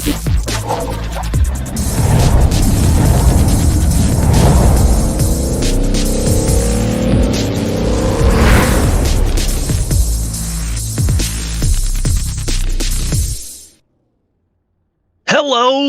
Hello,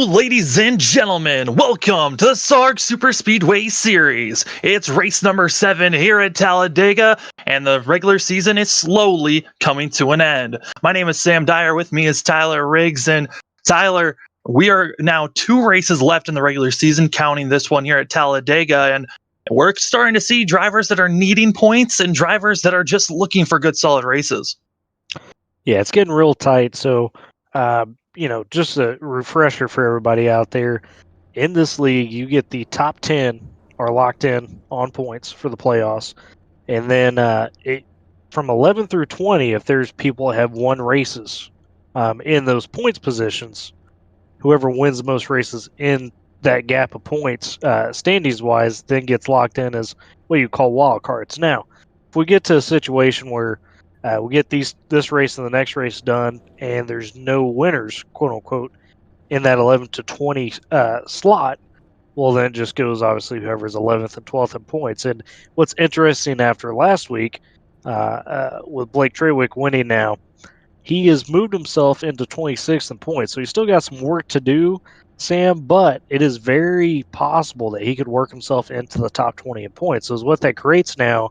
ladies and gentlemen. Welcome to the SARG Superspeedway series. It's race number 7 here at Talladega, and the regular season is slowly coming to an end. My name is Sam Dyer. With me is Tyler Riggs. And Tyler, we are now 2 races left in the regular season, counting this one here at Talladega, and we're starting to see drivers that are needing points and drivers that are just looking for good, solid races. Yeah, it's getting real tight. So, just a refresher for everybody out there. In this league, you get the top 10 are locked in on points for the playoffs. And then from 11 through 20, if there's people that have won races in those points positions, whoever wins the most races in that gap of points, standings-wise, then gets locked in as what you call wild cards. Now, if we get to a situation where we get this race and the next race done, and there's no winners, quote unquote, in that 11 to 20 slot. Well, then it just goes obviously whoever's 11th and 12th in points. And what's interesting after last week, with Blake Trawick winning now, he has moved himself into 26th in points. So he's still got some work to do, Sam, but it is very possible that he could work himself into the top 20 in points. So what that creates now,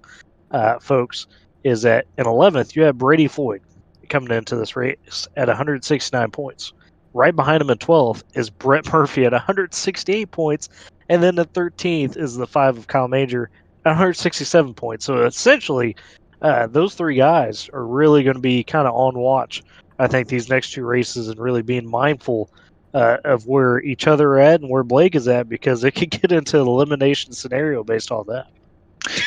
folks, is that in 11th, you have Brady Floyd coming into this race at 169 points. Right behind him in 12th is Brett Murphy at 168 points. And then the 13th is the 5 of Kyle Major at 167 points. So essentially, those 3 guys are really going to be kind of on watch, I think, these next 2 races, and really being mindful of where each other are at and where Blake is at, because it could get into an elimination scenario based on that.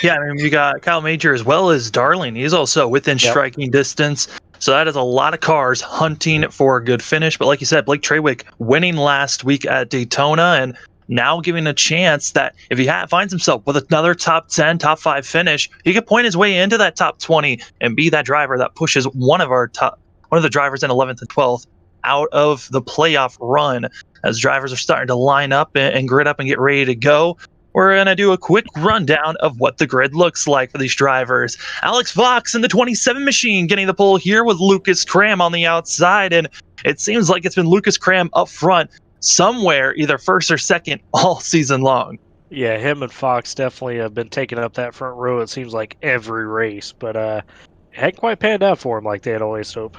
Yeah, I mean, we got Kyle Major as well as Darling. He's also within striking distance. So that is a lot of cars hunting for a good finish. But like you said, Blake Trawick winning last week at Daytona, and now giving a chance that if he finds himself with another top 10, top 5 finish, he could point his way into that top 20 and be that driver that pushes one of the drivers in 11th and 12th out of the playoff run. As drivers are starting to line up and grid up and get ready to go, we're going to do a quick rundown of what the grid looks like for these drivers. Alex Fox in the 27 machine getting the pole here with Lucas Cram on the outside. And it seems like it's been Lucas Cram up front somewhere, either first or second, all season long. Yeah, him and Fox definitely have been taking up that front row, it seems like, every race. But it hadn't quite panned out for him like they had always hoped.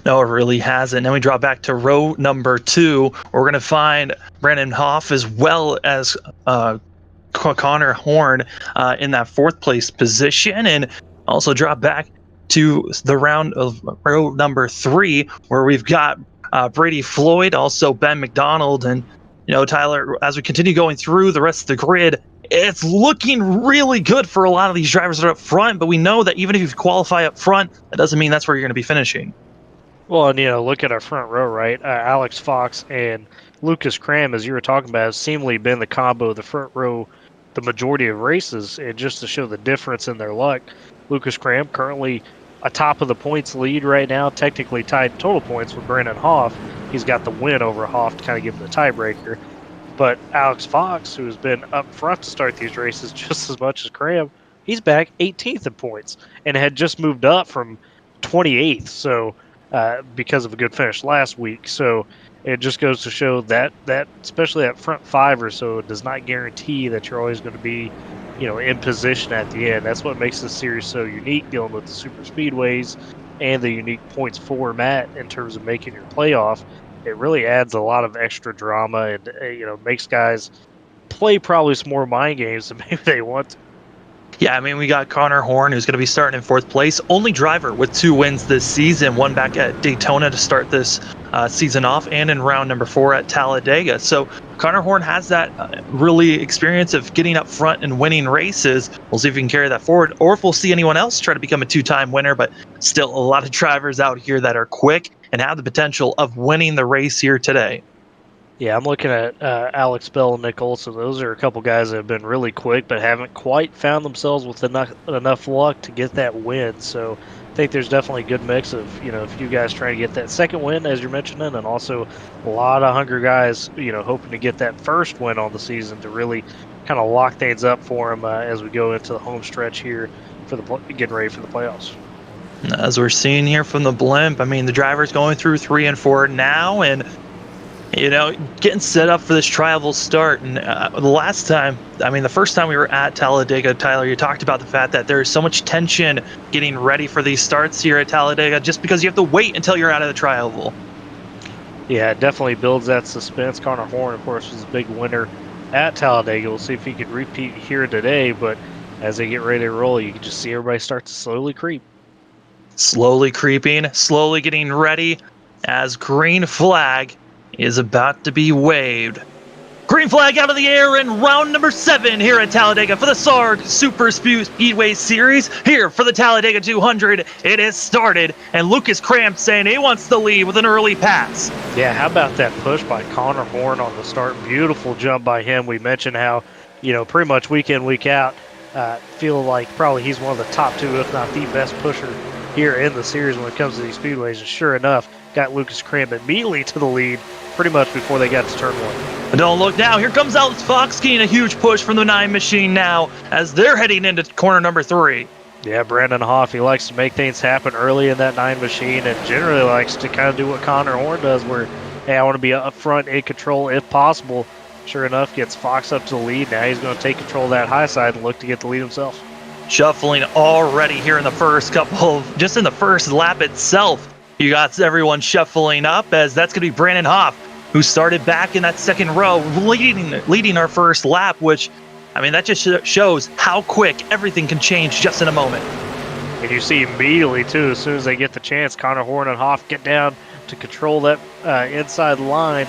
No, it really hasn't. Then we drop back to row number 2. We're going to find Brandon Hoff as well as Connor Horn in that 4th place position, and also drop back to the round of row number 3, where we've got Brady Floyd, also Ben McDonald. And Tyler, as we continue going through the rest of the grid, it's looking really good for a lot of these drivers that are up front, but we know that even if you qualify up front, that doesn't mean that's where you're going to be finishing. Well, and look at our front row, right? Alex Fox and Lucas Cram, as you were talking about, has seemingly been the combo of the front row the majority of races, and just to show the difference in their luck, Lucas Cram currently atop of the points lead right now, technically tied total points with Brandon Hoff. He's got the win over Hoff to kind of give him the tiebreaker. But Alex Fox, who has been up front to start these races just as much as Cram, he's back 18th in points and had just moved up from 28th. So because of a good finish last week. So it just goes to show that especially that front 5 or so does not guarantee that you're always going to be, in position at the end. That's what makes this series so unique, dealing with the super speedways and the unique points format in terms of making your playoff. It really adds a lot of extra drama and, makes guys play probably some more mind games than maybe they want to. Yeah, I mean, we got Connor Horn, who's going to be starting in 4th place. Only driver with 2 wins this season, one back at Daytona to start this season off, and in round number 4 at Talladega. So Connor Horn has that really experience of getting up front and winning races. We'll see if we can carry that forward, or if we'll see anyone else try to become a 2-time winner. But still a lot of drivers out here that are quick and have the potential of winning the race here today. Yeah, I'm looking at Alex Bell and Nick Olson. Those are a couple guys that have been really quick, but haven't quite found themselves with enough luck to get that win. So think there's definitely a good mix of, a few guys trying to get that second win, as you're mentioning, and also a lot of hungry guys, hoping to get that first win on the season to really kind of lock things up for them as we go into the home stretch here for getting ready for the playoffs. As we're seeing here from the blimp, I mean, the driver's going through 3 and 4 now, and getting set up for this trial start. And the first time we were at Talladega, Tyler, you talked about the fact that there's so much tension getting ready for these starts here at Talladega just because you have to wait until you're out of the trial. Yeah, it definitely builds that suspense. Connor Horn, of course, was a big winner at Talladega. We'll see if he could repeat here today, but as they get ready to roll, you can just see everybody start to slowly creep. Slowly creeping, slowly getting ready as green flag is about to be waved. Green flag out of the air in round number 7 here at Talladega for the SARG Superspeedway Series. Here for the Talladega 200, it has started, and Lucas Cramp saying he wants the lead with an early pass. Yeah, how about that push by Connor Horn on the start? Beautiful jump by him. We mentioned how, pretty much week in, week out, feel like probably he's one of the top 2, if not the best pusher here in the series when it comes to these speedways. And sure enough, got Lucas Cramp immediately to the lead pretty much before they got to turn 1. Don't look now. Here comes Alex Fox getting a huge push from the 9 machine now as they're heading into corner number 3. Yeah, Brandon Hoff, he likes to make things happen early in that 9 machine and generally likes to kind of do what Connor Horn does where, hey, I want to be up front in control if possible. Sure enough, gets Fox up to the lead. Now he's going to take control of that high side and look to get the lead himself. Shuffling already here in the first just in the first lap itself. You got everyone shuffling up as that's going to be Brandon Hoff, who started back in that second row, leading our first lap, which, that just shows how quick everything can change just in a moment. And you see immediately, too, as soon as they get the chance, Connor Horn and Hoff get down to control that inside line.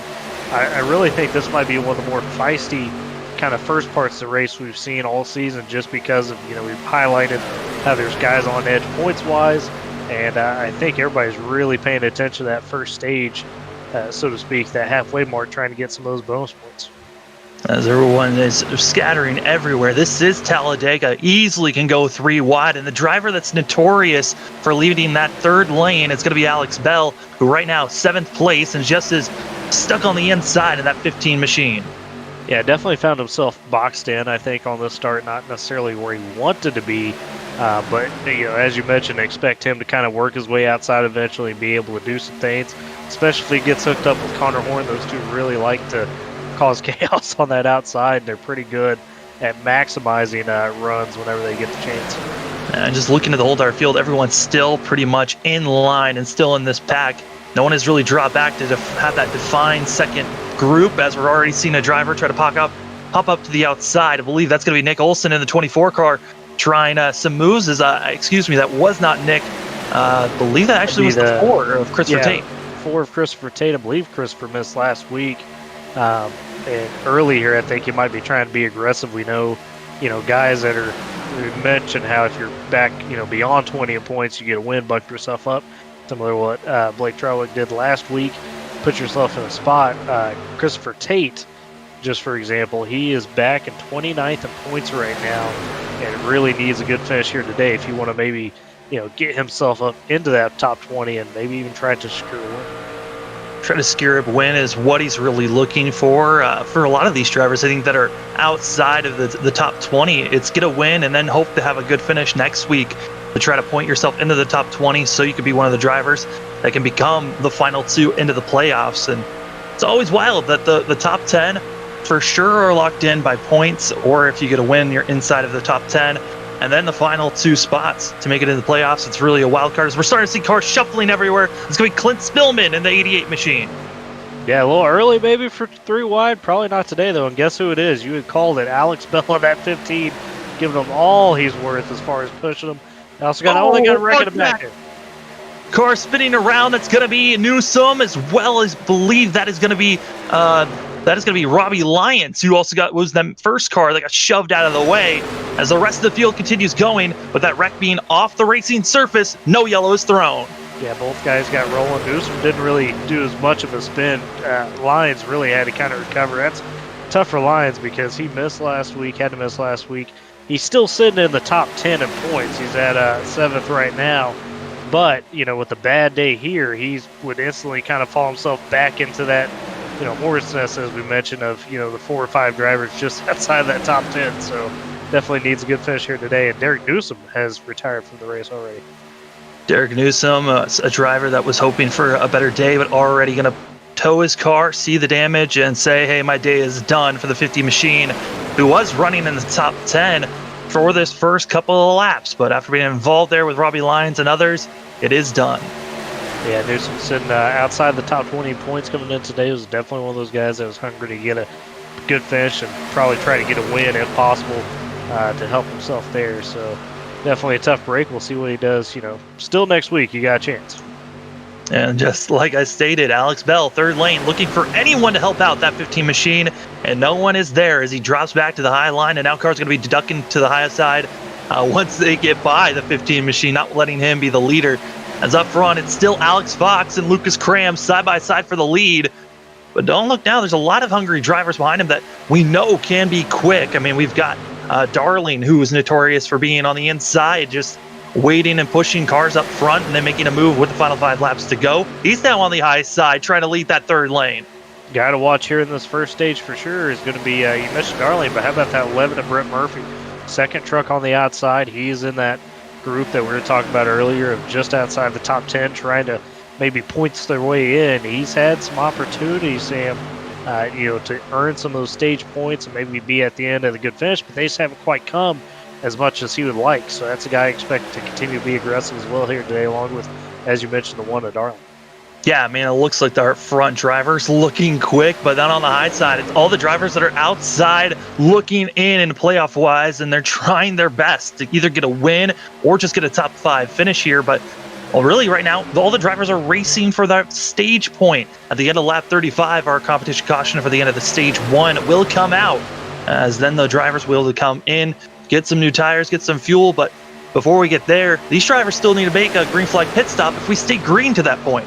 I really think this might be one of the more feisty kind of first parts of the race we've seen all season just because of, we've highlighted how there's guys on edge points-wise, and I think everybody's really paying attention to that first stage, so to speak, that halfway mark, trying to get some of those bonus points. As everyone is scattering everywhere, this is Talladega. Easily can go 3 wide, and the driver that's notorious for leading that third lane is going to be Alex Bell, who right now 7th place and just is stuck on the inside of that 15 machine. Yeah, definitely found himself boxed in, I think, on this start, not necessarily where he wanted to be, but as you mentioned, expect him to kind of work his way outside eventually and be able to do some things, especially if he gets hooked up with Connor Horn. Those two really like to cause chaos on that outside. They're pretty good at maximizing runs whenever they get the chance. And just looking at the whole entire field, everyone's still pretty much in line and still in this pack. No one has really dropped back to have that defined second group, as we're already seeing a driver try to pop up to the outside. I believe that's going to be Nick Olson in the 24 car trying some moves. That was not Nick. I believe that actually was the 4 of Christopher Tate. 4 of Christopher Tate. I believe Christopher missed last week. And early here, I think he might be trying to be aggressive. We know, guys that we mentioned how if you're back, beyond 20 in points, you get a win, buck yourself up. Similar to what Blake Trowick did last week. Put yourself in a spot. Christopher Tate, just for example, he is back in 29th in points right now, and really needs a good finish here today if you want to maybe, get himself up into that top 20 and maybe even try to secure a win. Try to secure a win is what he's really looking for. For a lot of these drivers, I think, that are outside of the top 20, it's get a win and then hope to have a good finish next week to try to point yourself into the top 20 so you could be one of the drivers that can become the final 2 into the playoffs. And it's always wild that the top 10 for sure are locked in by points, or if you get a win, you're inside of the top 10. And then the final 2 spots to make it into the playoffs, it's really a wild card. As we're starting to see cars shuffling everywhere. It's going to be Clint Spillman in the 88 machine. Yeah, a little early maybe for 3 wide. Probably not today, though. And guess who it is? You had called it. Alex Bell on that 15, giving him all he's worth as far as pushing him. Also got only got to reckon it back here. Car spinning around. That's going to be Newsom, as well as believe that is going to be Robbie Lyons, who also was the first car that got shoved out of the way. As the rest of the field continues going, with that wreck being off the racing surface, no yellow is thrown. Yeah, both guys got rolling. Newsom didn't really do as much of a spin. Lyons really had to kind of recover. That's tough for Lyons because he missed last week, had to miss last week. He's still sitting in the top 10 in points. He's at 7th right now. But, with a bad day here, he would instantly kind of fall himself back into that, horse nest, as we mentioned, of, the 4 or 5 drivers just outside that top 10. So definitely needs a good finish here today. And Derek Newsom has retired from the race already. Derek Newsom, a driver that was hoping for a better day, but already going to tow his car, see the damage, and say, hey, my day is done for the 50 machine, who was running in the top 10 for this first couple of laps. But after being involved there with Robbie Lyons and others, it is done. Yeah, Newsom sitting outside the top 20 points coming in today. Was definitely one of those guys that was hungry to get a good finish and probably try to get a win if possible to help himself there. So definitely a tough break. We'll see what he does. Still next week, you got a chance. And just like I stated, Alex Bell, third lane, looking for anyone to help out that 15 machine, and no one is there as he drops back to the high line, and now car's going to be deducting to the high side once they get by the 15 machine, not letting him be the leader. As up front, it's still Alex Fox and Lucas Cram side by side for the lead. But don't look now, there's a lot of hungry drivers behind him that we know can be quick. I mean, we've got Darling, who is notorious for being on the inside, just waiting and pushing cars up front and then making a move with the final 5 laps to go. He's now on the high side trying to lead that third lane. Guy to watch here in this first stage for sure is going to be, you mentioned Darling, but how about that 11 of Brett Murphy? Second truck on the outside. He's in that group that we were talking about earlier of just outside the top 10 trying to maybe points their way in. He's had some opportunities, Sam, to earn some of those stage points and maybe be at the end of the good finish, but they just haven't quite come as much as he would like. So that's a guy I expect to continue to be aggressive as well here today, along with, as you mentioned, the one at Darling. Yeah, man, it looks like our front drivers looking quick, but then on the high side, it's all the drivers that are outside looking in playoff-wise, and they're trying their best to either get a win or just get a top 5 finish here. But really, right now, all the drivers are racing for that stage point. At the end of lap 35, our competition caution for the end of the stage 1 will come out, as then the drivers will come in, get some new tires, get some fuel. But before we get there, these drivers still need to make a green flag pit stop if we stay green to that point.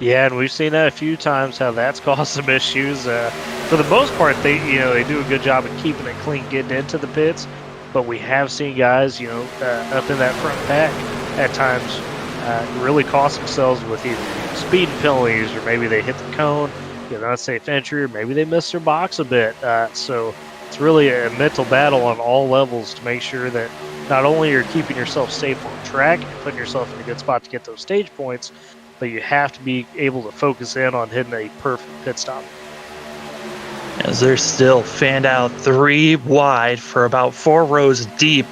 Yeah, and we've seen that a few times, how that's caused some issues. For the most part, they do a good job of keeping it clean, getting into the pits. But we have seen guys, up in that front pack at times really cost themselves with either speed penalties, or maybe they hit the cone, get an unsafe entry, or maybe they miss their box a bit. So it's really a mental battle on all levels to make sure that not only you're keeping yourself safe on track and putting yourself in a good spot to get those stage points, but you have to be able to focus in on hitting a perfect pit stop. As they're still fanned out 3 wide for about 4 rows deep.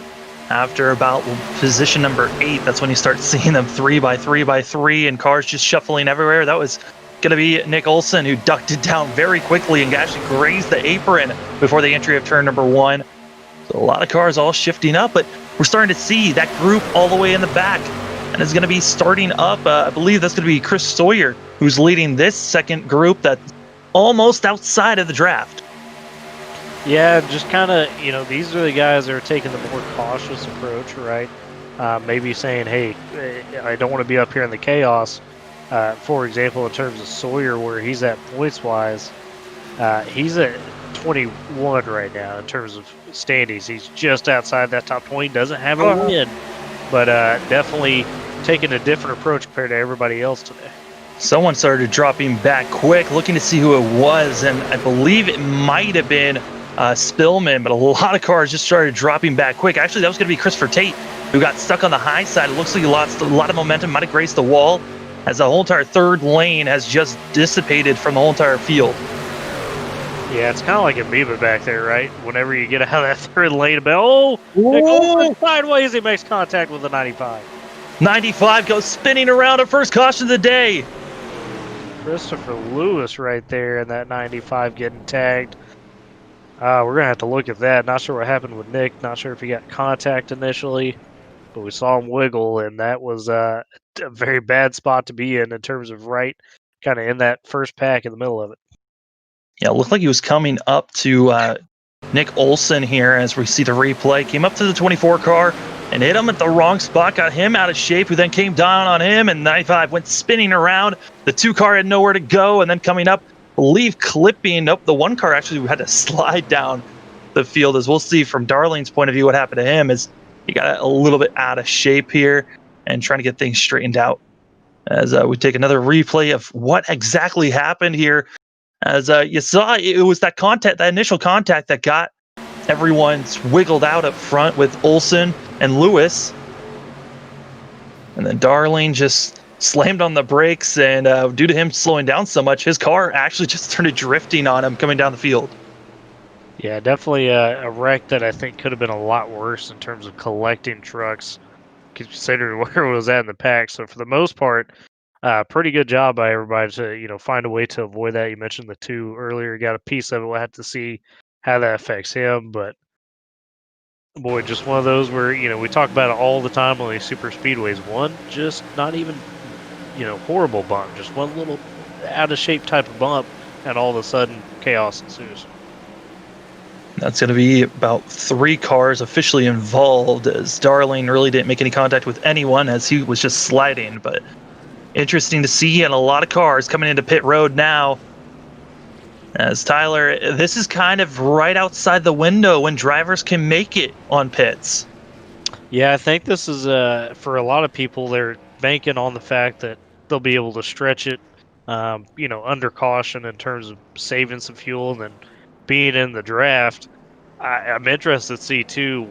After about position number 8, that's when you start seeing them 3 by 3 by 3 and cars just shuffling everywhere. That was going to be Nick Olson, who ducked it down very quickly and actually grazed the apron before the entry of turn number 1. So a lot of cars all shifting up, but we're starting to see that group all the way in the back. And it's going to be starting up, I believe that's going to be Chris Sawyer, who's leading this second group that's almost outside of the draft. Yeah, just kind of, these are the guys that are taking the more cautious approach, right? Maybe saying, hey, I don't want to be up here in the chaos. For example, in terms of Sawyer, where he's at points-wise, he's at 21 right now in terms of standings. He's just outside that top 20, doesn't have a win, but definitely taking a different approach compared to everybody else today. Someone started dropping back quick, looking to see who it was, and I believe it might have been Spillman, but a lot of cars just started dropping back quick. Actually, that was going to be Christopher Tate, who got stuck on the high side. It looks like he lost a lot of momentum, might have grazed the wall, as the whole entire third lane has just dissipated from the whole entire field. Yeah, it's kind of like amoeba back there, right? Whenever you get out of that third lane, Nick sideways, he makes contact with the 95. 95 goes spinning around at first caution of the day. Christopher Lewis right there in that 95 getting tagged. We're going to have to look at that. Not sure what happened with Nick. Not sure if he got contact initially, but we saw him wiggle, and that was a very bad spot to be in terms of right kind of in that first pack in the middle of it. Yeah, it looked like he was coming up to Nick Olson here as we see the replay. Came up to the 24 car and hit him at the wrong spot, got him out of shape, who then came down on him, and 95 went spinning around. The 2 car had nowhere to go, and then coming up, I believe clipping. Nope, the 1 car actually had to slide down the field, as we'll see from Darling's point of view what happened to him is he got a little bit out of shape here. and trying to get things straightened out. As we take another replay of what exactly happened here. As you saw, it was that initial contact that got everyone wiggled out up front with Olsen and Lewis. And then Darling just slammed on the brakes, and due to him slowing down so much, his car actually just started drifting on him coming down the field. Yeah, definitely a wreck that I think could have been a lot worse in terms of collecting trucks, considering where it was at in the pack. So for the most part, pretty good job by everybody to find a way to avoid that. You mentioned the two earlier, got a piece of it. We'll have to see how that affects him, but boy, just one of those where we talk about it all the time on these super speedways. One just not even horrible bump, just one little out of shape type of bump, and all of a sudden chaos ensues. That's going to be about 3 cars officially involved, as Darling really didn't make any contact with anyone as he was just sliding. But interesting to see, and a lot of cars coming into pit road now. As Tyler, this is kind of right outside the window when drivers can make it on pits. Yeah, I think this is for a lot of people, they're banking on the fact that they'll be able to stretch it, under caution in terms of saving some fuel and then being in the draft. I'm interested to see too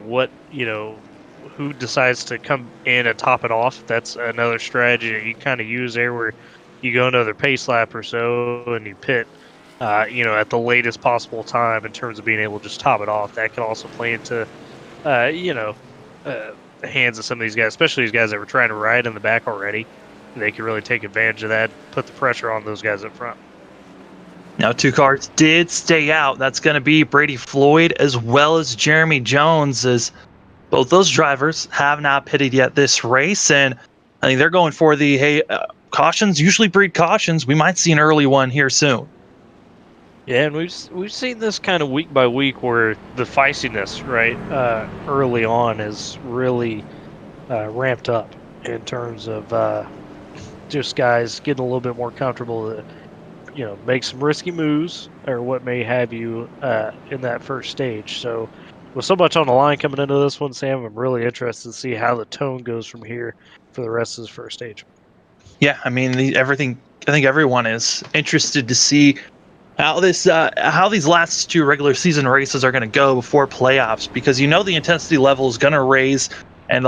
who decides to come in and top it off. That's another strategy that you kind of use there, where you go another pace lap or so and you pit, at the latest possible time in terms of being able to just top it off. That could also play into, the hands of some of these guys, especially these guys that were trying to ride in the back already. They could really take advantage of that, put the pressure on those guys up front. Now, 2 cars did stay out. That's going to be Brady Floyd as well as Jeremy Jones, as both those drivers have not pitted yet this race. And I think they're going for the, cautions usually breed cautions. We might see an early one here soon. Yeah, and we've seen this kind of week by week where the feistiness, right, early on is really ramped up in terms of just guys getting a little bit more comfortable to, make some risky moves or what may have you in that first stage. So with so much on the line coming into this one, Sam, I'm really interested to see how the tone goes from here for the rest of this first stage. Yeah, I mean, I think everyone is interested to see how these last 2 regular season races are going to go before playoffs, because the intensity level is going to raise, and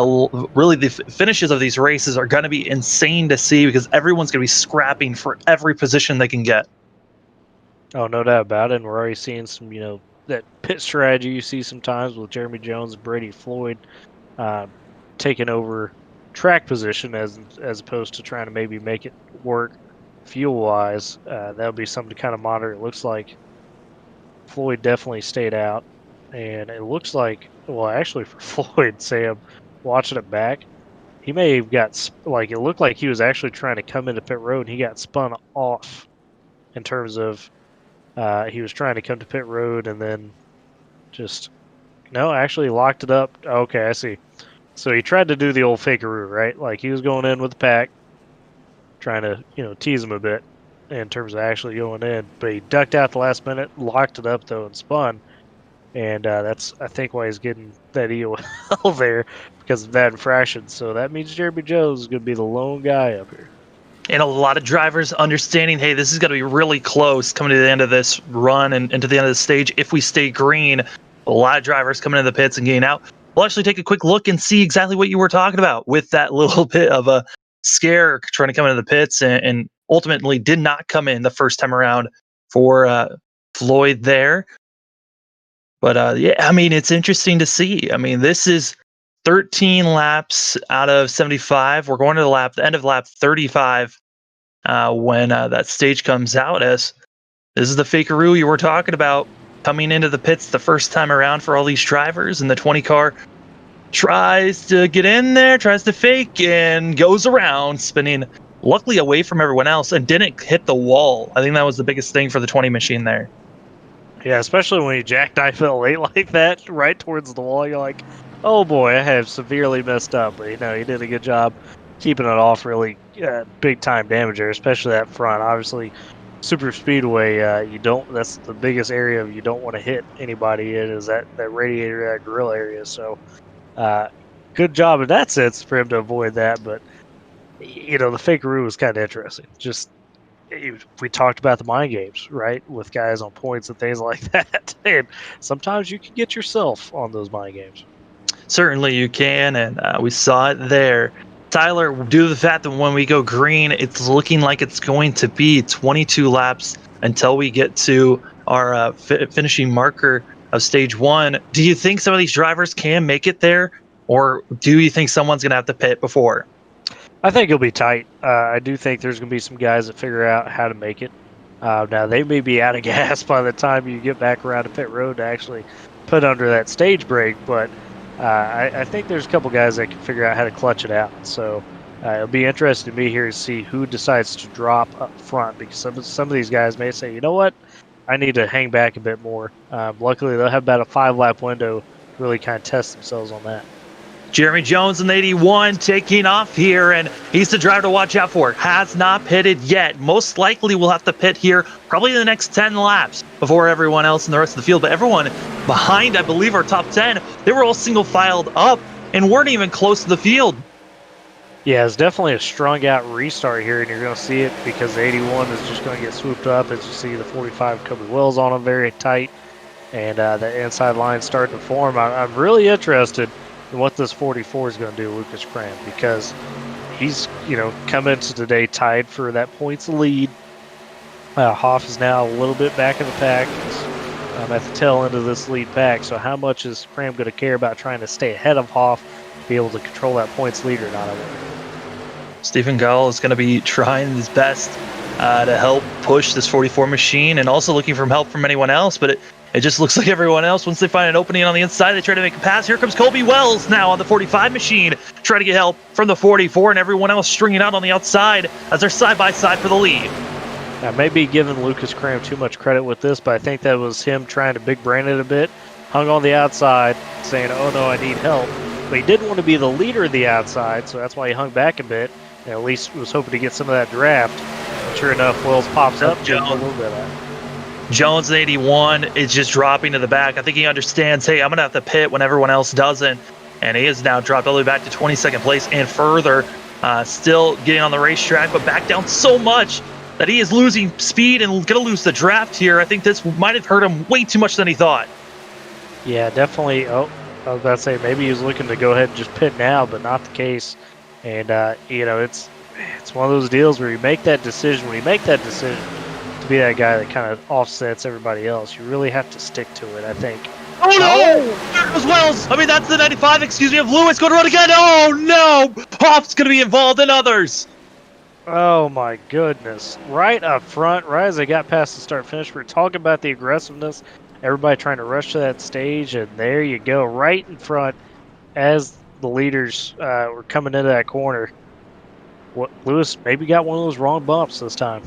really the finishes of these races are going to be insane to see, because everyone's going to be scrapping for every position they can get. Oh, no doubt about it. And we're already seeing some, that pit strategy you see sometimes with Jeremy Jones and Brady Floyd taking over track position as opposed to trying to maybe make it work fuel wise. That'll be something to kind of monitor. It looks like Floyd definitely stayed out, and it looks like, well, actually for Floyd, Sam, watching it back, he may have got it looked like he was actually trying to come into pit road, and he got spun off in terms of he was trying to come to pit road and then just actually locked it up. Okay, I see. So he tried to do the old fakeroo, right? Like he was going in with the pack, trying to tease him a bit in terms of actually going in, but he ducked out the last minute, locked it up though, and spun. And that's, I think, why he's getting that EOL there, because of that infraction. So that means Jeremy Jones is going to be the lone guy up here. And a lot of drivers understanding, hey, this is going to be really close coming to the end of this run and into the end of the stage. If we stay green, a lot of drivers coming into the pits and getting out. We'll actually take a quick look and see exactly what you were talking about with that little bit of a scare trying to come into the pits, and ultimately did not come in the first time around for Floyd there. But yeah, I mean, it's interesting to see. I mean, this is 13 laps out of 75. We're going to the end of lap 35 when that stage comes out. As this is the fakeroo you were talking about coming into the pits the first time around for all these drivers, and the 20 car tries to get in there, tries to fake, and goes around spinning, luckily away from everyone else, and didn't hit the wall. I think that was the biggest thing for the 20 machine there. Yeah, especially when you jackknife it late like that, right towards the wall. You're like, oh boy, I have severely messed up. But he did a good job keeping it off. Really big time damage there, especially that front. Obviously, super speedway, that's the biggest area you don't want to hit anybody in, is that radiator, that grill area. So good job in that sense for him to avoid that. But the fakeroo was kind of interesting. Just we talked about the mind games, right, with guys on points and things like that. And sometimes you can get yourself on those mind games. Certainly you can, and we saw it there. Tyler, due to the fact that when we go green, it's looking like it's going to be 22 laps until we get to our finishing marker of stage 1. Do you think some of these drivers can make it there, or do you think someone's going to have to pit before? I think it'll be tight. I do think there's going to be some guys that figure out how to make it. Now, they may be out of gas by the time you get back around to pit road to actually put under that stage brake, but I think there's a couple guys that can figure out how to clutch it out. So it'll be interesting to me here to see who decides to drop up front, because some of these guys may say, you know what, I need to hang back a bit more. Luckily, they'll have about a 5-lap window to really kind of test themselves on that. Jeremy Jones in the 81 taking off here, and he's the driver to watch out for. Has not pitted yet. Most likely will have to pit here probably in the next 10 laps before everyone else in the rest of the field. But everyone behind, I believe, our top 10, they were all single filed up and weren't even close to the field. Yeah, it's definitely a strung out restart here, and you're going to see it because the 81 is just going to get swooped up as you see the 45 covered wheels on them very tight, and the inside line starting to form. I'm really interested in what this 44 is going to do, Lucas Cram, because he's coming into today tied for that points lead. Hoff is now a little bit back in the pack. He's at the tail end of this lead pack. So how much is Cram going to care about trying to stay ahead of Hoff, be able to control that points lead or not? Stephen Gall is going to be trying his best to help push this 44 machine, and also looking for help from anyone else. But it just looks like everyone else, once they find an opening on the inside, they try to make a pass. Here comes Colby Wells now on the 45 machine, trying to get help from the 44, and everyone else stringing out on the outside as they're side-by-side for the lead. I may be giving Lucas Cram too much credit with this, but I think that was him trying to big brain it a bit. Hung on the outside, saying, oh no, I need help. But he didn't want to be the leader of the outside, so that's why he hung back a bit, and at least was hoping to get some of that draft. And sure enough, Wells pops up, a little bit of that. Jones in 81 is just dropping to the back. I think he understands, hey, I'm going to have to pit when everyone else doesn't. And he is now dropped all the way back to 22nd place and further. Still getting on the racetrack, but back down so much that he is losing speed and going to lose the draft here. I think this might have hurt him way too much than he thought. Yeah, definitely. Oh, I was about to say maybe he was looking to go ahead and just pit now, but not the case. And, it's one of those deals where you make that decision. When you make that decision to be that guy that kind of offsets everybody else, you really have to stick to it, I think. Oh no! There goes Wells! I mean, that's the 95, of Lewis going to run again. Oh no! Hoff's going to be involved in others. Oh my goodness. Right up front, right as they got past the start finish, we're talking about the aggressiveness. Everybody trying to rush to that stage, and there you go, right in front as the leaders were coming into that corner. Lewis maybe got one of those wrong bumps this time.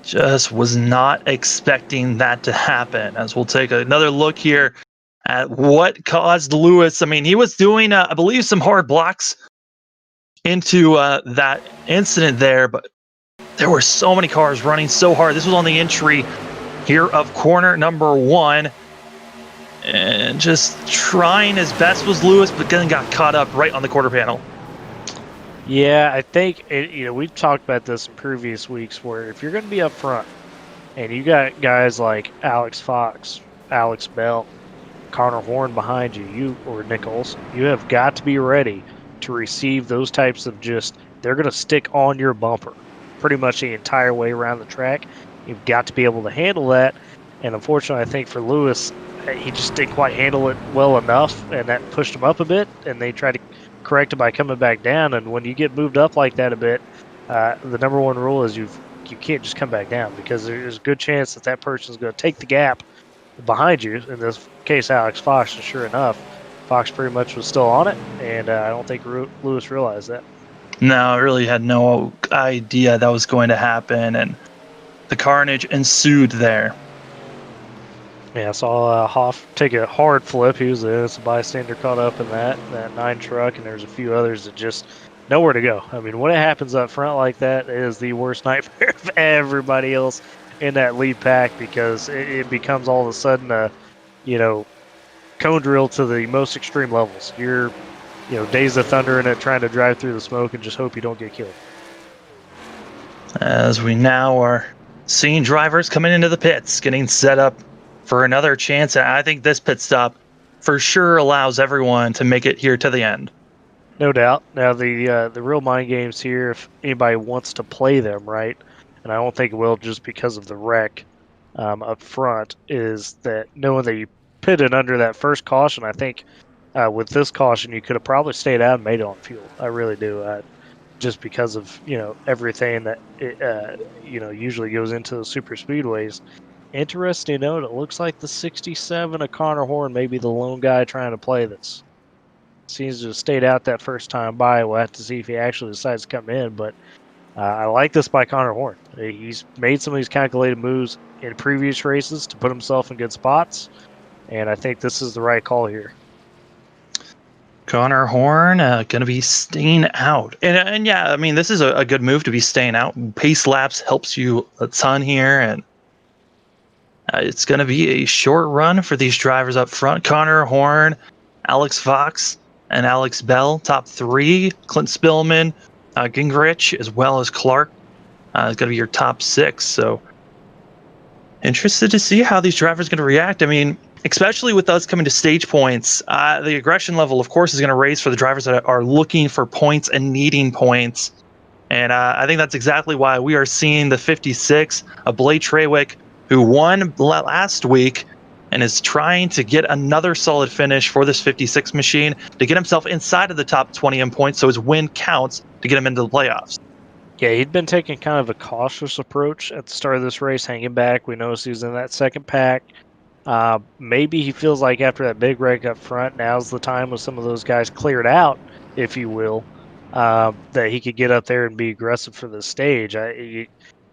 Just was not expecting that to happen. As we'll take another look here at what caused Lewis. I mean, he was doing, I believe, some hard blocks into that incident there, but there were so many cars running so hard. This was on the entry here of corner number 1, and just trying his best was Lewis, but then got caught up right on the quarter panel. Yeah, I think we've talked about this in previous weeks, where if you're going to be up front and you got guys like Alex Fox, Alex Bell, Connor Horn behind you, or Nichols, you have got to be ready to receive those types of they're going to stick on your bumper pretty much the entire way around the track. You've got to be able to handle that. And unfortunately, I think for Lewis, he just didn't quite handle it well enough, and that pushed him up a bit, and they tried to correct it by coming back down. And when you get moved up like that a bit, the number one rule is you can't just come back down, because there's a good chance that person is going to take the gap behind you. In this case, Alex Fox, and sure enough, Fox pretty much was still on it, and I don't think Lewis realized that. No, I really had no idea that was going to happen, and the carnage ensued there. Yeah, I saw Hoff take a hard flip. He was a bystander caught up in that 9 truck, and there's a few others that just nowhere to go. I mean, when it happens up front like that, it is the worst nightmare of everybody else in that lead pack, because it becomes all of a sudden a, cone drill to the most extreme levels. You're daze the thunder in it, trying to drive through the smoke and just hope you don't get killed. As we now are seeing drivers coming into the pits, getting set up for another chance. And I think this pit stop for sure allows everyone to make it here to the end. No doubt. Now the real mind games here, if anybody wants to play them, right, and I don't think it will just because of the wreck up front, is that knowing that you pitted under that first caution. I think with this caution you could have probably stayed out and made it on fuel. I really do. Just because of everything that usually goes into the super speedways. Interesting note, it looks like the 67 of Connor Horn may be the lone guy trying to play this. Seems to have stayed out that first time by. We'll have to see if he actually decides to come in, but I like this by Connor Horn. He's made some of these calculated moves in previous races to put himself in good spots, and I think this is the right call here. Connor Horn going to be staying out. And yeah, I mean, this is a good move to be staying out. Pace laps helps you a ton here, and it's going to be a short run for these drivers up front. Connor Horn, Alex Fox, and Alex Bell, top three. Clint Spillman, Gingrich, as well as Clark is going to be your top six. So interested to see how these drivers are going to react. I mean, especially with us coming to stage points, the aggression level, of course, is going to raise for the drivers that are looking for points and needing points. And I think that's exactly why we are seeing the 56 of Blake Trawick, who won last week and is trying to get another solid finish for this 56 machine to get himself inside of the top 20 in points so his win counts to get him into the playoffs. Yeah, he'd been taking kind of a cautious approach at the start of this race, hanging back. We noticed he was in that second pack. Maybe he feels like after that big wreck up front, now's the time with some of those guys cleared out, if you will, that he could get up there and be aggressive for the stage.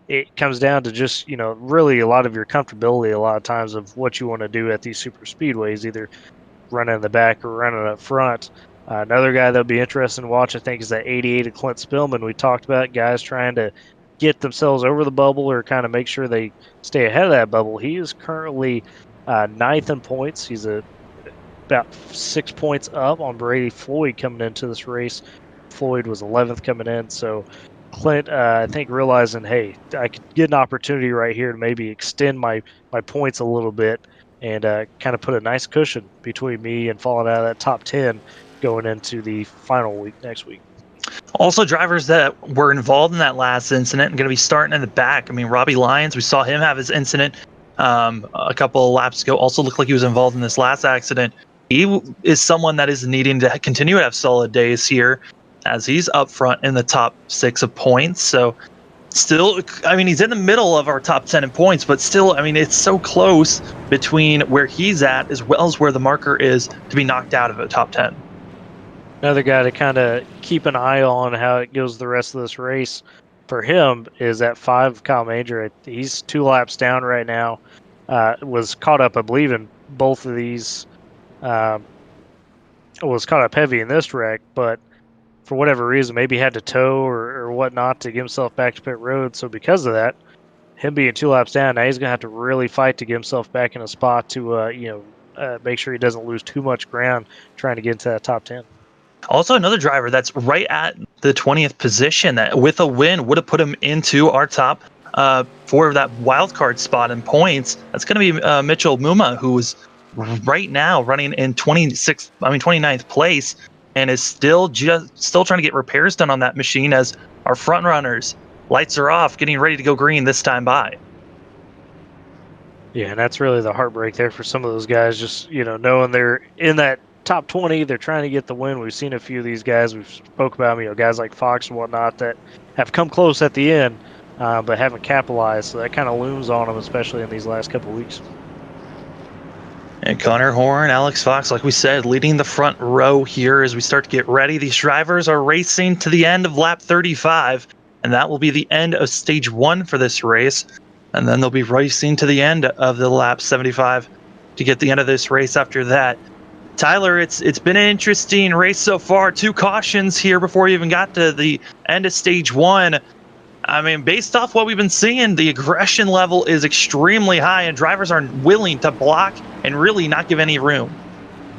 It comes down to just, really a lot of your comfortability a lot of times of what you want to do at these super speedways, either running in the back or running up front. Another guy that'll be interesting to watch, I think, is that 88 of Clint Spillman. We talked about guys trying to get themselves over the bubble or kind of make sure they stay ahead of that bubble. He is currently ninth in points. He's about 6 points up on Brady Floyd coming into this race. Floyd was 11th coming in, so Clint, I think, realizing, hey, I could get an opportunity right here to maybe extend my points a little bit and kind of put a nice cushion between me and falling out of that top 10 going into the final week next week. Also, drivers that were involved in that last incident are going to be starting in the back. I mean, Robbie Lyons, we saw him have his incident a couple of laps ago. Also looked like he was involved in this last accident. He is someone that is needing to continue to have solid days here, as he's up front in the top 6 of points. So still, I mean, he's in the middle of our top 10 in points, but still, I mean, it's so close between where he's at as well as where the marker is to be knocked out of the top 10. Another guy to kind of keep an eye on how it goes the rest of this race for him is at 5, Kyle Major. He's 2 laps down right now. Was caught up, I believe, in both of these. Was caught up heavy in this wreck, but for whatever reason, maybe had to tow or whatnot to get himself back to pit road. So because of that, him being 2 laps down, now he's going to have to really fight to get himself back in a spot to make sure he doesn't lose too much ground trying to get into that top 10. Also, another driver that's right at the 20th position that with a win would have put him into our top for that wild card spot in points. That's going to be Mitchell Muma, who is right now running in 29th place and is still trying to get repairs done on that machine as our front runners, lights are off, getting ready to go green this time by. Yeah, and that's really the heartbreak there for some of those guys, just, knowing they're in that top 20, they're trying to get the win. We've seen a few of these guys, we've spoke about them, guys like Fox and whatnot that have come close at the end, but haven't capitalized. So that kind of looms on them, especially in these last couple of weeks. And Connor Horn, Alex Fox, like we said, leading the front row here as we start to get ready. These drivers are racing to the end of lap 35, and that will be the end of stage 1 for this race. And then they'll be racing to the end of the lap 75 to get the end of this race after that. Tyler, it's been an interesting race so far. 2 cautions here before you even got to the end of stage 1. I mean, based off what we've been seeing, the aggression level is extremely high, and drivers are willing to block and really not give any room.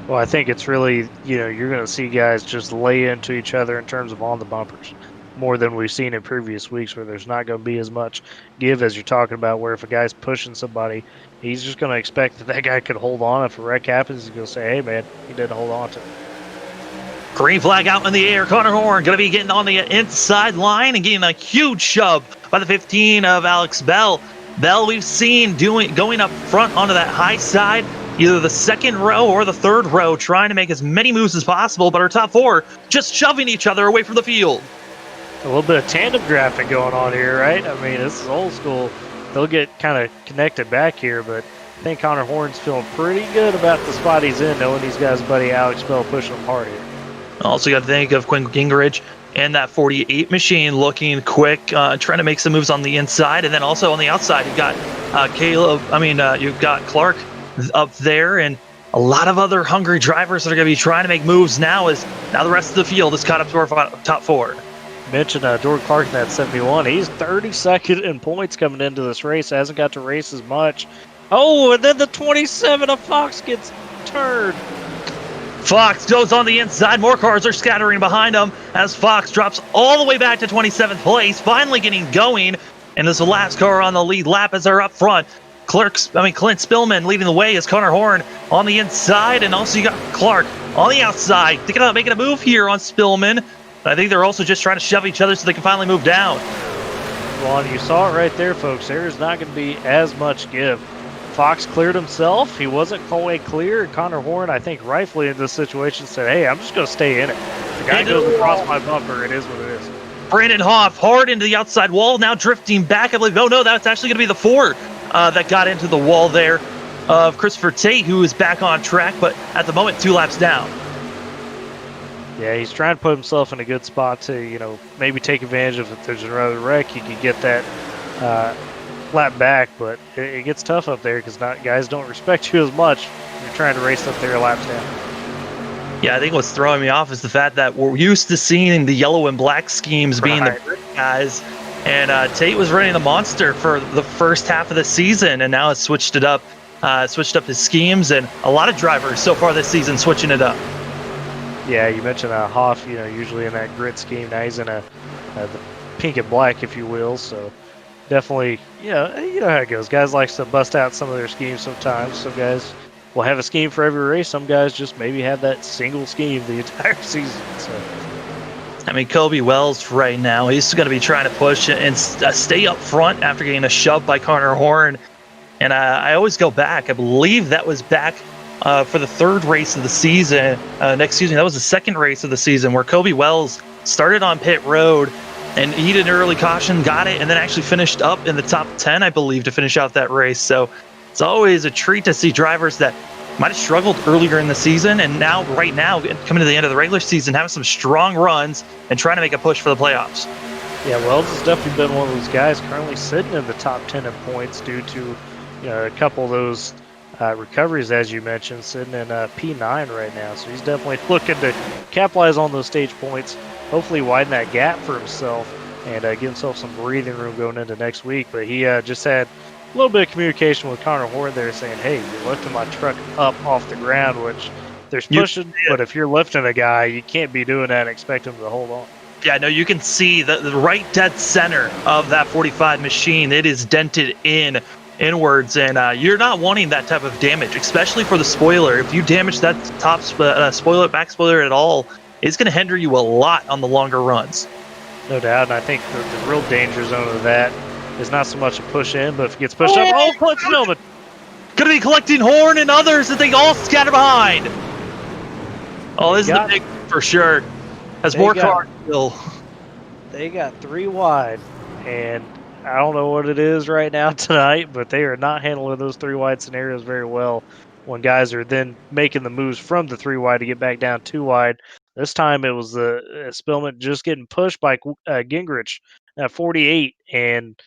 Well, I think it's really, you're going to see guys just lay into each other in terms of on the bumpers more than we've seen in previous weeks where there's not going to be as much give as you're talking about, where if a guy's pushing somebody, he's just going to expect that guy could hold on. If a wreck happens, he's going to say, hey, man, he didn't hold on to it. Green flag out in the air. Connor Horn going to be getting on the inside line and getting a huge shove by the 15 of Alex Bell. Bell, we've seen going up front onto that high side, either the second row or the third row, trying to make as many moves as possible, but our top four just shoving each other away from the field. A little bit of tandem drafting going on here, right? I mean, this is old school. They'll get kind of connected back here, but I think Connor Horn's feeling pretty good about the spot he's in, knowing he's got his buddy Alex Bell pushing him hard here. Also got to think of Quinn Gingrich and that 48 machine looking quick, trying to make some moves on the inside, and then also on the outside you've got you've got Clark up there, and a lot of other hungry drivers that are going to be trying to make moves now. Now the rest of the field is caught up to our top four. Mentioned Jordan Clark in that 71. He's 32nd in points coming into this race. Hasn't got to race as much. Oh, and then the 27 of Fox gets turned. Fox goes on the inside. More cars are scattering behind him as Fox drops all the way back to 27th place, finally getting going. And this is the last car on the lead lap as they're up front. Clint Spillman leading the way as Connor Horn on the inside, and also you got Clark on the outside. Thinking about making a move here on Spillman. But I think they're also just trying to shove each other so they can finally move down. Well, and you saw it right there, folks. There is not going to be as much give. Fox cleared himself. He wasn't quite clear. Connor Horn, I think, rightfully in this situation said, hey, I'm just going to stay in it. The guy goes across my bumper. It is what it is. Brandon Hoff hard into the outside wall, now drifting back. I believe, oh no, that's actually going to be the four that got into the wall there of Christopher Tate, who is back on track, but at the moment, 2 laps down. Yeah, he's trying to put himself in a good spot to, maybe take advantage of if there's another wreck. He could get that lap back, but it gets tough up there because guys don't respect you as much when you're trying to race up there laps down. Yeah, I think what's throwing me off is the fact that we're used to seeing the yellow and black schemes being the guys, and Tate was running the monster for the first half of the season, and now it's switched up his schemes, and a lot of drivers so far this season switching it up. Yeah, you mentioned Hoff, usually in that grid scheme. Now he's in the pink and black, if you will, so definitely, you know how it goes. Guys like to bust out some of their schemes sometimes. Some guys will have a scheme for every race. Some guys just maybe have that single scheme the entire season. So, I mean, Kobe Wells right now, he's going to be trying to push and stay up front after getting a shove by Connor Horn. And I always go back. I believe that was back for the third race of the season. Next season, that was the second race of the season where Kobe Wells started on pit road and he did an early caution, got it, and then actually finished up in the top 10, I believe, to finish out that race. So it's always a treat to see drivers that might have struggled earlier in the season and right now, coming to the end of the regular season, having some strong runs and trying to make a push for the playoffs. Yeah, Wells has definitely been one of those guys currently sitting in the top 10 in points due to a couple of those recoveries, as you mentioned, sitting in P9 right now. So he's definitely looking to capitalize on those stage points, hopefully widen that gap for himself and give himself some breathing room going into next week. But he just had a little bit of communication with Connor Horn there saying, hey, you're lifting my truck up off the ground, which there's pushing, but if you're lifting a guy, you can't be doing that and expect him to hold on. Yeah, no, you can see the right dead center of that 45 machine. It is dented inwards, and you're not wanting that type of damage, especially for the spoiler. If you damage that top back spoiler at all, it's going to hinder you a lot on the longer runs. No doubt, and I think the real danger zone of that is not so much a push in, but if it gets pushed up, Clint Spillman. Going to be collecting Horn and others that they all scatter behind. Oh, this is the big for sure. Has more cars still. They got 3 wide, and I don't know what it is right now tonight, but they are not handling those 3 wide scenarios very well when guys are then making the moves from the 3 wide to get back down 2 wide. This time it was the Spillman just getting pushed by Gingrich at 48, and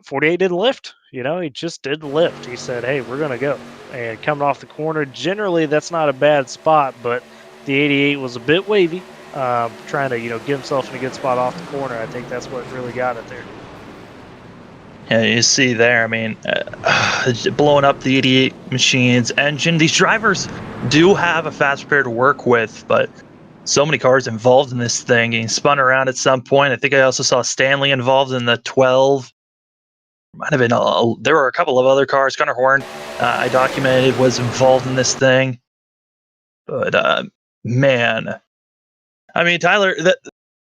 48 didn't lift. He just didn't lift. He said, hey, we're going to go. And coming off the corner, generally that's not a bad spot, but the 88 was a bit wavy, trying to, get himself in a good spot off the corner. I think that's what really got it there. Yeah, you see there, I mean, blowing up the 88 machine's engine. These drivers do have a fast repair to work with, but so many cars involved in this thing, getting spun around at some point. I think I also saw Stanley involved in the 12. Might have been there were a couple of other cars. Gunnar Horn, I documented, was involved in this thing. But man, I mean, Tyler,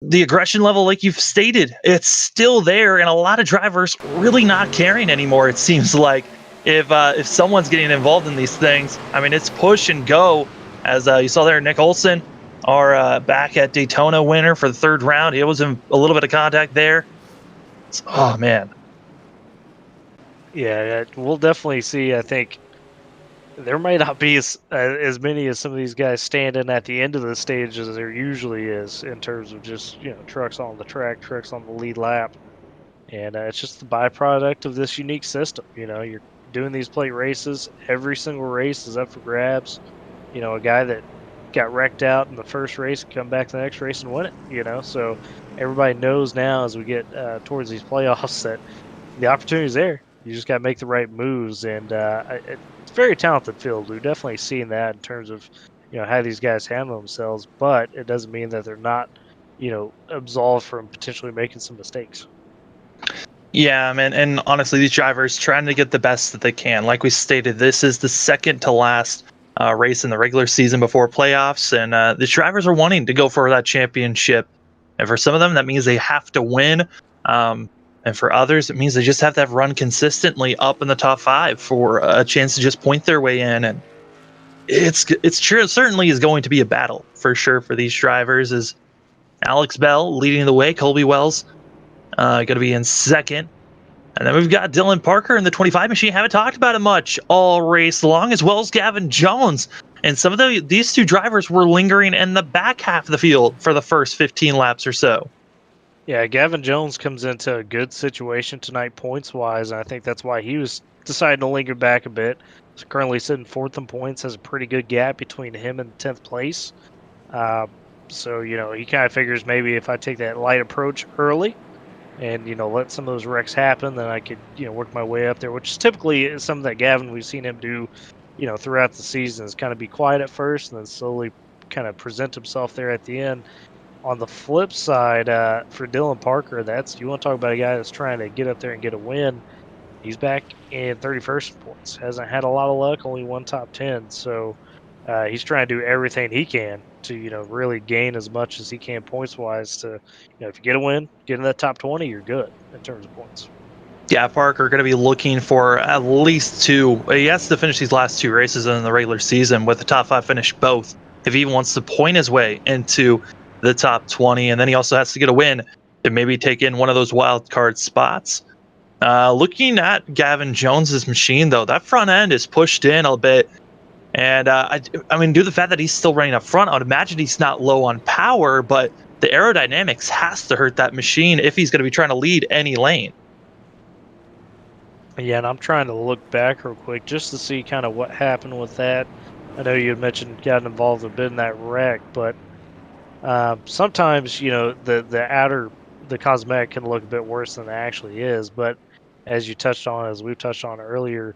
the aggression level, like you've stated, it's still there, and a lot of drivers really not caring anymore. It seems like if someone's getting involved in these things, I mean, it's push and go. As you saw there, Nick Olson, our back at Daytona winner for the third round, it was in a little bit of contact there. Oh man. Yeah, we'll definitely see. I think there might not be as many as some of these guys standing at the end of the stage as there usually is in terms of just trucks on the track, trucks on the lead lap, and it's just the byproduct of this unique system. You're doing these plate races. Every single race is up for grabs. A guy that got wrecked out in the first race can come back to the next race and win it. So everybody knows now as we get towards these playoffs that the opportunity's there. You just got to make the right moves, and it's a very talented field. We've definitely seen that in terms of how these guys handle themselves, but it doesn't mean that they're not absolved from potentially making some mistakes. Yeah, man, and honestly, these drivers trying to get the best that they can. Like we stated, this is the second to last race in the regular season before playoffs, and the drivers are wanting to go for that championship. And for some of them, that means they have to win. And for others, it means they just have to run consistently up in the top 5 for a chance to just point their way in. And it's true. It certainly is going to be a battle for sure for these drivers. Is Alex Bell leading the way? Colby Wells going to be in second. And then we've got Dylan Parker in the 25 machine. Haven't talked about it much all race long, as well as Gavin Jones. And some of these two drivers were lingering in the back half of the field for the first 15 laps or so. Yeah, Gavin Jones comes into a good situation tonight points-wise, and I think that's why he was deciding to linger back a bit. He's currently sitting 4th in points, has a pretty good gap between him and 10th place. So, he kind of figures maybe if I take that light approach early and, let some of those wrecks happen, then I could, work my way up there, which is typically something that Gavin, we've seen him do, throughout the season, is kind of be quiet at first and then slowly kind of present himself there at the end. On the flip side, for Dylan Parker, you want to talk about a guy that's trying to get up there and get a win. He's back in 31st points. Hasn't had a lot of luck, only one top 10. So he's trying to do everything he can to, really gain as much as he can points-wise to, if you get a win, get in that top 20, you're good in terms of points. Yeah, Parker going to be looking for at least 2. He has to finish these last 2 races in the regular season with the top 5 finish both if he wants to point his way into the top 20, and then he also has to get a win to maybe take in one of those wild card spots. Looking at Gavin Jones's machine, though, that front end is pushed in a bit, and I mean, due to the fact that he's still running up front, I would imagine he's not low on power, but the aerodynamics has to hurt that machine if he's going to be trying to lead any lane. Yeah, and I'm trying to look back real quick just to see kind of what happened with that. I know you had mentioned getting involved a bit in that wreck, but sometimes the cosmetic can look a bit worse than it actually is. But as we've touched on earlier,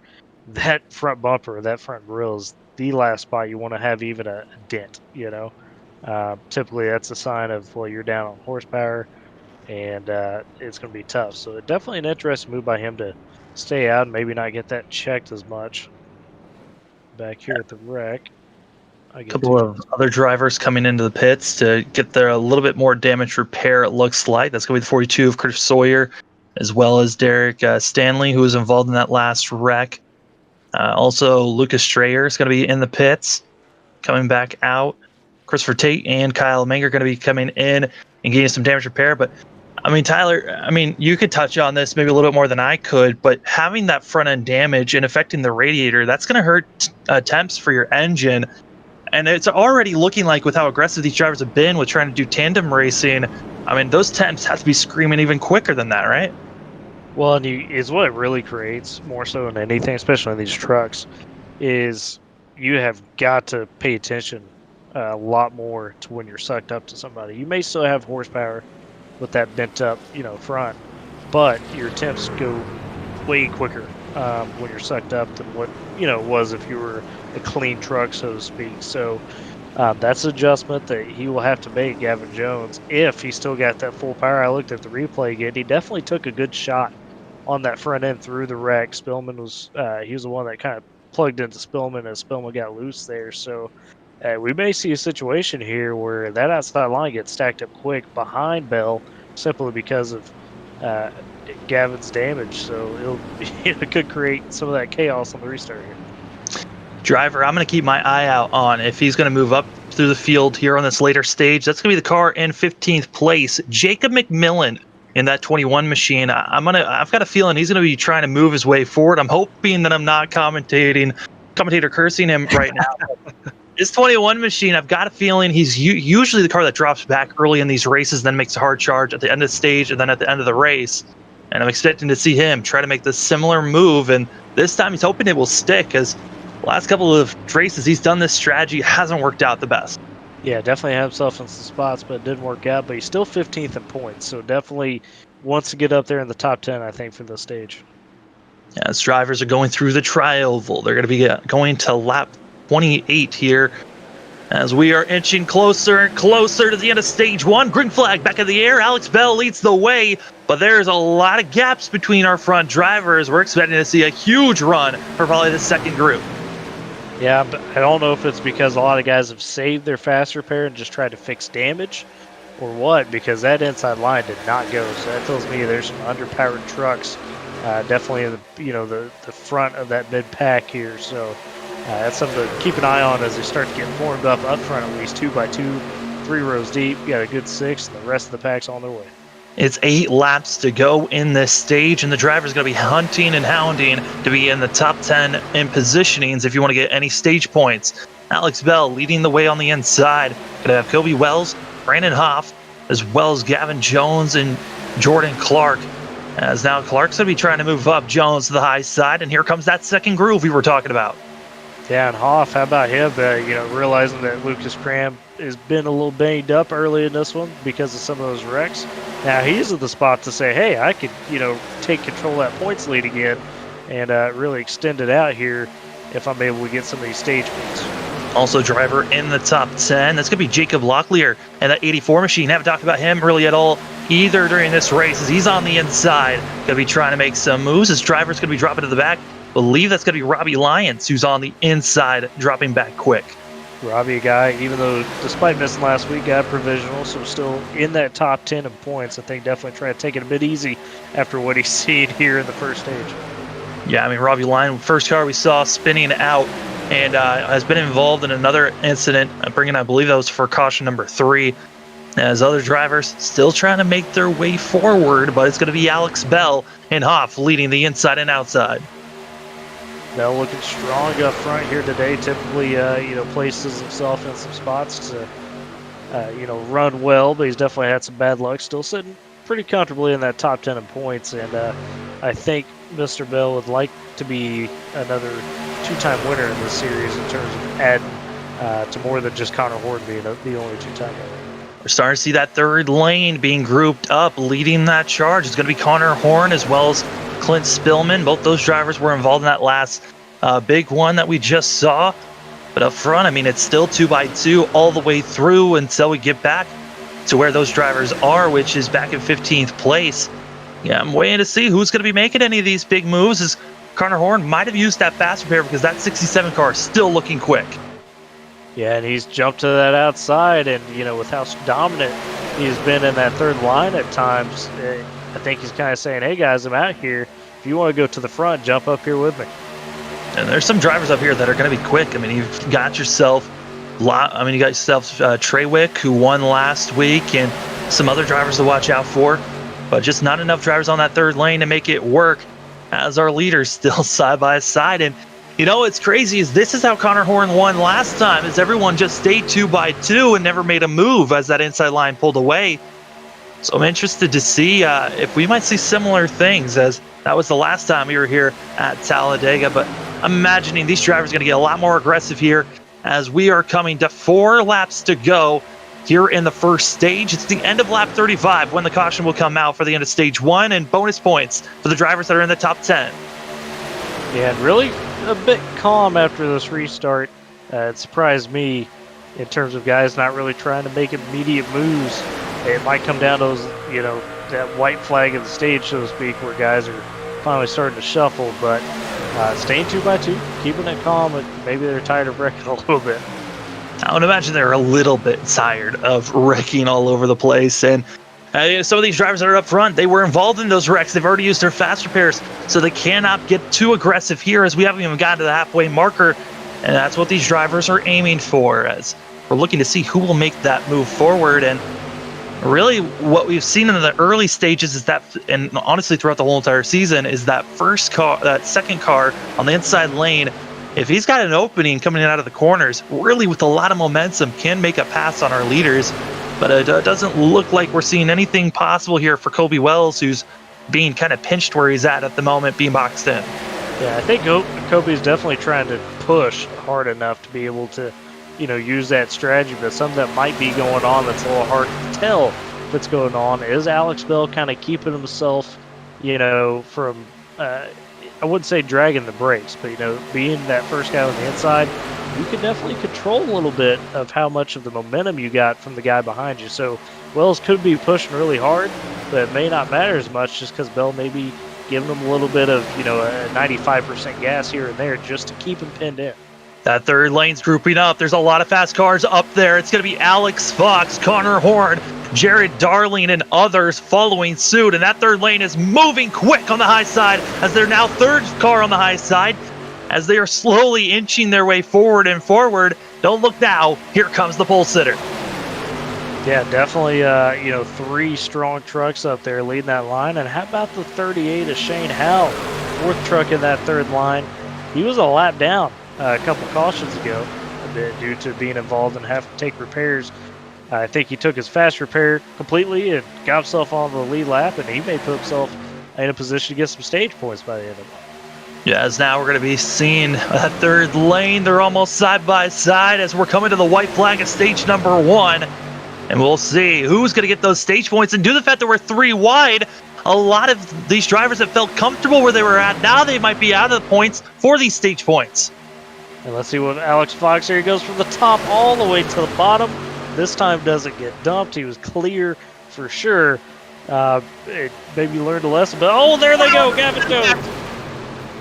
that front bumper, that front grille is the last spot you want to have even a dent. Typically that's a sign of you're down on horsepower, and it's going to be tough. So definitely an interesting move by him to stay out and maybe not get that checked as much. Back here at the wreck. A couple of other drivers coming into the pits to get there a little bit more damage repair, it looks like. That's going to be the 42 of Chris Sawyer, as well as Derek Stanley, who was involved in that last wreck. Also, Lucas Strayer is going to be in the pits, coming back out. Christopher Tate and Kyle Menger are going to be coming in and getting some damage repair. But, I mean, Tyler, you could touch on this maybe a little bit more than I could, but having that front-end damage and affecting the radiator, that's going to hurt temps for your engine. And it's already looking like, with how aggressive these drivers have been with trying to do tandem racing, those temps have to be screaming even quicker than that, right? Well, and is what it really creates, more so than anything, especially in these trucks, is you have got to pay attention a lot more to when you're sucked up to somebody. You may still have horsepower with that bent up, front, but your temps go way quicker when you're sucked up than what it was if you were a clean truck, so to speak. So that's an adjustment that he will have to make, Gavin Jones, if he still got that full power. I looked at the replay again. He definitely took a good shot on that front end through the wreck. Spillman was he was the one that kind of plugged into Spillman as Spillman got loose there. So we may see a situation here where that outside line gets stacked up quick behind Bell simply because of uh, Gavin's damage. So it could create some of that chaos on the restart here. Driver, I'm going to keep my eye out on if he's going to move up through the field here on this later stage. That's going to be the car in 15th place, Jacob McMillan in that 21 machine. I've got a feeling he's going to be trying to move his way forward. I'm hoping that I'm not commentator cursing him right now. His 21 machine, I've got a feeling he's usually the car that drops back early in these races, then makes a hard charge at the end of the stage and then at the end of the race. And I'm expecting to see him try to make this similar move. And this time he's hoping it will stick, as last couple of races he's done this strategy, hasn't worked out the best. Yeah, definitely had himself in some spots, but it didn't work out. But he's still 15th in points, so definitely wants to get up there in the top 10, I think, for this stage. As drivers are going through the tri-oval, they're going to be going to lap 28 here. As we are inching closer and closer to the end of stage one, green flag back in the air. Alex Bell leads the way, but there's a lot of gaps between our front drivers. We're expecting to see a huge run for probably the second group. Yeah, but I don't know if it's because a lot of guys have saved their fast repair and just tried to fix damage or what, because that inside line did not go. So that tells me there's some underpowered trucks, definitely in the front of that mid pack here. So that's something to keep an eye on as they start to get formed up front, at least 2 by 2, 3 rows deep. You got a good 6, and the rest of the pack's on their way. It's 8 laps to go in this stage, and the driver's going to be hunting and hounding to be in the top 10 in positionings if you want to get any stage points. Alex Bell leading the way on the inside. Going to have Kobe Wells, Brandon Hoff, as well as Gavin Jones and Jordan Clark. As now Clark's going to be trying to move up Jones to the high side, and here comes that second groove we were talking about. Yeah, and Hoff, how about him? Realizing that Lucas Cram has been a little banged up early in this one because of some of those wrecks. Now he's in the spot to say, hey, I could, take control of that points lead again and really extend it out here if I'm able to get some of these stage points. Also driver in the top 10, that's going to be Jacob Locklear and that 84 machine. Haven't talked about him really at all either during this race, as he's on the inside. Going to be trying to make some moves. His driver's going to be dropping to the back. Believe that's going to be Robbie Lyons, who's on the inside, dropping back quick. Robbie, a guy, even though despite missing last week, got provisional, so still in that top 10 in points. I think definitely try to take it a bit easy after what he's seen here in the first stage. Yeah, I mean, Robbie Lyons, first car we saw spinning out, and has been involved in another incident, bringing, I believe that was for caution number 3. As other drivers still trying to make their way forward, but it's going to be Alex Bell and Hoff leading the inside and outside. Bell looking strong up front here today. Typically, places himself in some spots to, run well, but he's definitely had some bad luck. Still sitting pretty comfortably in that top 10 in points, and I think Mr. Bell would like to be another 2-time winner in this series in terms of adding to more than just Connor Horn being the only 2-time winner. We're starting to see that third lane being grouped up, leading that charge. It's going to be Connor Horn as well as Clint Spillman. Both those drivers were involved in that last big one that we just saw. But up front, I mean, it's still 2 by 2 all the way through until we get back to where those drivers are, which is back in 15th place. Yeah, I'm waiting to see who's going to be making any of these big moves, as Connor Horn might have used that fast repair because that 67 car is still looking quick. Yeah, and he's jumped to that outside, and, with how dominant he's been in that third line at times, I think he's kind of saying, hey, guys, I'm out here. If you want to go to the front, jump up here with me. And there's some drivers up here that are going to be quick. I mean, you've got yourself Treywick, who won last week, and some other drivers to watch out for. But just not enough drivers on that third lane to make it work, as our leaders still side by side. And what's crazy is this is how Connor Horn won last time, is everyone just stayed 2 by 2 and never made a move as that inside line pulled away. So I'm interested to see if we might see similar things, as that was the last time we were here at Talladega. But I'm imagining these drivers are going to get a lot more aggressive here as we are coming to 4 laps to go here in the first stage. It's the end of lap 35 when the caution will come out for the end of stage 1, and bonus points for the drivers that are in the top 10. Yeah, and really a bit calm after this restart. It surprised me in terms of guys not really trying to make immediate moves. It might come down to those, that white flag of the stage, so to speak, where guys are finally starting to shuffle, but staying 2x2, keeping it calm, and maybe they're tired of wrecking a little bit. I would imagine they're a little bit tired of wrecking all over the place, and some of these drivers that are up front, they were involved in those wrecks. They've already used their fast repairs, so they cannot get too aggressive here, as we haven't even gotten to the halfway marker, and that's what these drivers are aiming for, as we're looking to see who will make that move forward. And really what we've seen in the early stages is that, and honestly throughout the whole entire season, is that second car on the inside lane, if he's got an opening coming out of the corners, really with a lot of momentum, can make a pass on our leaders. But it doesn't look like we're seeing anything possible here for Kobe Wells, who's being kind of pinched where he's at the moment, being boxed in. Yeah, I think Kobe's definitely trying to push hard enough to be able to, use that strategy, but something that might be going on that's a little hard to tell what's going on is Alex Bell kind of keeping himself, from, I wouldn't say dragging the brakes, but, being that first guy on the inside, you can definitely control a little bit of how much of the momentum you got from the guy behind you. So Wells could be pushing really hard, but it may not matter as much just because Bell may be giving him a little bit of, a 95% gas here and there just to keep him pinned in. That third lane's grouping up. There's a lot of fast cars up there. It's going to be Alex Fox, Connor Horn, Jared Darling, and others following suit. And that third lane is moving quick on the high side, as they're now third car on the high side, as they are slowly inching their way forward and forward. Don't look now. Here comes the pole sitter. Yeah, definitely, three strong trucks up there leading that line. And how about the 38 of Shane Howell, fourth truck in that third line? He was a lap down a couple cautions ago, due to being involved and having to take repairs. I think he took his fast repair completely and got himself on the lead lap, and he may put himself in a position to get some stage points by the end of it. Yeah, as now we're going to be seeing that third lane. They're almost side by side as we're coming to the white flag of stage number 1. And we'll see who's going to get those stage points. And due to the fact that we're 3 wide, a lot of these drivers have felt comfortable where they were at. Now they might be out of the points for these stage points. And let's see what Alex Fox here. He goes from the top all the way to the bottom. This time doesn't get dumped. He was clear for sure. Maybe learned a lesson. But oh, there they go, Gavin Jones.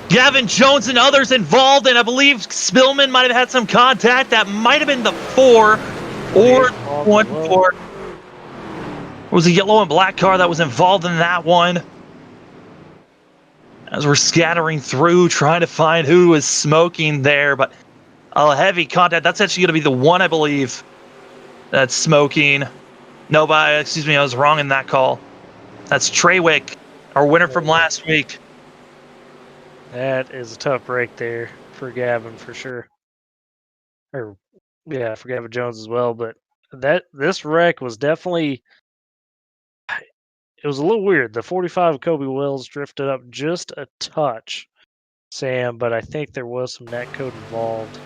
Gavin Jones and others involved, and I believe Spillman might have had some contact. That might have been the 4 or 1-4. It was a yellow and black car that was involved in that one. As we're scattering through, trying to find who was smoking there, but a heavy contact. That's actually going to be the one, I believe, that's smoking. No, excuse me, I was wrong in that call. That's Treywick, our winner from last week. That is a tough break there for Gavin for sure. For Gavin Jones as well. But this wreck was definitely, it was a little weird. The 45 of Kobe Wells drifted up just a touch, Sam, but I think there was some net code involved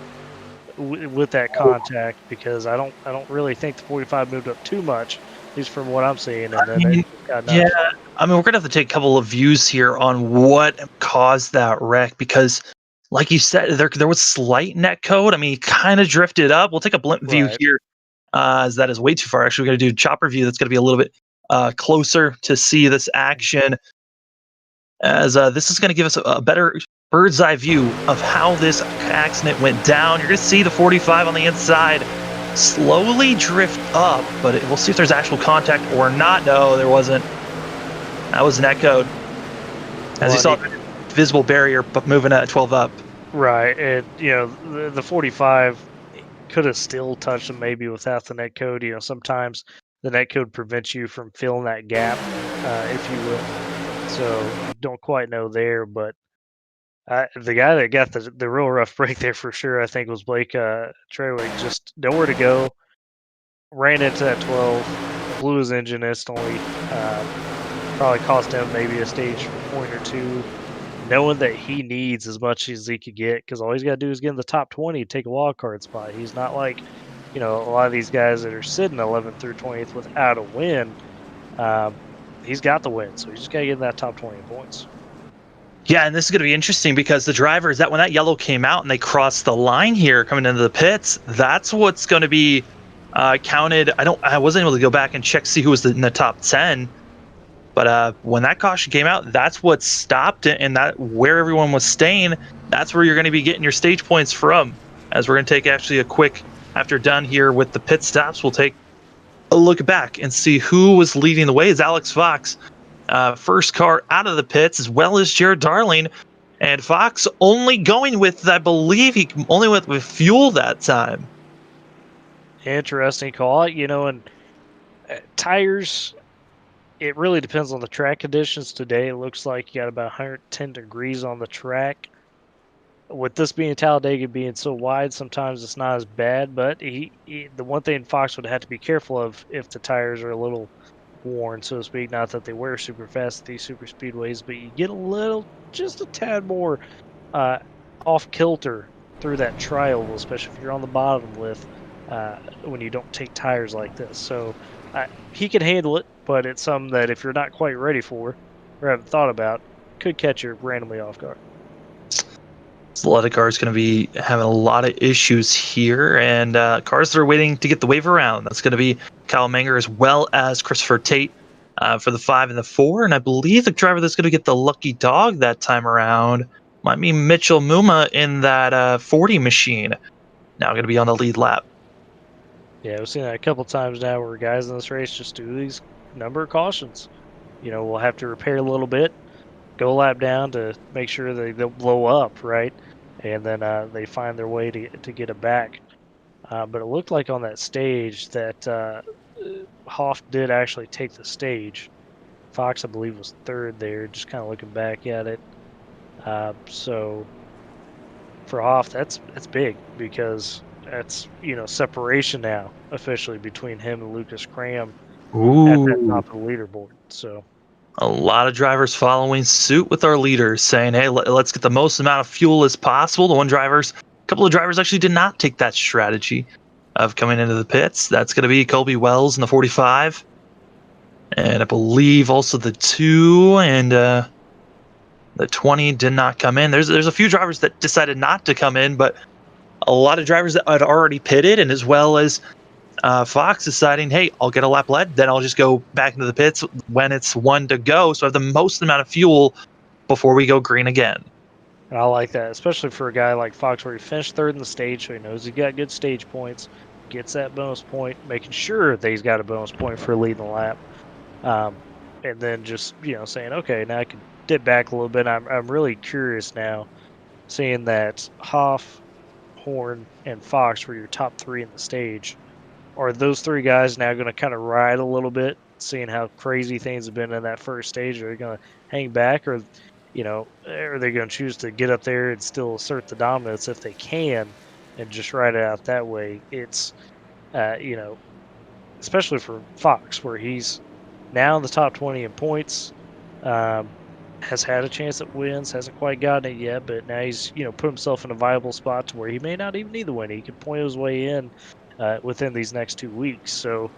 with that contact, because I don't really think the 45 moved up too much, at least from what I'm seeing. And then it got nuts. Yeah, I mean, we're gonna have to take a couple of views here on what caused that wreck, because, like you said, there was slight net code. I mean, he kind of drifted up. We'll take a blimp view here, as that is way too far. Actually, we're gonna do chopper view. That's gonna be a little bit closer to see this action, as this is gonna give us a better bird's eye view of how this accident went down. You're gonna see the 45 on the inside slowly drift up, but we'll see if there's actual contact or not. No, there wasn't. That was net code. As you saw, the visible barrier but moving at 12 up. Right, and the 45 could have still touched him maybe without the net code. Sometimes the net code prevents you from filling that gap, if you will. So don't quite know there, but the guy that got the real rough break there for sure, I think, was Blake Treywick. Just nowhere to go. Ran into that 12, blew his engine instantly. Probably cost him maybe a stage point or two. Knowing that he needs as much as he could get, because all he's got to do is get in the top 20 to take a wild card spot. He's not like, a lot of these guys that are sitting 11th through 20th without a win, he's got the win, so he's just got to get in that top 20 in points. Yeah, and this is going to be interesting because the drivers that when that yellow came out and they crossed the line here coming into the pits, that's what's going to be counted. I wasn't able to go back and check see who was in the top 10, but when that caution came out, that's what stopped it, and that where everyone was staying. That's where you're going to be getting your stage points from. As we're going to take actually a quick after done here with the pit stops, we'll take a look back and see who was leading the way. Is Alex Fox. First car out of the pits, as well as Jared Darling. And Fox only going with, I believe he only went with fuel that time. Interesting call. And tires, it really depends on the track conditions today. It looks like you got about 110 degrees on the track. With this being Talladega being so wide, sometimes it's not as bad. But the one thing Fox would have to be careful of if the tires are a little worn, so to speak. Not that they wear super fast at these super speedways, but you get just a tad more off kilter through that trial, especially if you're on the bottom with when you don't take tires like this. So he can handle it, but it's something that if you're not quite ready for or haven't thought about, could catch you randomly off guard. So a lot of cars going to be having a lot of issues here, and cars that are waiting to get the wave around. That's going to be Kyle Menger as well as Christopher Tate for the 5 and the 4. And I believe the driver that's going to get the lucky dog that time around might be Mitchell Muma in that 40 machine. Now going to be on the lead lap. Yeah, we've seen that a couple times now where guys in this race just do these number of cautions. We'll have to repair a little bit, go a lap down to make sure they don't blow up, right? And then they find their way to get it back. But it looked like on that stage that Hoff did actually take the stage. Fox, I believe, was third there, just kind of looking back at it. So for Hoff, that's big because that's separation now officially between him and Lucas Cram at that top of the leaderboard. So a lot of drivers following suit with our leaders, saying, "Hey, let's get the most amount of fuel as possible." A couple of drivers actually did not take that strategy of coming into the pits. That's going to be Colby Wells in the 45, and I believe also the 2 and the 20 did not come in. There's a few drivers that decided not to come in, but a lot of drivers that had already pitted, and as well as Fox deciding, hey, I'll get a lap led, then I'll just go back into the pits when it's 1 to go, so I have the most amount of fuel before we go green again. I like that, especially for a guy like Fox where he finished third in the stage, so he knows he got good stage points, gets that bonus point, making sure that he's got a bonus point for leading the lap. And then just, saying, okay, now I can dip back a little bit. I'm really curious now, seeing that Hoff, Horn, and Fox were your top 3 in the stage. Are those 3 guys now going to kind of ride a little bit, seeing how crazy things have been in that first stage? Are they going to hang back, or, are they going to choose to get up there and still assert the dominance if they can and just ride it out that way? It's, especially for Fox, where he's now in the top 20 in points, has had a chance at wins, hasn't quite gotten it yet, but now he's, put himself in a viable spot to where he may not even need the win. He can point his way in within these next 2 weeks. So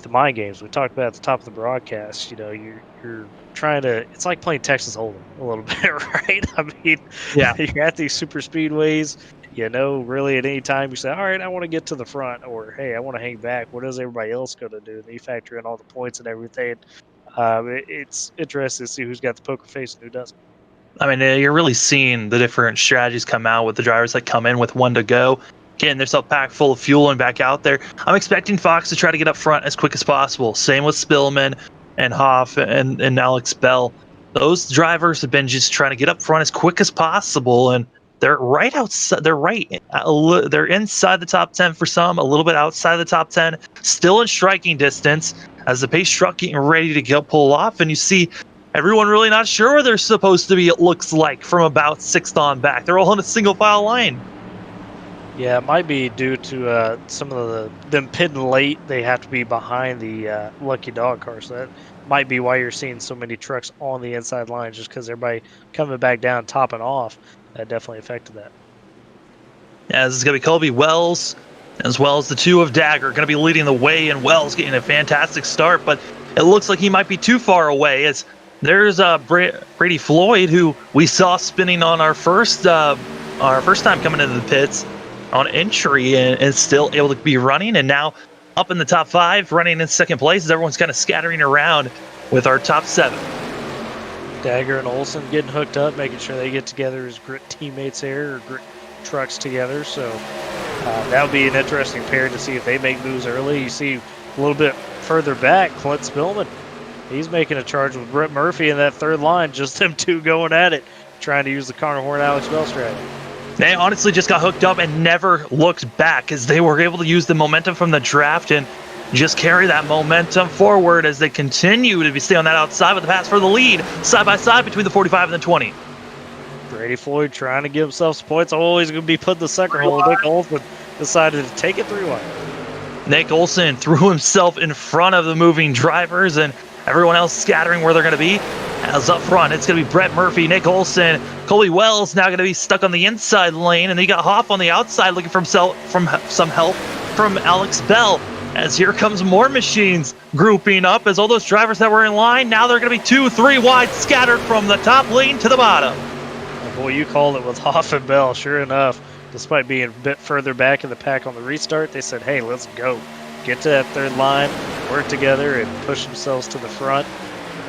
the mind games we talked about at the top of the broadcast, you're trying to, it's like playing Texas Hold'em a little bit, right? I mean, yeah, you're at these super speedways, really at any time you say, all right, I want to get to the front, or hey, I want to hang back. What is everybody else going to do? And you factor in all the points and everything. It's interesting to see who's got the poker face and who doesn't. I mean, you're really seeing the different strategies come out with the drivers that come in with 1 to go, getting themselves packed full of fuel and back out there. I'm expecting Fox to try to get up front as quick as possible. Same with Spillman and Hoff and Alex Bell. Those drivers have been just trying to get up front as quick as possible, and they're right outside. They're inside the top 10 for some, a little bit outside the top 10, still in striking distance as the pace truck getting ready to pull off, and you see everyone really not sure where they're supposed to be, it looks like, from about 6th on back. They're all in a single file line. Yeah, it might be due to some of them pitting late. They have to be behind the lucky dog car, so that might be why you're seeing so many trucks on the inside line, just because everybody coming back down, topping off. That definitely affected that. Yeah, this is going to be Colby Wells as well as the two of Dagger going to be leading the way, and Wells getting a fantastic start, but it looks like he might be too far away as there's Brady Floyd, who we saw spinning on our first time coming into the pits on entry, and still able to be running, and now up in the top 5, running in second place as everyone's kind of scattering around with our top 7. Dagger and Olsen getting hooked up, making sure they get together as grit teammates here, or grit trucks together. So that would be an interesting pair to see if they make moves early. You see a little bit further back, Clint Spillman. He's making a charge with Brett Murphy in that third line, just them two going at it, trying to use the Connor Horn, Alex Bell strategy. They honestly just got hooked up and never looked back as they were able to use the momentum from the draft and just carry that momentum forward as they continue to stay on that outside with the pass for the lead, side by side between the 45 and the 20. Brady Floyd trying to give himself some points. Oh, he's going to be put in the sucker hole. Nick Olsen decided to take it 3-wide. Nick Olsen threw himself in front of the moving drivers and everyone else scattering where they're going to be. As up front, it's going to be Brett Murphy, Nick Olsen, Colby Wells now going to be stuck on the inside lane, and then you got Hoff on the outside looking for some help from Alex Bell. As here comes more machines grouping up as all those drivers that were in line, now they're going to be 2-3 wide, scattered from the top lane to the bottom. Oh boy, you called it with Hoff and Bell. Sure enough, despite being a bit further back in the pack on the restart, they said, hey, let's go. Get to that third line, work together, and push themselves to the front.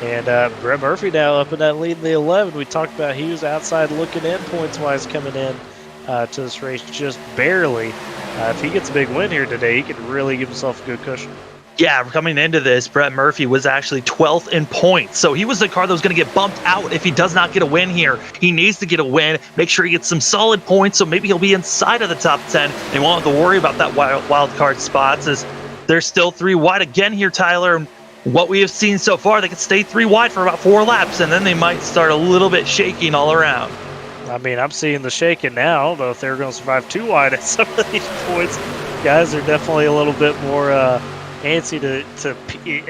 And Brett Murphy now up in that lead in the 11. We talked about he was outside looking in points-wise coming in to this race just barely. If he gets a big win here today, he could really give himself a good cushion. Yeah, coming into this, Brett Murphy was actually 12th in points. So he was the car that was going to get bumped out if he does not get a win here. He needs to get a win, make sure he gets some solid points, so maybe he'll be inside of the top 10. They won't have to worry about that wild card spots as they're still 3 wide again here, Tyler. What we have seen so far, they could stay 3 wide for about 4 laps, and then they might start a little bit shaking all around. I mean, I'm seeing the shaking now. I don't know if they're going to survive 2 wide at some of these points. Guys are definitely a little bit more antsy to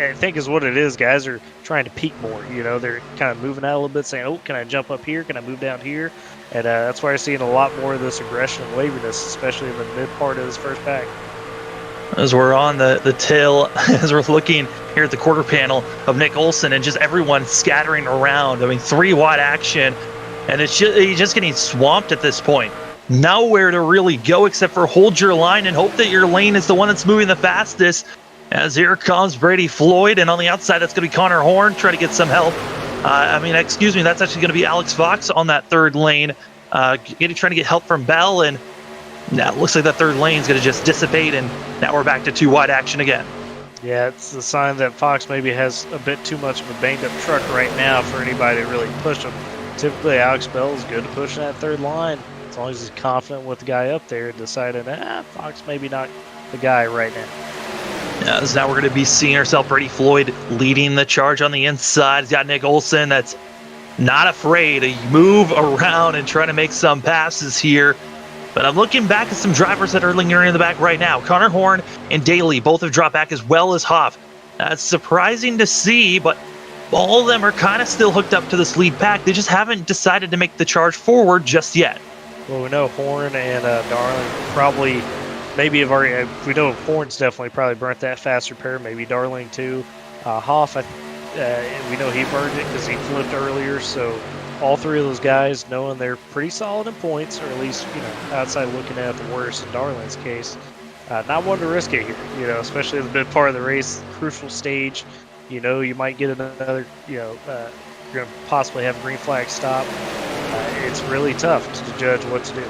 I think is what it is. Guys are trying to peak more. You know, they're kind of moving out a little bit, saying, oh, can I jump up here? Can I move down here? And that's why you're seeing a lot more of this aggression and waviness, especially in the mid part of this first pack. As we're on the tail, as we're looking here at the quarter panel of Nick Olsen and just everyone scattering around. I mean, 3 wide action, and he's just getting swamped at this point. Nowhere to really go except for hold your line and hope that your lane is the one that's moving the fastest. As here comes Brady Floyd, and on the outside, that's going to be Connor Horn, try to get some help. That's actually going to be Alex Fox on that third lane, trying to get help from Bell, and now it looks like that third lane is going to just dissipate, and now we're back to 2 wide action again. Yeah, it's a sign that Fox maybe has a bit too much of a banged-up truck right now for anybody to really push him. Typically, Alex Bell is good to push that third line as long as he's confident with the guy up there, deciding, Fox maybe not the guy right now. Yeah, so now we're going to be seeing ourselves Brady Floyd leading the charge on the inside. He's got Nick Olsen that's not afraid to move around and try to make some passes here. But I'm looking back at some drivers that are lingering in the back right now. Connor Horn and Daly both have dropped back, as well as Hoff. That's surprising to see, but all of them are kind of still hooked up to this lead pack. They just haven't decided to make the charge forward just yet. Well, we know Horn and Darling probably maybe have already. We know Horn's definitely probably burnt that fast repair. Maybe Darling too. Hoff, we know he burned it because he flipped earlier. So all 3 of those guys, knowing they're pretty solid in points, or at least outside looking at the worst in Darling's case, not one to risk it here. Especially in the mid part of the race, crucial stage. You might get another. You're going to possibly have a green flag stop. It's really tough to judge what to do.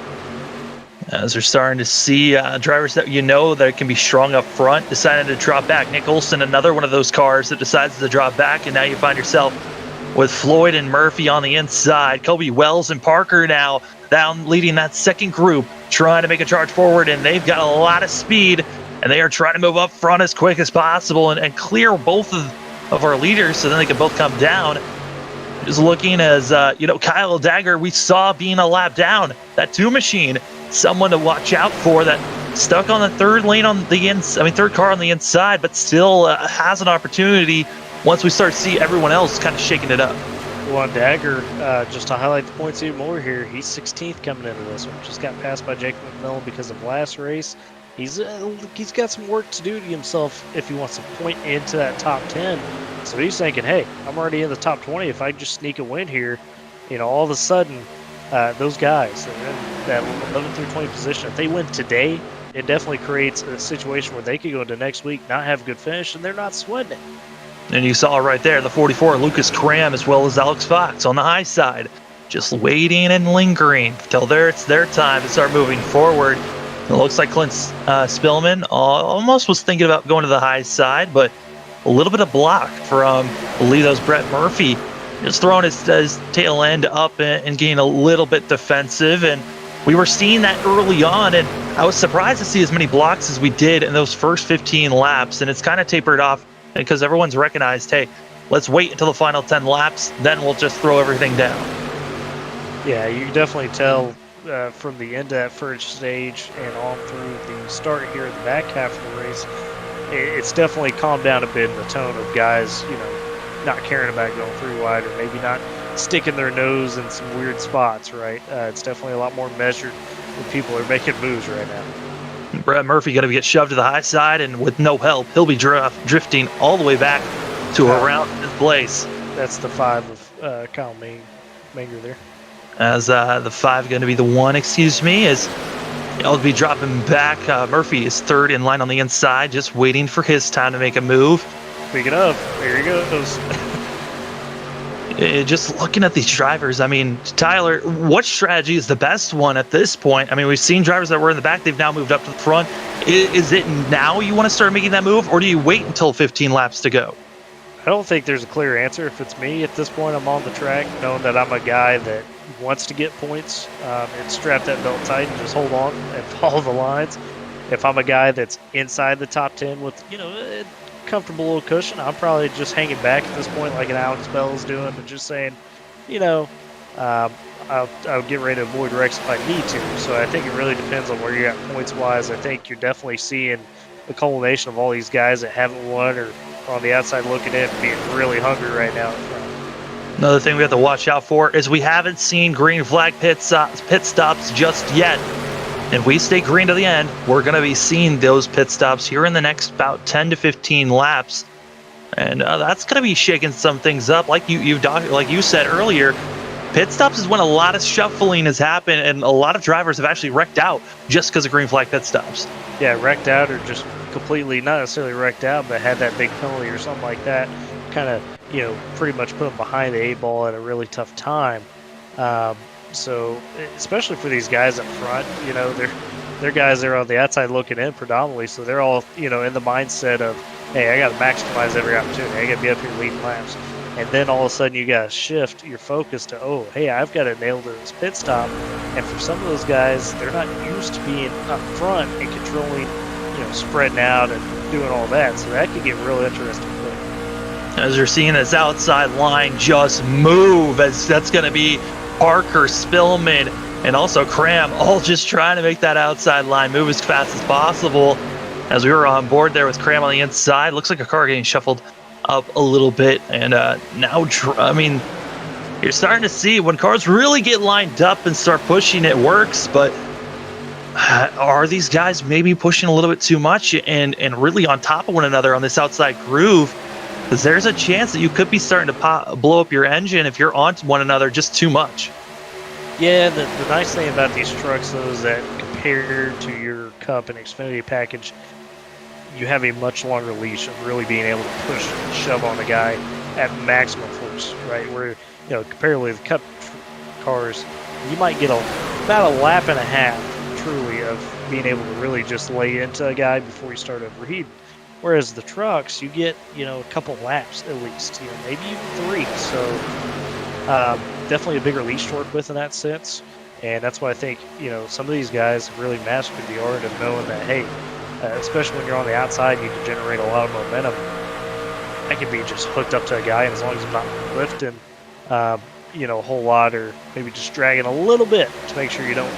As we're starting to see drivers that that can be strong up front deciding to drop back. Nick Olsen, another one of those cars that decides to drop back, and now you find yourself with Floyd and Murphy on the inside. Colby Wells and Parker now down leading that second group, trying to make a charge forward, and they've got a lot of speed, and they are trying to move up front as quick as possible and clear both of our leaders so then they can both come down. Just looking as, Kyle Dagger, we saw being a lap down. That 2 machine, someone to watch out for, that stuck on the third lane on the third car on the inside, but still has an opportunity once we start to see everyone else kind of shaking it up. Well, on Dagger, just to highlight the points even more here, he's 16th coming into this one. Just got passed by Jake McMillan because of last race. he's got some work to do to himself if he wants to point into that top 10. So he's thinking, hey, I'm already in the top 20. If I just sneak a win here, all of a sudden, those guys that are in that 11 through 20 position, if they win today, it definitely creates a situation where they could go into next week, not have a good finish, and they're not sweating it. And you saw right there, the 44, Lucas Cram, as well as Alex Fox on the high side, just waiting and lingering till it's their time to start moving forward. It looks like Clint Spillman almost was thinking about going to the high side, but a little bit of block from, I believe that was Brett Murphy, just throwing his tail end up and getting a little bit defensive. And we were seeing that early on, and I was surprised to see as many blocks as we did in those first 15 laps. And it's kind of tapered off because everyone's recognized, hey, let's wait until the final 10 laps, then we'll just throw everything down. Yeah, you can definitely tell from the end of that first stage and on through the start here in the back half of the race, it's definitely calmed down a bit in the tone of guys, not caring about going 3 wide or maybe not sticking their nose in some weird spots, right? It's definitely a lot more measured when people are making moves right now. Brett Murphy going to get shoved to the high side, and with no help, he'll be drifting all the way back to around his place. That's the 5 of Kyle Manger there. As the 5 going to be the 1, as I'll be dropping back. Murphy is 3rd in line on the inside, just waiting for his time to make a move. Speaking of, there he goes. Just looking at these drivers, I mean, Tyler, what strategy is the best one at this point? I mean, we've seen drivers that were in the back, they've now moved up to the front. Is it now you want to start making that move, or do you wait until 15 laps to go? I don't think there's a clear answer. If it's me at this point, I'm on the track, knowing that I'm a guy that wants to get points and strap that belt tight and just hold on and follow the lines. If I'm a guy that's inside the top 10 with, a comfortable little cushion, I'm probably just hanging back at this point like an Alex Bell is doing and just saying, I'll get ready to avoid wrecks if I need to. So I think it really depends on where you're at points-wise. I think you're definitely seeing the culmination of all these guys that haven't won or are on the outside looking in being really hungry right now. Another thing we have to watch out for is we haven't seen green flag pit stops just yet. If we stay green to the end, we're going to be seeing those pit stops here in the next about 10 to 15 laps. And that's going to be shaking some things up. Like you said earlier, pit stops is when a lot of shuffling has happened and a lot of drivers have actually wrecked out just because of green flag pit stops. Yeah, wrecked out or just completely, not necessarily wrecked out, but had that big penalty or something like that. Kind of, pretty much put them behind the 8 ball at a really tough time. So, especially for these guys up front, they're guys that are on the outside looking in predominantly. So they're all, in the mindset of, hey, I got to maximize every opportunity. I got to be up here leading laps. And then all of a sudden you got to shift your focus to, oh, hey, I've got to nail this pit stop. And for some of those guys, they're not used to being up front and controlling, spreading out and doing all that. So that could get real interesting. As you're seeing this outside line just move, as that's going to be Parker, Spillman, and also Cram, all just trying to make that outside line move as fast as possible. As we were on board there with Cram on the inside, looks like a car getting shuffled up a little bit. And now, you're starting to see when cars really get lined up and start pushing, it works. But are these guys maybe pushing a little bit too much and really on top of one another on this outside groove? Because there's a chance that you could be starting to blow up your engine if you're on one another just too much. Yeah, the nice thing about these trucks, though, is that compared to your Cup and Xfinity package, you have a much longer leash of really being able to push and shove on a guy at maximum force, right? Where, comparatively the Cup cars, you might get about a lap and a half, truly, of being able to really just lay into a guy before you start overheating. Whereas the trucks, you get, a couple laps at least, maybe even 3. So definitely a bigger leash to work with in that sense. And that's why I think, some of these guys have really mastered the art of knowing that, hey, especially when you're on the outside, you can generate a lot of momentum. I could be just hooked up to a guy, and as long as I'm not lifting, a whole lot or maybe just dragging a little bit to make sure you don't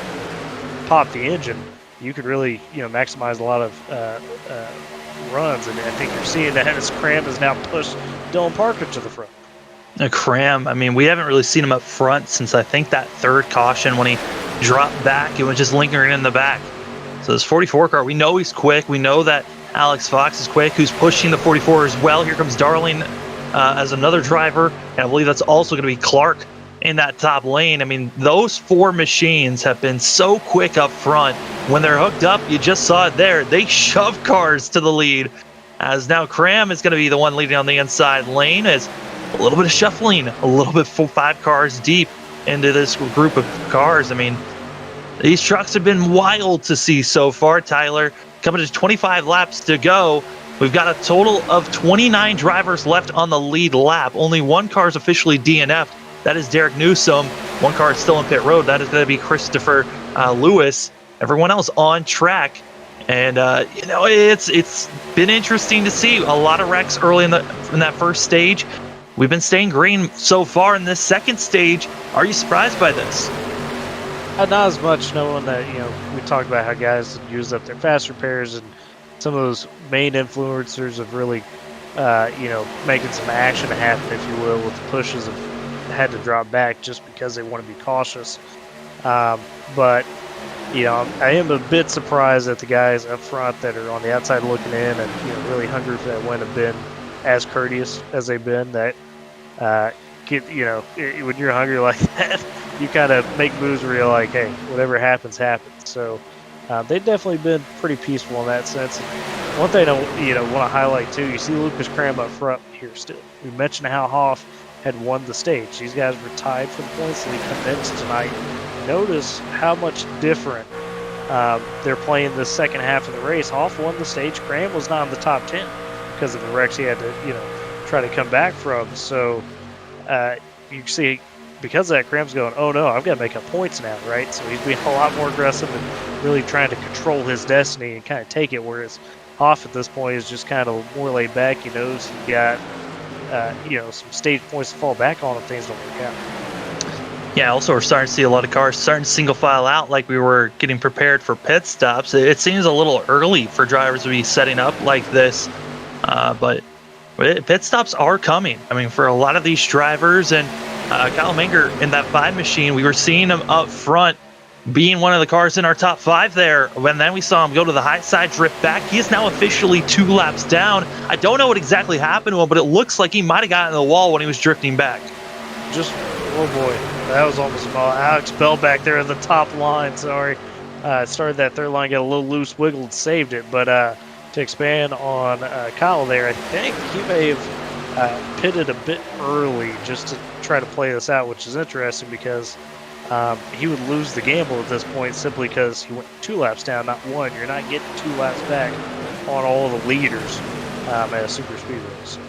pop the engine, you could really, maximize a lot of runs, and I think you're seeing that as Cram has now pushed Dylan Parker to the front. Cram, I mean, we haven't really seen him up front since I think that 3rd caution when he dropped back. It was just lingering in the back. So this 44 car, we know he's quick. We know that Alex Fox is quick, who's pushing the 44 as well. Here comes Darling as another driver, and I believe that's also going to be Clark in that top lane. I mean, those 4 machines have been so quick up front. When they're hooked up, you just saw it there. They shove cars to the lead, as now Cram is going to be the one leading on the inside lane, as a little bit of shuffling, a little bit 5 cars deep into this group of cars. I mean, these trucks have been wild to see so far, Tyler. Coming to 25 laps to go. We've got a total of 29 drivers left on the lead lap. Only 1 car is officially DNF'd. That is Derek Newsom. 1 car is still in pit road. That is going to be Christopher Lewis. Everyone else on track. And, you know, it's been interesting to see. A lot of wrecks early in that first stage. We've been staying green so far in this second stage. Are you surprised by this? Not as much, knowing that, you know, we talked about how guys use up their fast repairs, and some of those main influencers have really, you know, making some action happen, if you will, with the pushes have had to drop back just because they want to be cautious. But, you know, I am a bit surprised that the guys up front that are on the outside looking in and, you know, really hungry for that win have been as courteous as they've been. That, you know, when you're hungry like that, you kind of make moves where you're like, hey, whatever happens, happens. So they've definitely been pretty peaceful in that sense. And one thing I you know, want to highlight too, you see Lucas Cram up front here still. We mentioned how Hoff had won the stage. These guys were tied for the points lead coming into tonight. Notice how much different they're playing the second half of the race. Hoff won the stage. Cram was not in the top 10 because of the wrecks he had to, you know, try to come back from. So you see, because of that, Cram's going, oh no, I've got to make up points now, right? So he's being a lot more aggressive and really trying to control his destiny and kind of take it, whereas Hoff at this point is just kind of more laid back. He knows he got, you know, some stage points to fall back on if things don't work out. Yeah, also we're starting to see a lot of cars starting to single file out like we were getting prepared for pit stops. It seems a little early for drivers to be setting up like this, but pit stops are coming. I mean, for a lot of these drivers, and Kyle Menger in that 5 machine, we were seeing him up front being one of the cars in our top 5 there. When then we saw him go to the high side, drift back. He is now officially 2 laps down. I don't know what exactly happened to him, but it looks like he might have gotten the wall when he was drifting back. Just, oh boy, that was almost a ball. Alex Bell back there in the top line, sorry. Started that third line, got a little loose, wiggled, saved it. But to expand on Kyle there, I think he may have pitted a bit early just to try to play this out, which is interesting because he would lose the gamble at this point simply because he went 2 laps down, not 1. You're not getting 2 laps back on all the leaders at a Superspeedway. So.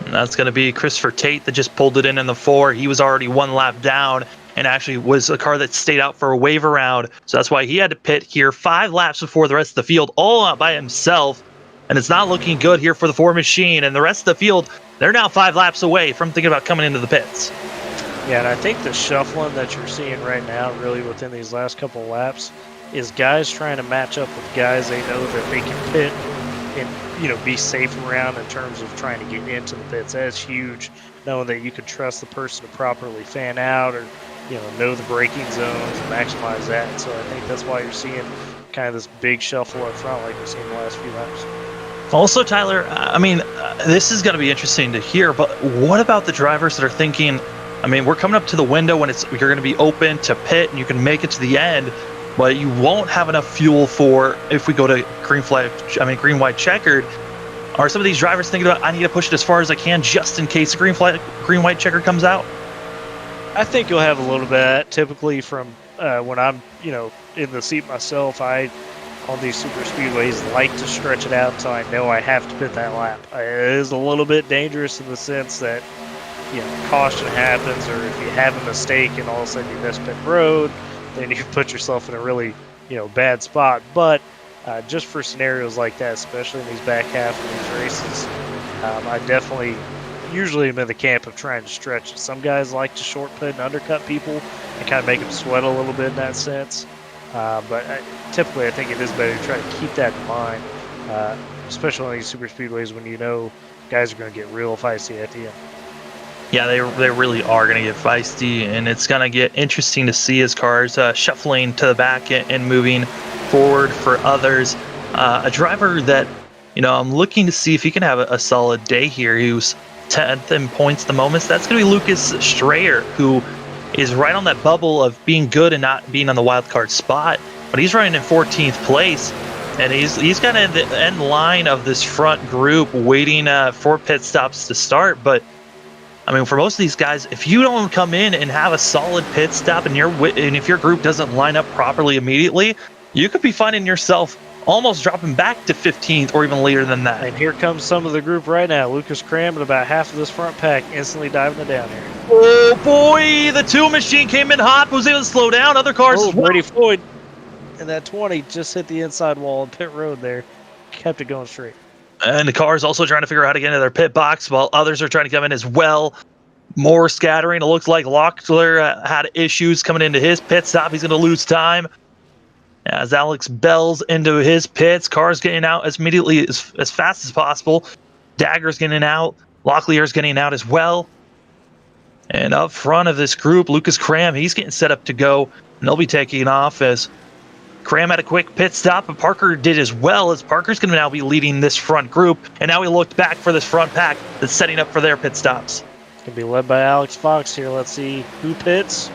And that's going to be Christopher Tate that just pulled it in the 4. He was already 1 lap down and actually was a car that stayed out for a wave around. So that's why he had to pit here 5 laps before the rest of the field, all out by himself. And it's not looking good here for the 4 machine. And the rest of the field, they're now 5 laps away from thinking about coming into the pits. Yeah, and I think the shuffling that you're seeing right now, really within these last couple of laps, is guys trying to match up with guys they know that they can pit and, you know, be safe around in terms of trying to get into the pits. That's huge, knowing that you can trust the person to properly fan out or, you know the braking zones and maximize that. So I think that's why you're seeing kind of this big shuffle up front like we've seen the last few laps. Also, Tyler, I mean, this is going to be interesting to hear, but what about the drivers that are thinking, I mean, we're coming up to the window when you're going to be open to pit and you can make it to the end, but you won't have enough fuel for if we go to green, white, checkered. Are some of these drivers thinking about, I need to push it as far as I can just in case the green, white, checkered comes out? I think you'll have a little bit of that typically from when I'm, you know, in the seat myself. I, on these super speedways, like to stretch it out until I know I have to pit that lap. It is a little bit dangerous in the sense that, you know, caution happens, or if you have a mistake and all of a sudden you miss pit road, then you put yourself in a really, you know, bad spot. But just for scenarios like that, especially in these back half of these races, I definitely usually am in the camp of trying to stretch it. Some guys like to short pit and undercut people and kind of make them sweat a little bit in that sense. But typically I think it is better to try to keep that in mind, especially on these super speedways when you know guys are going to get real feisty at the end. Yeah, they really are going to get feisty, and it's going to get interesting to see as cars shuffling to the back and moving forward for others. A driver that, I'm looking to see if he can have a solid day here. He was 10th in points at the moment. So that's going to be Lucas Strayer, who is right on that bubble of being good and not being on the wild card spot. But he's running in 14th place. And he's kind of in the end line of this front group waiting for pit stops to start. But I mean, for most of these guys, if you don't come in and have a solid pit stop and if your group doesn't line up properly immediately, you could be finding yourself almost dropping back to 15th or even later than that. And here comes some of the group right now. Lucas Cram and about half of this front pack instantly diving it down here. Oh boy, the 2 machine came in hot, was able to slow down. Other cars as well. Brady Floyd and that 20 just hit the inside wall on pit road there. Kept it going straight. And the cars also trying to figure out how to get into their pit box while others are trying to come in as well. More scattering. It looks like Locklear had issues coming into his pit stop. He's going to lose time. As Alex Bell's into his pits, cars getting out as immediately as fast as possible. Dagger's getting out. Locklear's getting out as well. And up front of this group, Lucas Cram, he's getting set up to go. And they'll be taking off as Cram had a quick pit stop, but Parker did as well, as Parker's going to now be leading this front group. And now we looked back for this front pack that's setting up for their pit stops. It's going to be led by Alex Fox here. Let's see who pits.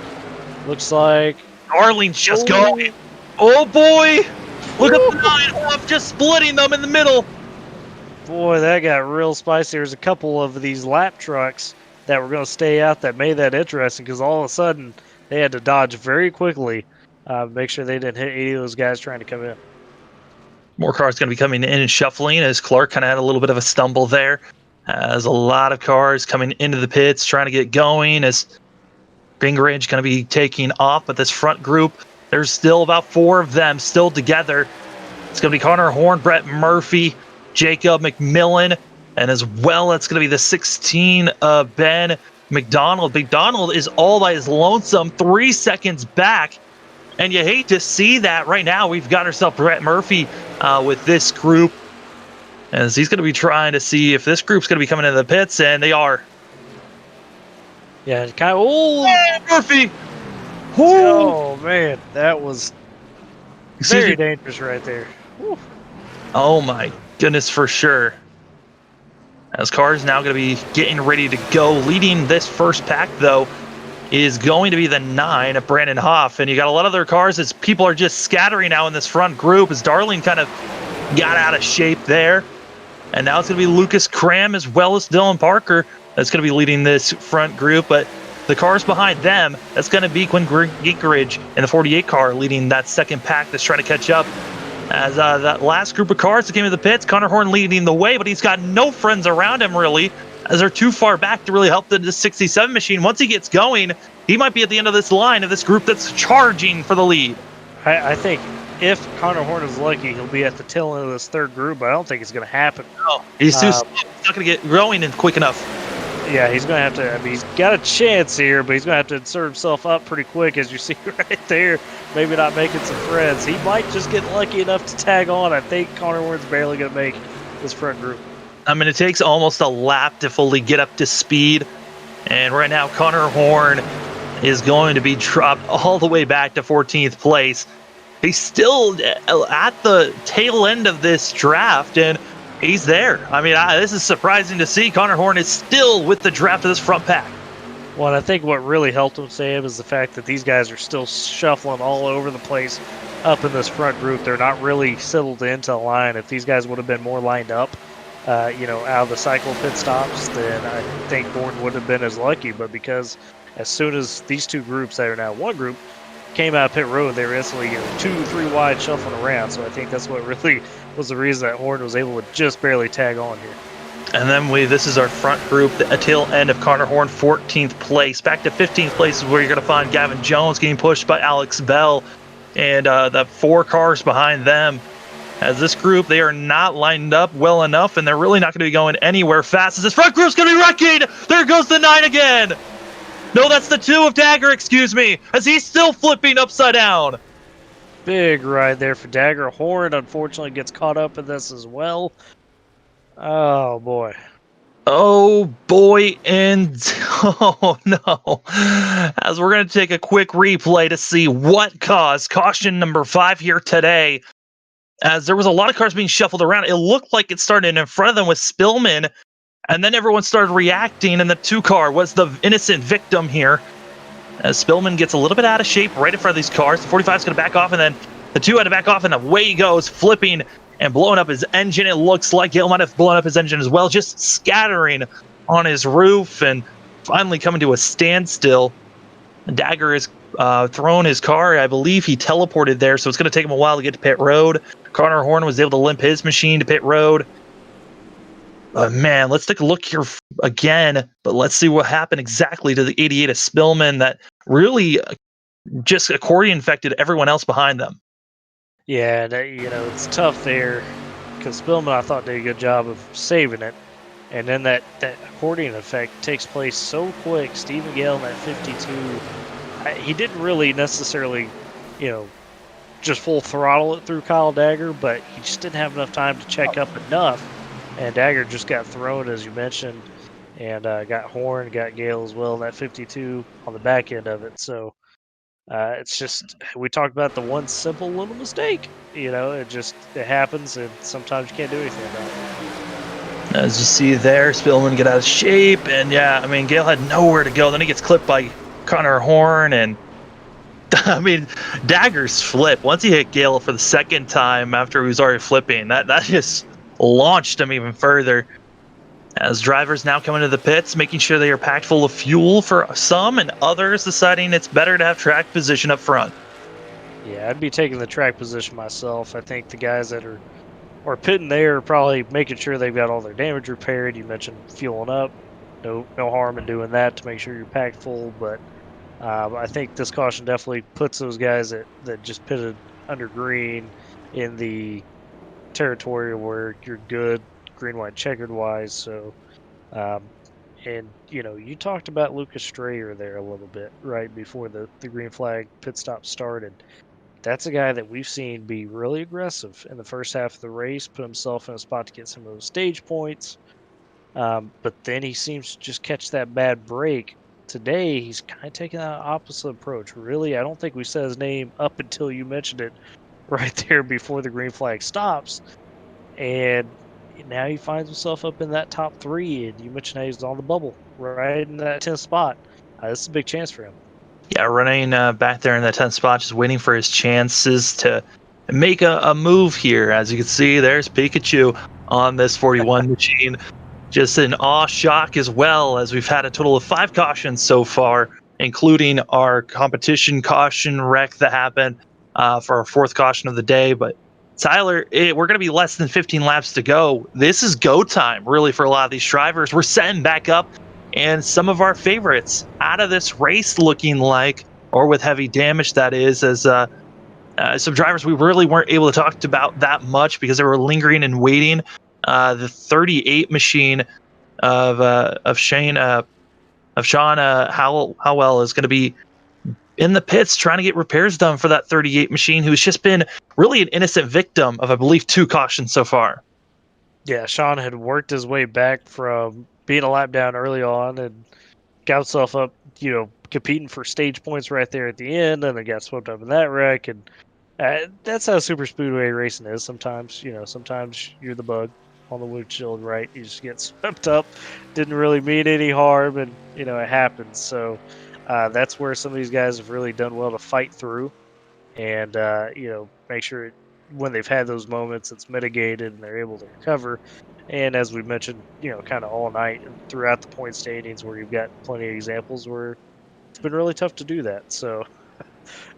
Looks like Darlene's just going. Oh boy! Look at the 9 off, just splitting them in the middle. Boy, that got real spicy. There's a couple of these lap trucks that were going to stay out that made that interesting, because all of a sudden they had to dodge very quickly. Make sure they didn't hit any of those guys trying to come in. More cars going to be coming in and shuffling, as Clark kind of had a little bit of a stumble there. As a lot of cars coming into the pits trying to get going, as Gingrich going to be taking off. But this front group, there's still about 4 of them still together. It's going to be Connor Horn, Brett Murphy, Jacob McMillan, and as well, it's going to be the 16 Ben McDonald. McDonald is all by his lonesome, 3 seconds back. And you hate to see that right now. We've got ourselves Brett Murphy with this group, as he's going to be trying to see if this group's going to be coming into the pits, and they are. Yeah, kind of. Oh, Murphy! Oh, man, that was very dangerous right there. Whew. Oh, my goodness, for sure. As cars now going to be getting ready to go. Leading this first pack, though, is going to be the 9 of Brandon Hoff. And you got a lot of other cars as people are just scattering now in this front group, as Darlene kind of got out of shape there. And now it's going to be Lucas Cram as well as Dylan Parker that's going to be leading this front group. But the cars behind them, that's going to be Quinn Gingrich in the 48 car leading that second pack that's trying to catch up. As that last group of cars that came to the pits, Connor Horn leading the way, but he's got no friends around him really, as they're too far back to really help the 67 machine. Once he gets going, he might be at the end of this line of this group that's charging for the lead. I think if Connor Horn is lucky, he'll be at the tail end of this third group, but I don't think it's going to happen. No, he's too slow. He's not going to get going and quick enough. Yeah, he's going to have to, I mean, he's got a chance here, but he's going to have to insert himself up pretty quick, as you see right there. Maybe not making some friends. He might just get lucky enough to tag on. I think Connor Horn's barely going to make this front group. I mean, it takes almost a lap to fully get up to speed. And right now, Connor Horn is going to be dropped all the way back to 14th place. He's still at the tail end of this draft, and he's there. I mean, this is surprising to see. Connor Horn is still with the draft of this front pack. Well, and I think what really helped him, Sam, is the fact that these guys are still shuffling all over the place up in this front group. They're not really settled into a line. If these guys would have been more lined up, out of the cycle pit stops, then I think Horn would have been as lucky. But because as soon as these two groups that are now one group came out of pit road, they were instantly 2-3 wide shuffling around. So I think that's what really was the reason that Horn was able to just barely tag on here. And then this is our front group, the tail end of Connor Horn, 14th place. Back to 15th place is where you're going to find Gavin Jones getting pushed by Alex Bell, and the 4 cars behind them. As this group, they are not lined up well enough, and they're really not going to be going anywhere fast. As this front group's going to be wrecking! There goes the 9 again! No, that's the 2 of Dagger, excuse me, as he's still flipping upside down. Big ride there for Dagger. Horn, unfortunately, gets caught up in this as well. Oh, boy. Oh boy, and oh no. As we're going to take a quick replay to see what caused caution number 5 here today. As there was a lot of cars being shuffled around, it looked like it started in front of them with Spillman, and then everyone started reacting, and the 2-car was the innocent victim here. As Spillman gets a little bit out of shape right in front of these cars, the 45 is going to back off, and then the 2 had to back off, and away he goes, flipping and blowing up his engine. It looks like Gale might have blown up his engine as well, just scattering on his roof and finally coming to a standstill. Dagger has thrown his car. I believe he teleported there, so it's going to take him a while to get to pit road. Connor Horn was able to limp his machine to pit road. Man, let's take a look here again, but let's see what happened exactly to the 88 of Spillman that really just accordion affected everyone else behind them. Yeah, it's tough there because Spillman, I thought, did a good job of saving it. And then that accordion effect takes place so quick. Stephen Gale in that 52, he didn't really necessarily, just full throttle it through Kyle Dagger, but he just didn't have enough time to check up enough. And Dagger just got thrown, as you mentioned, and got Horn, got Gale as well in that 52 on the back end of it. So it's just, we talked about the one simple little mistake. It happens, and sometimes you can't do anything about it. As you see there, Spillman get out of shape, and yeah, I mean, Gale had nowhere to go. Then he gets clipped by Connor Horn, and I mean, Dagger's flip, once he hit Gale for the second time after he was already flipping, that just launched him even further. As drivers now come into the pits, making sure they are packed full of fuel for some, and others deciding it's better to have track position up front. Yeah, I'd be taking the track position myself. I think the guys that are pitting there are probably making sure they've got all their damage repaired. You mentioned fueling up. No harm in doing that to make sure you're packed full, but I think this caution definitely puts those guys that just pitted under green in the territory where you're good, green, white, checkered wise. So, and you talked about Lucas Strayer there a little bit right before the green flag pit stop started. That's a guy that we've seen be really aggressive in the first half of the race, put himself in a spot to get some of those stage points. But then he seems to just catch that bad break. Today, he's kind of taking that opposite approach. Really, I don't think we said his name up until you mentioned it right there before the green flag stops. And now he finds himself up in that top 3. And you mentioned how he's on the bubble, right in that 10th spot. This is a big chance for him. Yeah, running back there in that 10th spot, just waiting for his chances to make a move here. As you can see, there's Pikachu on this 41 machine. Just in awe shock as well, as we've had a total of 5 cautions so far, including our competition caution wreck that happened for our 4th caution of the day. But Tyler, we're going to be less than 15 laps to go. This is go time, really, for a lot of these drivers. We're setting back up, and some of our favorites out of this race looking like, or with heavy damage, that is, as some drivers we really weren't able to talk about that much because they were lingering and waiting. The 38 machine of Sean Howell is going to be in the pits trying to get repairs done for that 38 machine, who's just been really an innocent victim of, I believe, 2 cautions so far. Yeah, Sean had worked his way back from being a lap down early on and got himself up, competing for stage points right there at the end, and then got swept up in that wreck. And that's how Superspeedway racing is sometimes. Sometimes you're the bug on the windshield, right? You just get swept up. Didn't really mean any harm, and, it happens. So that's where some of these guys have really done well to fight through and, make sure when they've had those moments, it's mitigated and they're able to recover. And as we mentioned, kind of all night and throughout the point standings, where you've got plenty of examples where it's been really tough to do that. So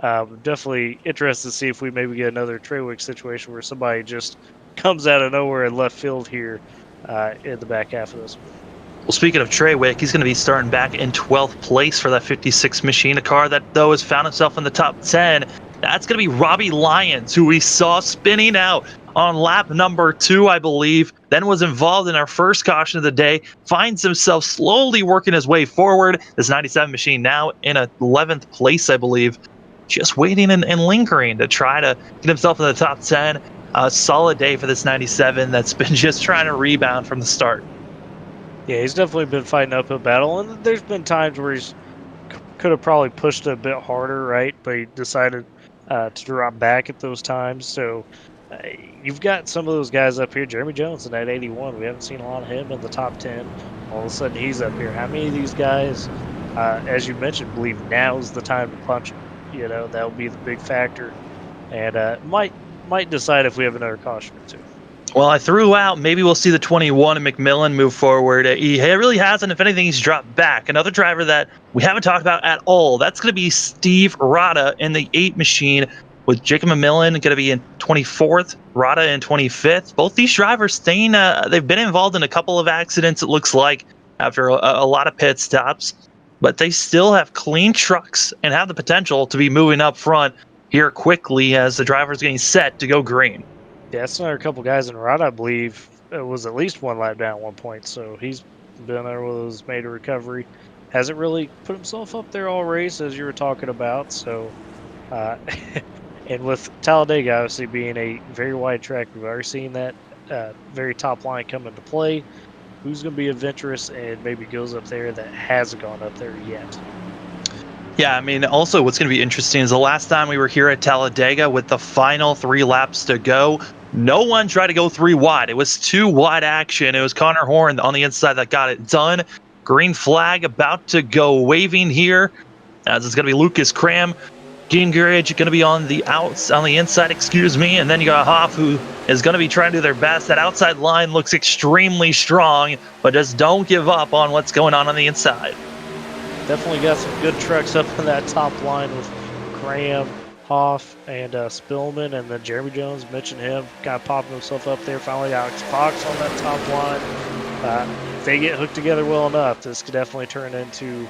definitely interested to see if we maybe get another Treywick situation where somebody just comes out of nowhere in left field here in the back half of this. Well, speaking of Treywick, he's going to be starting back in 12th place for that 56 machine, a car that, though, has found himself in the top 10. That's going to be Robbie Lyons, who we saw spinning out on lap number 2, I believe, then was involved in our first caution of the day, finds himself slowly working his way forward. This 97 machine now in 11th place, I believe, just waiting and lingering to try to get himself in the top 10. A solid day for this 97 that's been just trying to rebound from the start. Yeah, he's definitely been fighting an uphill battle, and there's been times where he's could have probably pushed it a bit harder, right? But he decided to drop back at those times. So you've got some of those guys up here. Jeremy Jones in that 81. We haven't seen a lot of him in the top 10. All of a sudden, he's up here. How many of these guys, as you mentioned, believe now's the time to punch him? You know, that'll be the big factor, and might decide if we have another caution or two. Well, I threw out, maybe we'll see the 21 and McMillan move forward. He really hasn't. If anything, he's dropped back. Another driver that we haven't talked about at all, that's going to be Steve Rada in the 8 machine, with Jacob McMillan going to be in 24th, Rada in 25th. Both these drivers staying, they've been involved in a couple of accidents, it looks like, after a lot of pit stops. But they still have clean trucks and have the potential to be moving up front here quickly as the driver's getting set to go green. Yeah, that's another couple guys in Rod, I believe. It was at least one lap down at one point, so he's been there with his made a recovery. Hasn't really put himself up there all race, as you were talking about. So, and with Talladega obviously being a very wide track, we've already seen that very top line come into play. Who's going to be adventurous and maybe goes up there that hasn't gone up there yet? Yeah, I mean, also what's going to be interesting is the last time we were here at Talladega with the final 3 laps to go, no one tried to go 3 wide. It was 2 wide action. It was Connor Horn on the inside that got it done. Green flag about to go waving here, as it's going to be Lucas Cram. Gingrich going to be on the inside, and then you got Hoff, who is going to be trying to do their best. That outside line looks extremely strong, but just don't give up on what's going on the inside. Definitely got some good trucks up in that top line with Graham, Hoff, and Spillman, and then Jeremy Jones, mentioned him, kind of popping himself up there. Finally, Alex Fox on that top line. If they get hooked together well enough, this could definitely turn into,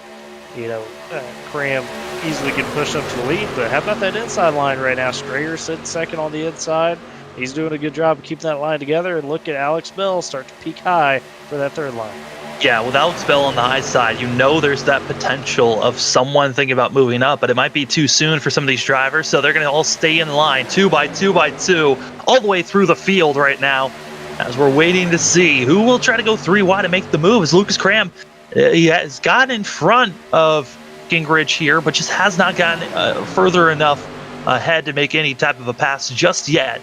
Graham easily can push up to the lead. But how about that inside line right now? Strayer sitting second on the inside. He's doing a good job of keeping that line together. And look at Alex Bell start to peak high for that third line. Yeah, with Alex Bell on the high side, there's that potential of someone thinking about moving up, but it might be too soon for some of these drivers, so they're going to all stay in line 2 by 2 by 2 all the way through the field right now, as we're waiting to see who will try to go 3 wide and make the move. As Lucas Cram, he has gotten in front of Gingrich here, but just has not gotten further enough ahead to make any type of a pass just yet.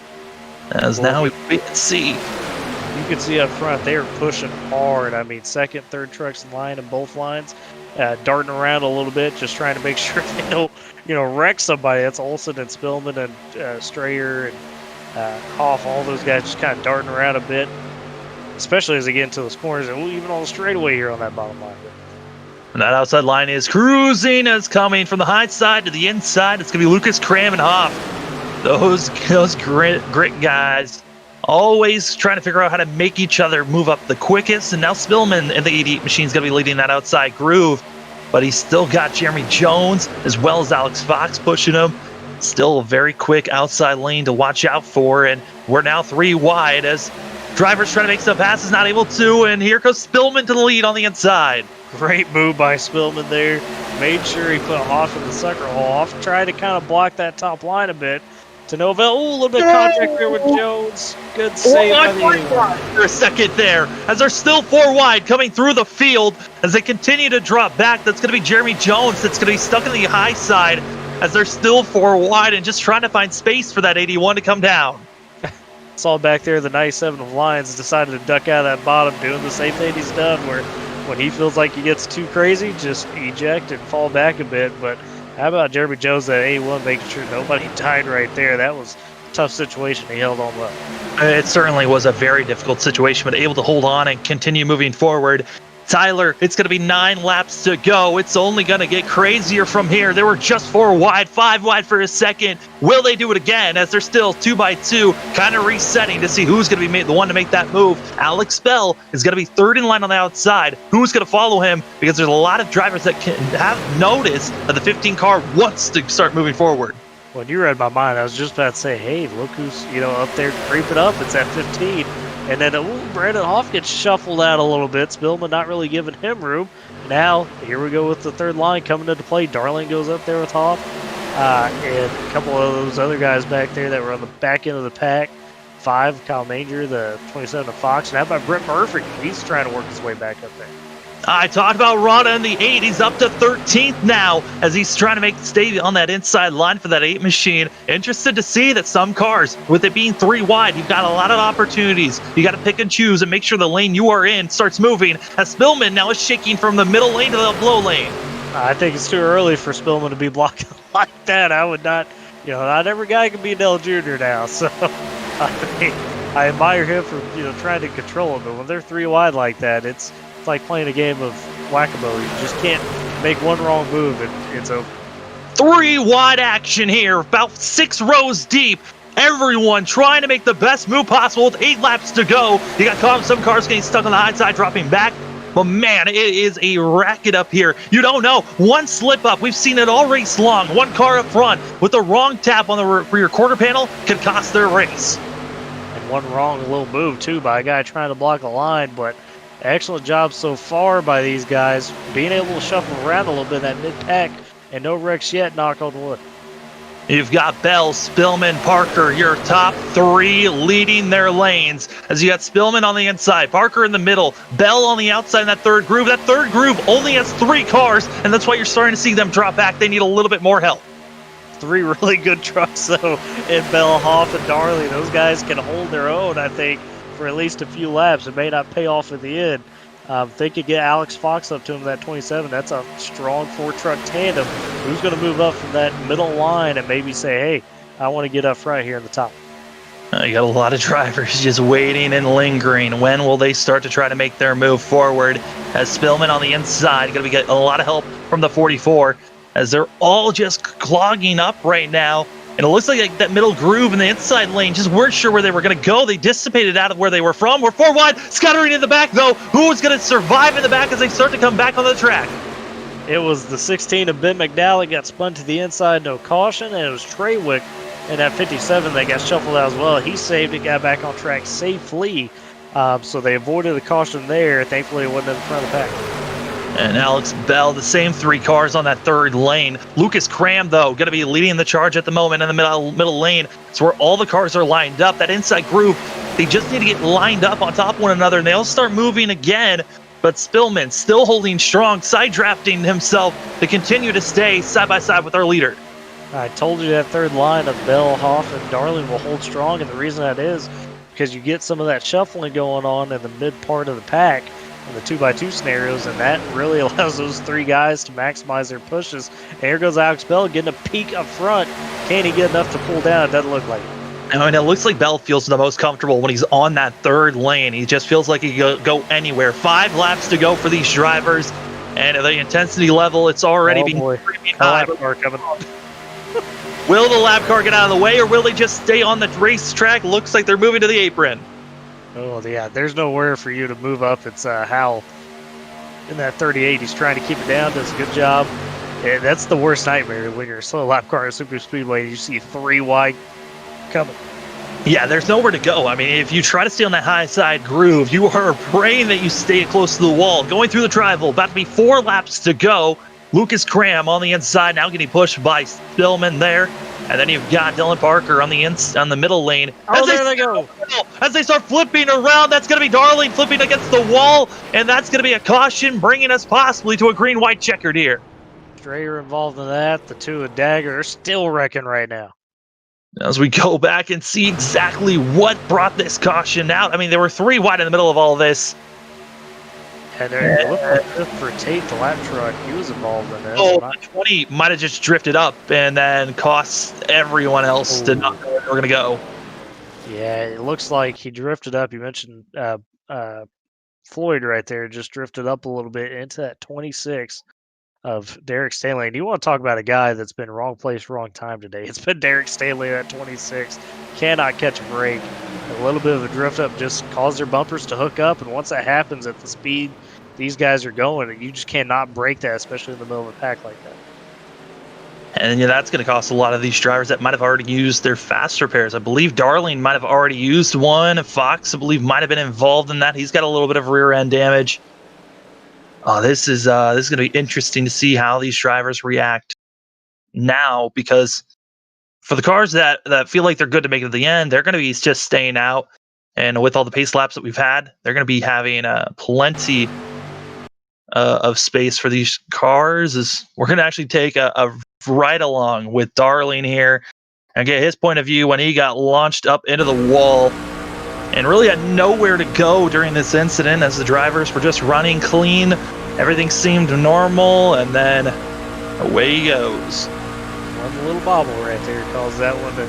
Now we wait and see. You can see up front, they are pushing hard. I mean, second, third trucks in line in both lines, darting around a little bit, just trying to make sure they don't, wreck somebody. That's Olsen and Spillman and Strayer and Hoff, all those guys just kind of darting around a bit, especially as they get into those corners and even on the straightaway here on that bottom line. And that outside line is cruising. It's coming from the high side to the inside. It's going to be Lucas Cram and Hoff. Those grit guys. Always trying to figure out how to make each other move up the quickest. And now Spillman in the 88 machine is going to be leading that outside groove. But he's still got Jeremy Jones as well as Alex Fox pushing him. Still a very quick outside lane to watch out for. And we're now 3 wide as drivers trying to make some passes, not able to. And here goes Spillman to the lead on the inside. Great move by Spillman there. Made sure he put Hoff in the sucker hole. Hoff tried to kind of block that top line a bit. To Novell, a little bit of contact there with Jones. Good save by the 81. For a second there, as they're still 4 wide coming through the field as they continue to drop back. That's going to be Jeremy Jones that's going to be stuck in the high side as they're still 4 wide and just trying to find space for that 81 to come down. Saw back there the 97 of Lions decided to duck out of that bottom, doing the same thing he's done where when he feels like he gets too crazy, just eject and fall back a bit. But how about Jeremy Jones at 81, making sure nobody died right there? That was a tough situation. He held on well. It certainly was a very difficult situation, but able to hold on and continue moving forward. Tyler, it's going to be 9 laps to go. It's only going to get crazier from here. They were just 4 wide, 5 wide for a second. Will they do it again as they're still 2 by 2, kind of resetting to see who's going to be the one to make that move? Alex Bell is going to be 3rd in line on the outside. Who's going to follow him? Because there's a lot of drivers that can have noticed that the 15 car wants to start moving forward. When you read my mind, I was just about to say, hey, look who's up there creeping up. It's at 15. And then Brandon Hoff gets shuffled out a little bit. Spillman not really giving him room. Now, here we go with the 3rd line coming into play. Darling goes up there with Hoff. And a couple of those other guys back there that were on the back end of the pack. 5, Kyle Manger, the 27 of Fox. And how about Brett Murphy? He's trying to work his way back up there. I talked about Rada in the 8. He's up to 13th now as he's trying to stay on that inside line for that 8 machine. Interested to see that some cars, with it being 3 wide, you've got a lot of opportunities. You got to pick and choose and make sure the lane you are in starts moving. As Spillman now is shaking from the middle lane to the low lane. I think it's too early for Spillman to be blocking like that. I would not, not every guy can be Dell Jr. now. So I admire him for, trying to control it. But when they're 3 wide like that, it's like playing a game of whack-a-mole. You just can't make one wrong move and it's over. 3 wide action here, about 6 rows deep. Everyone trying to make the best move possible with 8 laps to go. You got some cars getting stuck on the high side, dropping back. But man, it is a racket up here. You don't know. One slip up. We've seen it all race long. One car up front with the wrong tap on the rear quarter panel could cost their race. And one wrong little move, too, by a guy trying to block a line. But excellent job so far by these guys, being able to shuffle around a little bit in that mid-pack, and no wrecks yet, knock on wood. You've got Bell, Spillman, Parker, your top 3 leading their lanes. As you got Spillman on the inside, Parker in the middle, Bell on the outside in that third groove. That third groove only has 3 cars, and that's why you're starting to see them drop back. They need a little bit more help. 3 really good trucks, though, in Bell, Hoff, and Darley. Those guys can hold their own, I think, for at least a few laps. It may not pay off at the end. They could get Alex Fox up to him that 27. That's a strong 4-truck tandem. Who's going to move up from that middle line and maybe say, hey, I want to get up front here in the top? You got a lot of drivers just waiting and lingering. When will they start to try to make their move forward? As Spillman on the inside, going to get a lot of help from the 44 as they're all just clogging up right now. And it looks like that middle groove in the inside lane just weren't sure where they were going to go. They dissipated out of where they were from. We're 4 wide, scattering in the back, though. Who is going to survive in the back as they start to come back on the track? It was the 16 of Ben McDowell that got spun to the inside, no caution, and it was Treywick in that 57 that got shuffled out as well. He saved it, got back on track safely, so they avoided the caution there. Thankfully, it wasn't in the front of the pack. And Alex Bell, the same 3 cars on that third lane. Lucas Cram, though, going to be leading the charge at the moment in the middle lane. It's where all the cars are lined up. That inside groove, they just need to get lined up on top of one another, and they'll start moving again. But Spillman still holding strong, side drafting himself to continue to stay side by side with our leader. I told you that third line of Bell, Hoff, and Darling will hold strong, and the reason that is because you get some of that shuffling going on in the mid part of the pack in the 2x2 scenarios, and that really allows those 3 guys to maximize their pushes. And here goes Alex Bell getting a peek up front. Can he get enough to pull down? It doesn't look like it. I mean, it looks like Bell feels the most comfortable when he's on that third lane. He just feels like he can go anywhere. 5 laps to go for these drivers, and the intensity level, it's already been creeping high. Will the lap car get out of the way, or will they just stay on the racetrack? Looks like they're moving to the apron. Oh, yeah, there's nowhere for you to move up. It's Howell in that 38. He's trying to keep it down, does a good job. Yeah, that's the worst nightmare when you're a slow lap car at Superspeedway. You see 3 wide coming. Yeah, there's nowhere to go. I mean, if you try to stay on that high side groove, you are praying that you stay close to the wall. Going through the tri-oval, about to be 4 laps to go. Lucas Cram on the inside, now getting pushed by Spillman there. And then you've got Dylan Parker on the middle lane. Oh, there they go. As they start flipping around, that's going to be Darling flipping against the wall. And that's going to be a caution, bringing us possibly to a green-white checkered here. Strayer involved in that. The 2 of Dagger are still wrecking right now. As we go back and see exactly what brought this caution out. I mean, there were 3 wide in the middle of all this. And it looked like for Tate, the lap truck, he was involved in this. Oh, 20 might have just drifted up and then cost everyone else to not know where they were going to go. Yeah, it looks like he drifted up. You mentioned Floyd right there, just drifted up a little bit into that 26 of Derek Stanley. And you want to talk about a guy that's been wrong place, wrong time today. It's been Derek Stanley at 26. Cannot catch a break. A little bit of a drift up just caused their bumpers to hook up. And once that happens at the speed these guys are going, you just cannot break that, especially in the middle of a pack like that. And yeah, that's going to cost a lot of these drivers that might have already used their fast repairs. I believe Darling might have already used one. Fox, I believe, might have been involved in that. He's got a little bit of rear end damage. Oh, this is going to be interesting to see how these drivers react now, because for the cars that feel like they're good to make it to the end, they're going to be just staying out. And with all the pace laps that we've had, they're going to be having plenty of space for these cars. Is we're going to actually take a ride along with Darling here and get his point of view when he got launched up into the wall and really had nowhere to go during this incident as the drivers were just running clean. Everything seemed normal, and then away he goes. One little bobble right there caused that one to,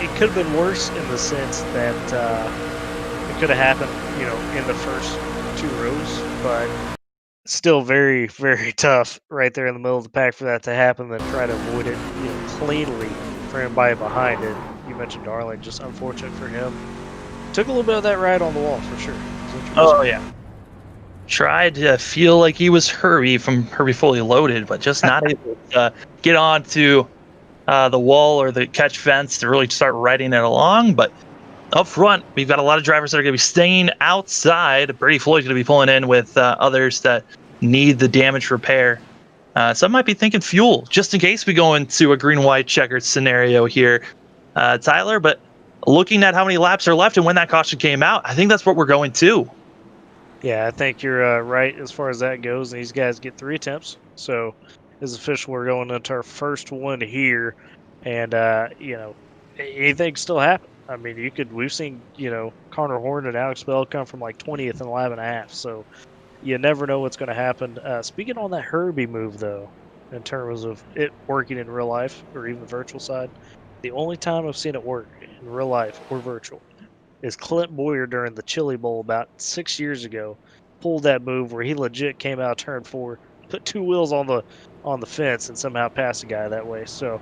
it could have been worse in the sense that it could have happened, in the first 2 rows, but still very, very tough right there in the middle of the pack for that to happen, then try to avoid it, cleanly for anybody behind it. You mentioned Darling, just unfortunate for him. Took a little bit of that ride on the wall for sure. Oh yeah. Tried to feel like he was Herbie from Herbie Fully Loaded, but just not able to get onto the wall or the catch fence to really start riding it along. But up front, we've got a lot of drivers that are going to be staying outside. Brady Floyd's going to be pulling in with others that need the damage repair. Some might be thinking fuel, just in case we go into a green-white checkered scenario here, Tyler. But looking at how many laps are left and when that caution came out, I think that's what we're going to. Yeah, I think you're right as far as that goes. These guys get 3 attempts. So it's official. We're going into our first one here. And, anything still happen. I mean, we've seen, Connor Horn and Alex Bell come from like 20th and 11.5. So you never know what's going to happen. Speaking on that Herbie move, though, in terms of it working in real life or even the virtual side, the only time I've seen it work in real life or virtual is Clint Boyer during the Chili Bowl about 6 years ago, pulled that move where he legit came out turn 4, put 2 wheels on the fence, and somehow passed a guy that way. So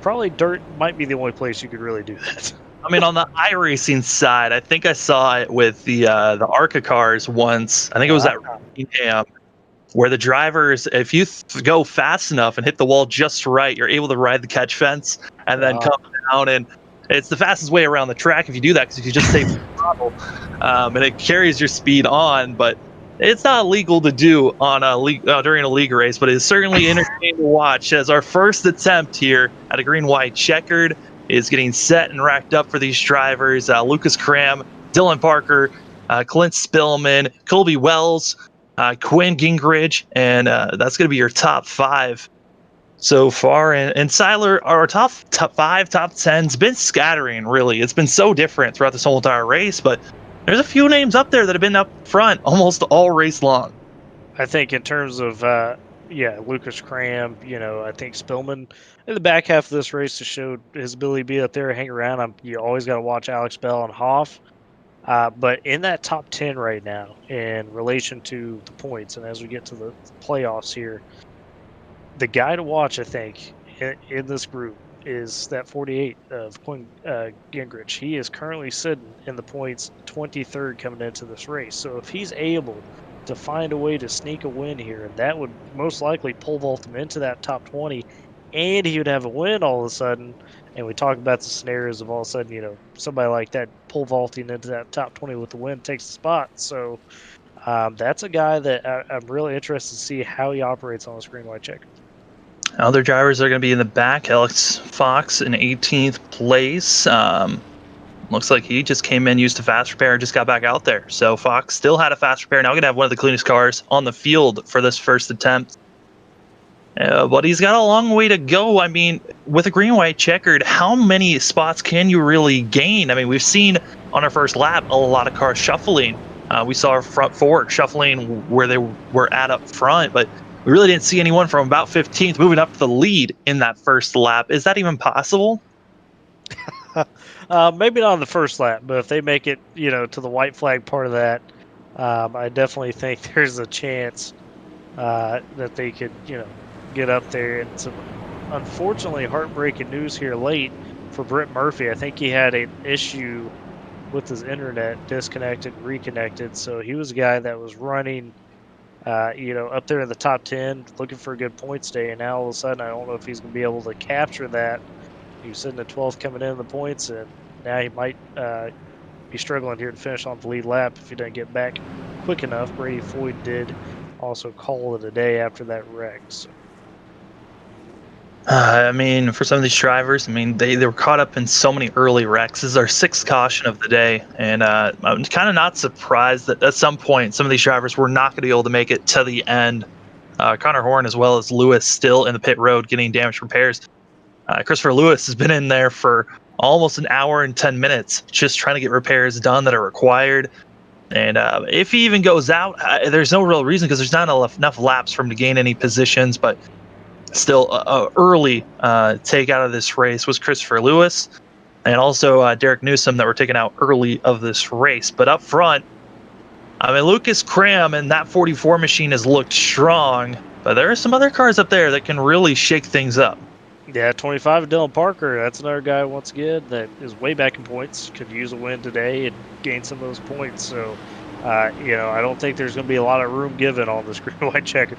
probably dirt might be the only place you could really do that. I mean, on the iRacing side, I think I saw it with the ARCA cars once. I think it was at Rockingham, where the drivers, if you go fast enough and hit the wall just right, you're able to ride the catch fence and then come down. And it's the fastest way around the track if you do that, because if you just save the throttle, and it carries your speed on. But it's not illegal to do on a league during a league race, but it's certainly entertaining to watch as our first attempt here at a green-white checkered is getting set and racked up for these drivers. Lucas Cram, Dylan Parker, Clint Spillman, Colby Wells, Quinn Gingrich, and that's going to be your top 5 so far. And Siler, our top 5, top 10's been scattering, really. It's been so different throughout this whole entire race, but there's a few names up there that have been up front almost all race long. I think in terms of, Lucas Cram, I think Spillman in the back half of this race has showed his ability to be up there, hang around. You always got to watch Alex Bell and Hoff. But in that top 10 right now, in relation to the points, and as we get to the playoffs here, the guy to watch, I think, in this group is that 48 of Quinn Gingrich. He is currently sitting in the points 23rd coming into this race. So if he's able to find a way to sneak a win here, that would most likely pole vault him into that top 20, and he would have a win all of a sudden. And we talk about the scenarios of all of a sudden, somebody like that pole vaulting into that top 20 with the win takes the spot. So that's a guy that I'm really interested to see how he operates on a green-white checker. Other drivers are going to be in the back. Alex Fox in 18th place. Looks like he just came in, used a fast repair, and just got back out there. So Fox still had a fast repair. Now going to have one of the cleanest cars on the field for this first attempt. But he's got a long way to go. I mean, with a green-white checkered, how many spots can you really gain? I mean, we've seen on our first lap a lot of cars shuffling. We saw our front 4 shuffling where they were at up front, but we really didn't see anyone from about 15th moving up to the lead in that first lap. Is that even possible? Maybe not on the first lap, but if they make it, to the white flag part of that, I definitely think there's a chance that they could, get up there. And some unfortunately heartbreaking news here late for Britt Murphy. I think he had an issue with his internet, disconnected, reconnected. So he was a guy that was running, up there in the top 10, looking for a good points day. And now all of a sudden, I don't know if he's going to be able to capture that. He was sitting at 12th coming in the points, and now he might be struggling here to finish on the lead lap if he doesn't get back quick enough. Brady Floyd did also call it a day after that wreck. So. I mean, for some of these drivers, I mean, they were caught up in so many early wrecks. This is our sixth caution of the day, and I'm kind of not surprised that at some point some of these drivers were not going to be able to make it to the end. Connor Horn as well as Lewis still in the pit road getting damage repairs. Christopher Lewis has been in there for almost an hour and 10 minutes just trying to get repairs done that are required. And if he even goes out, there's no real reason because there's not enough laps for him to gain any positions. But still, early take out of this race was Christopher Lewis and also Derek Newsom that were taken out early of this race. But up front, I mean, Lucas Cram and that 44 machine has looked strong, but there are some other cars up there that can really shake things up. Yeah, 25 of Dylan Parker. That's another guy, once again, that is way back in points. Could use a win today and gain some of those points. So, I don't think there's going to be a lot of room given on this green white checker.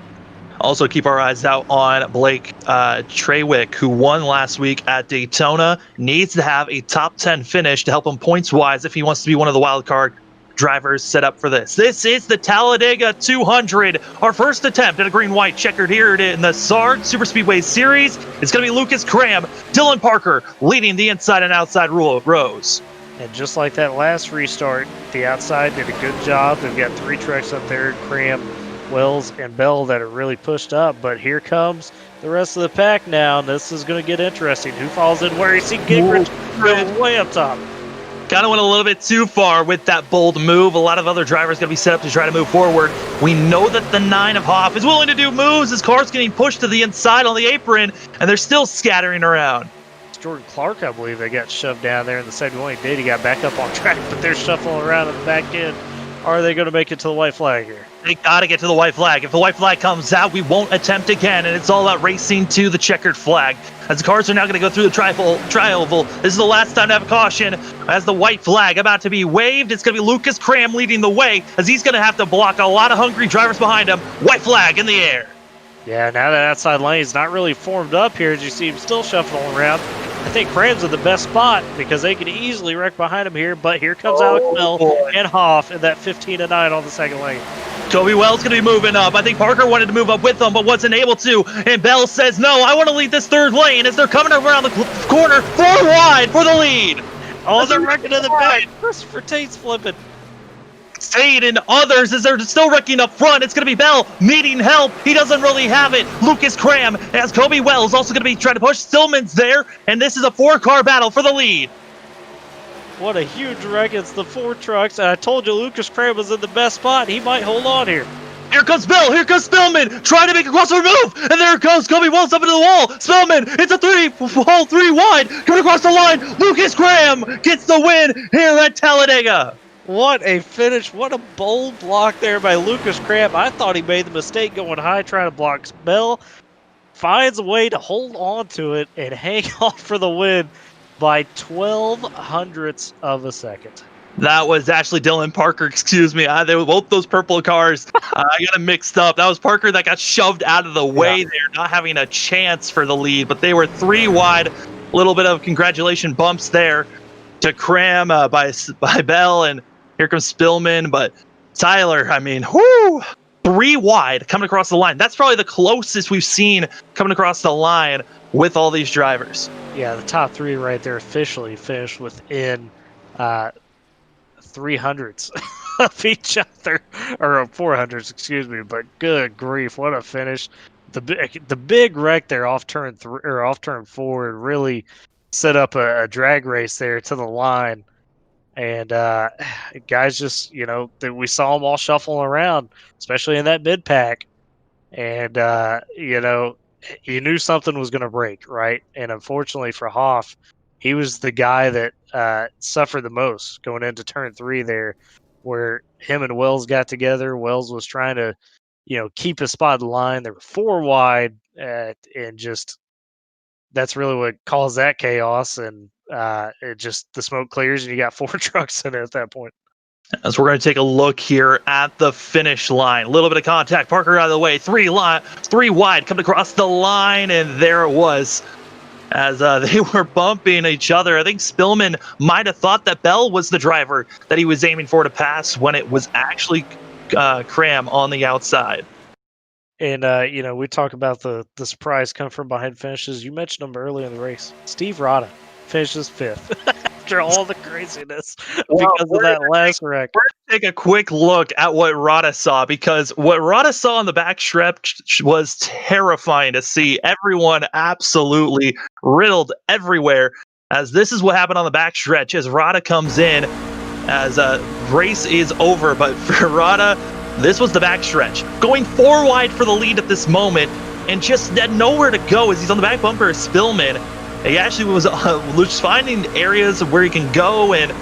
Also, keep our eyes out on Blake Trawick, who won last week at Daytona. Needs to have a top 10 finish to help him points-wise if he wants to be one of the wild card drivers set up for this. This is the Talladega 200, our first attempt at a green-white checkered here in the SARG Superspeedway Series. It's going to be Lucas Cram, Dylan Parker leading the inside and outside rows. And just like that last restart, the outside did a good job. They've got 3 trucks up there, Cram, Wells, and Bell, that are really pushed up. But here comes the rest of the pack now, and this is going to get interesting. Who falls in where? You see Gingrich goes way up top. Kind of went a little bit too far with that bold move. A lot of other drivers going to be set up to try to move forward. We know that the 9 of Hoff is willing to do moves. His car's getting pushed to the inside on the apron, and they're still scattering around. Jordan Clark, I believe, they got shoved down there in the second one. He did. He got back up on track, but they're shuffling around in the back end. Are they going to make it to the white flag here? They got to get to the white flag. If the white flag comes out, we won't attempt again, and it's all about racing to the checkered flag. As the cars are now going to go through the tri-oval, this is the last time to have a caution. As the white flag about to be waved, it's going to be Lucas Cram leading the way, as he's going to have to block a lot of hungry drivers behind him. White flag in the air. Yeah, now that outside lane is not really formed up here, as you see him still shuffling around. I think Cram's in the best spot because they can easily wreck behind him here, but here comes Alex Bell and Hoff in that 15-9 on the second lane. Toby Wells going to be moving up. I think Parker wanted to move up with them, but wasn't able to. And Bell says, no, I want to lead this third lane as they're coming around the corner 4 wide for the lead. Oh, they're wrecking in the back. Christopher Tate's flipping. Tate and others as they're still wrecking up front. It's going to be Bell needing help. He doesn't really have it. Lucas Cram as Kobe Wells also going to be trying to push. Stillman's there, and this is a 4-car battle for the lead. What a huge wreck. It's the 4 trucks, and I told you Lucas Cram was in the best spot. He might hold on here. Here comes Bell. Here comes Spillman trying to make a crossover move. And there comes Kobe Wells up into the wall. Spillman, it's a 3 wide. Coming across the line. Lucas Cram gets the win here at Talladega. What a finish. What a bold block there by Lucas Cram. I thought he made the mistake going high trying to block. Bell finds a way to hold on to it and hang off for the win by 12 hundredths of a second. That was actually Dylan Parker, excuse me. They were both those purple cars. I got them mixed up. That was Parker that got shoved out of the way there, not having a chance for the lead, but they were 3 wide. A little bit of congratulation bumps there to Cram by Bell, and here comes Spillman, but Tyler, I mean, 3 wide coming across the line. That's probably the closest we've seen coming across the line with all these drivers. Yeah, the top 3 right there officially finished within 300ths of each other, or 400s, excuse me. But good grief, what a finish! The big wreck there off turn 3 or off turn 4 really set up a drag race there to the line. And guys just, we saw them all shuffling around, especially in that mid pack. And, you knew something was going to break, right? And unfortunately for Hoff, he was the guy that suffered the most going into turn 3 there, where him and Wells got together. Wells was trying to, keep his spot in line. They were 4 wide, and just that's really what caused that chaos. And the smoke clears and you got 4 trucks in it at that point. As we're going to take a look here at the finish line. A little bit of contact. Parker out of the way. 3 wide coming across the line, and there it was. As they were bumping each other. I think Spillman might have thought that Bell was the driver that he was aiming for to pass when it was actually Cram on the outside. And we talk about the surprise come from behind finishes. You mentioned him early in the race. Steve Rada finishes 5th after all the craziness Well, because of that last wreck. we're gonna take a quick look at what Rada saw, because what Rada saw on the back stretch was terrifying to see. Everyone absolutely riddled everywhere, as this is what happened on the back stretch as Rada comes in, as a race is over. But for Rada, this was the back stretch, going 4 wide for the lead at this moment, and just had nowhere to go as he's on the back bumper of Spillman. He actually was just finding areas where he can go, and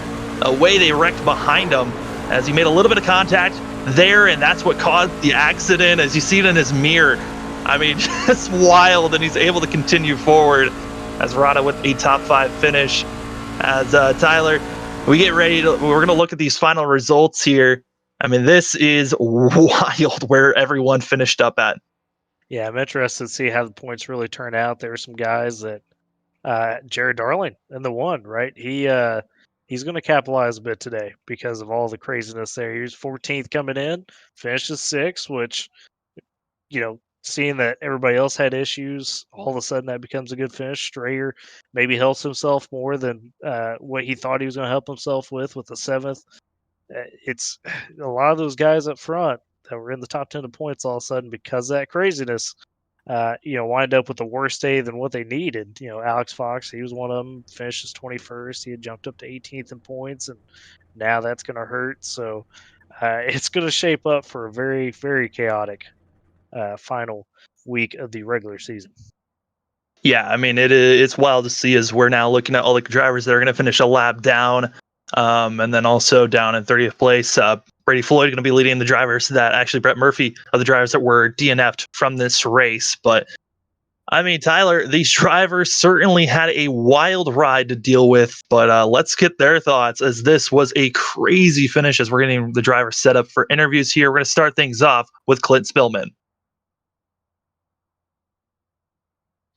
away they wrecked behind him as he made a little bit of contact there, and that's what caused the accident, as you see it in his mirror. I mean, just wild, and he's able to continue forward as Rada with a top 5 finish. As Tyler, we get ready we're going to look at these final results here. I mean, this is wild where everyone finished up at. Yeah, I'm interested to see how the points really turn out. There were some guys that Jared Darling in the 1, right? He's going to capitalize a bit today because of all the craziness there. He was 14th coming in, finishes 6th, which, seeing that everybody else had issues, all of a sudden that becomes a good finish. Strayer maybe helps himself more than what he thought he was going to help himself with the 7th. It's a lot of those guys up front that were in the top 10 of points all of a sudden because of that craziness. Wind up with the worst day than what they needed. Alex Fox, he was one of them, finishes 21st. He had jumped up to 18th in points, and now that's going to hurt. So it's going to shape up for a very, very chaotic final week of the regular season. Yeah, I mean, it's wild to see as we're now looking at all the drivers that are going to finish a lap down, and then also down in 30th place. Brady Floyd going to be leading the drivers that actually Brett Murphy are the drivers that were DNF'd from this race. But I mean, Tyler, these drivers certainly had a wild ride to deal with, but let's get their thoughts, as this was a crazy finish as we're getting the drivers set up for interviews here. We're going to start things off with Clint Spillman.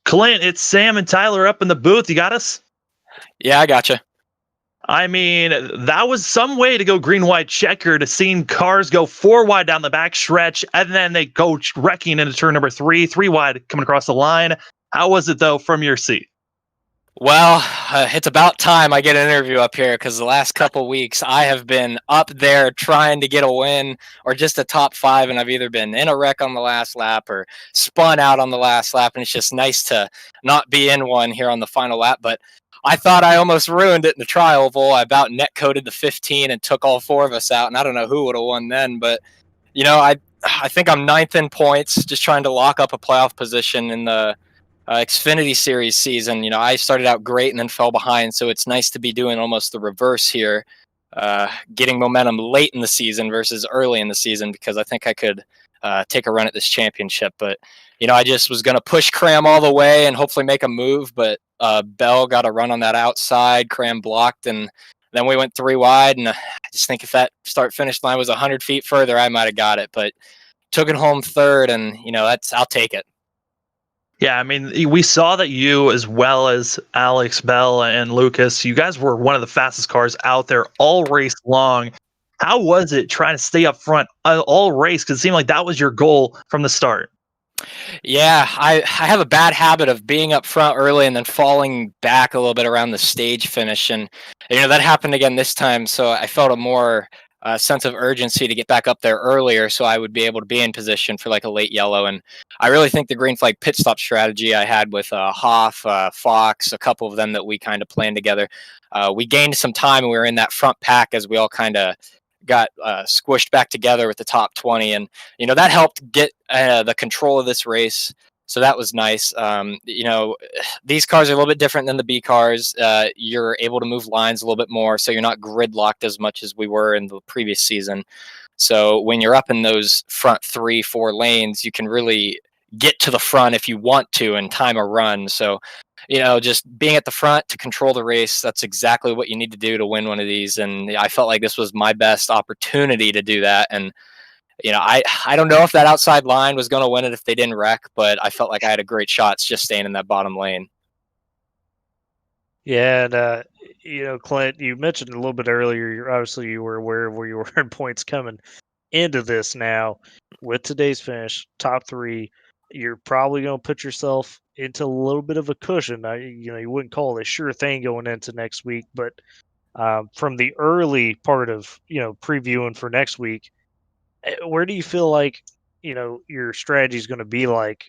Clint, it's Sam and Tyler up in the booth. You got us? Yeah, I gotcha. I mean, that was some way to go green, white, checker, to seeing cars go 4 wide down the back stretch, and then they go wrecking into turn number 3 wide coming across the line. How was it, though, from your seat? Well, it's about time I get an interview up here, because the last couple weeks I have been up there trying to get a win or just a top 5, and I've either been in a wreck on the last lap or spun out on the last lap, and it's just nice to not be in one here on the final lap. But I thought I almost ruined it in the trial oval. I about net coded the 15 and took all 4 of us out, and I don't know who would have won then, but I think I'm 9th in points, just trying to lock up a playoff position in the Xfinity Series season. I started out great and then fell behind, so it's nice to be doing almost the reverse here, getting momentum late in the season versus early in the season, because I think I could take a run at this championship. But I just was going to push Cram all the way and hopefully make a move, but Bell got a run on that outside, Cram blocked, and then we went 3 wide, and I just think if that start-finish line was 100 feet further, I might have got it, but took it home 3rd, and I'll take it. Yeah, I mean, we saw that you, as well as Alex, Bell, and Lucas, you guys were one of the fastest cars out there all race long. How was it trying to stay up front all race? Because it seemed like that was your goal from the start. Yeah, I have a bad habit of being up front early and then falling back a little bit around the stage finish. And, that happened again this time. So I felt a more sense of urgency to get back up there earlier so I would be able to be in position for like a late yellow. And I really think the green flag pit stop strategy I had with Hoff, Fox, a couple of them that we kind of planned together, we gained some time, and we were in that front pack as we all kind of got squished back together with the top 20, and that helped get the control of this race, so that was nice. These cars are a little bit different than the B cars. You're able to move lines a little bit more, so you're not gridlocked as much as we were in the previous season. So when you're up in those front 3-4 lanes, you can really get to the front if you want to and time a run. So just being at the front to control the race, that's exactly what you need to do to win one of these. And I felt like this was my best opportunity to do that. And, I don't know if that outside line was going to win it if they didn't wreck, but I felt like I had a great shot just staying in that bottom lane. Yeah, and Clint, you mentioned a little bit earlier, you were aware of where you were in points coming into this now with today's finish, top 3, you're probably going to put yourself into a little bit of a cushion. You wouldn't call it a sure thing going into next week, but from the early part of previewing for next week, where do you feel like your strategy is going to be like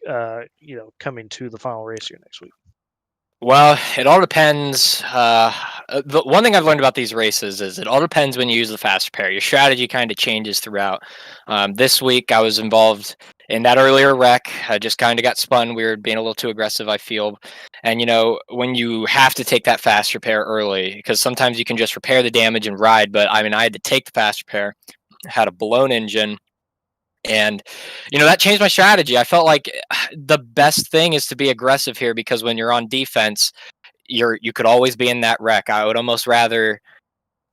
coming to the final race here next week? Well, it all depends. The one thing I've learned about these races is it all depends when you use the faster pair. Your strategy kind of changes throughout. This week, I was involved in that earlier wreck. I just kind of got spun. We were being a little too aggressive, I feel. And, when you have to take that faster pair early, because sometimes you can just repair the damage and ride. But, I mean, I had to take the faster pair, had a blown engine. And that changed my strategy. I felt like the best thing is to be aggressive here because when you're on defense, you could always be in that wreck. I would almost rather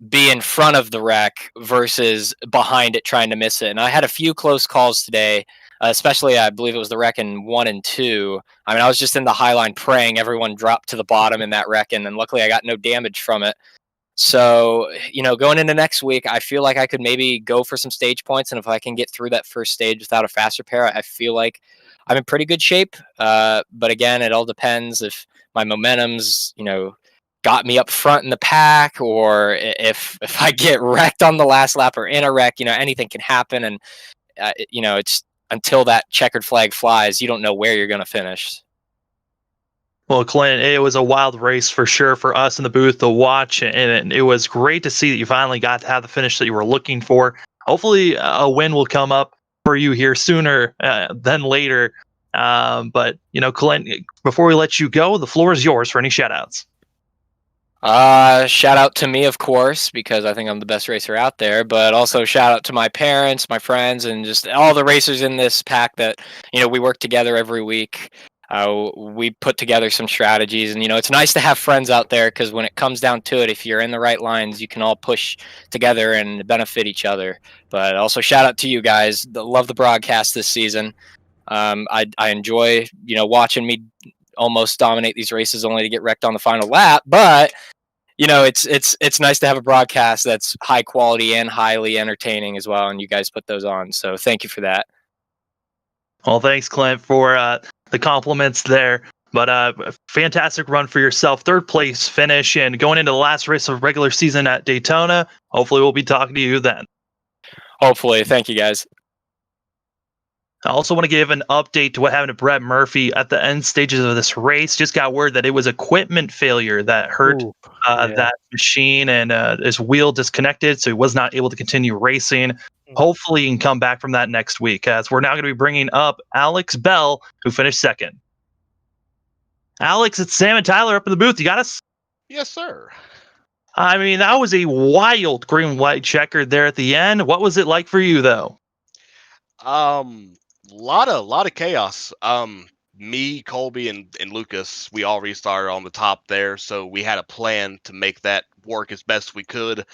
be in front of the wreck versus behind it trying to miss it. And I had a few close calls today, especially I believe it was the wreck in 1 and 2. I mean, I was just in the high line praying everyone dropped to the bottom in that wreck, and then luckily I got no damage from it. So, going into next week, I feel like I could maybe go for some stage points. And if I can get through that first stage without a faster pair, I feel like I'm in pretty good shape. But again, it all depends if my momentum's, got me up front in the pack, or if I get wrecked on the last lap or in a wreck, anything can happen. And, it's until that checkered flag flies, you don't know where you're going to finish. Well, Clint, it was a wild race for sure for us in the booth to watch, and it was great to see that you finally got to have the finish that you were looking for. Hopefully, a win will come up for you here sooner than later. But, Clint, before we let you go, the floor is yours for any shout-outs. Shout out to me, of course, because I think I'm the best racer out there, but also shout out to my parents, my friends, and just all the racers in this pack that, we work together every week. We put together some strategies, and it's nice to have friends out there because when it comes down to it, if you're in the right lines, you can all push together and benefit each other. But also shout out to you guys. Love the broadcast this season. I enjoy watching me almost dominate these races only to get wrecked on the final lap, but it's nice to have a broadcast that's high quality and highly entertaining as well, and you guys put those on, so thank you for that. Well, thanks, Clint, for the compliments there. But fantastic run for yourself. 3rd place finish and going into the last race of regular season at Daytona. Hopefully we'll be talking to you then. Hopefully. Thank you, guys. I also want to give an update to what happened to Brett Murphy at the end stages of this race. Just got word that it was equipment failure that hurt that machine, and his wheel disconnected, so he was not able to continue racing. Hopefully he can come back from that next week, as we're now going to be bringing up Alex Bell, who finished 2nd. Alex, it's Sam and Tyler up in the booth. You got us? Yes, sir. I mean, that was a wild green-white checker there at the end. What was it like for you, though? Lot of chaos. Me, Colby, and Lucas, we all restarted on the top there, so we had a plan to make that work as best we could.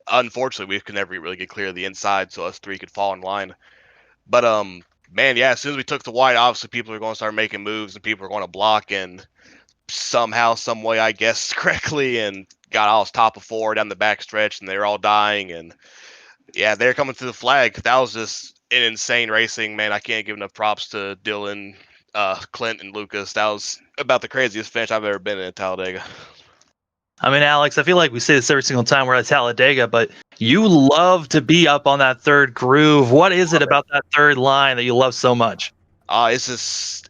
Unfortunately, we could never really get clear of the inside, so us 3 could fall in line. But man, yeah, as soon as we took the white, obviously people are going to start making moves and people are going to block, and somehow, some way, I guess correctly, and got all top of 4 down the back stretch, and they're all dying, and yeah, they're coming to the flag. That was just an insane racing, man. I can't give enough props to Dylan, Clint, and Lucas. That was about the craziest finish I've ever been in at Talladega. I mean, Alex, I feel like we say this every single time we're at Talladega, but you love to be up on that 3rd groove. What is it about that 3rd line that you love so much? It's just,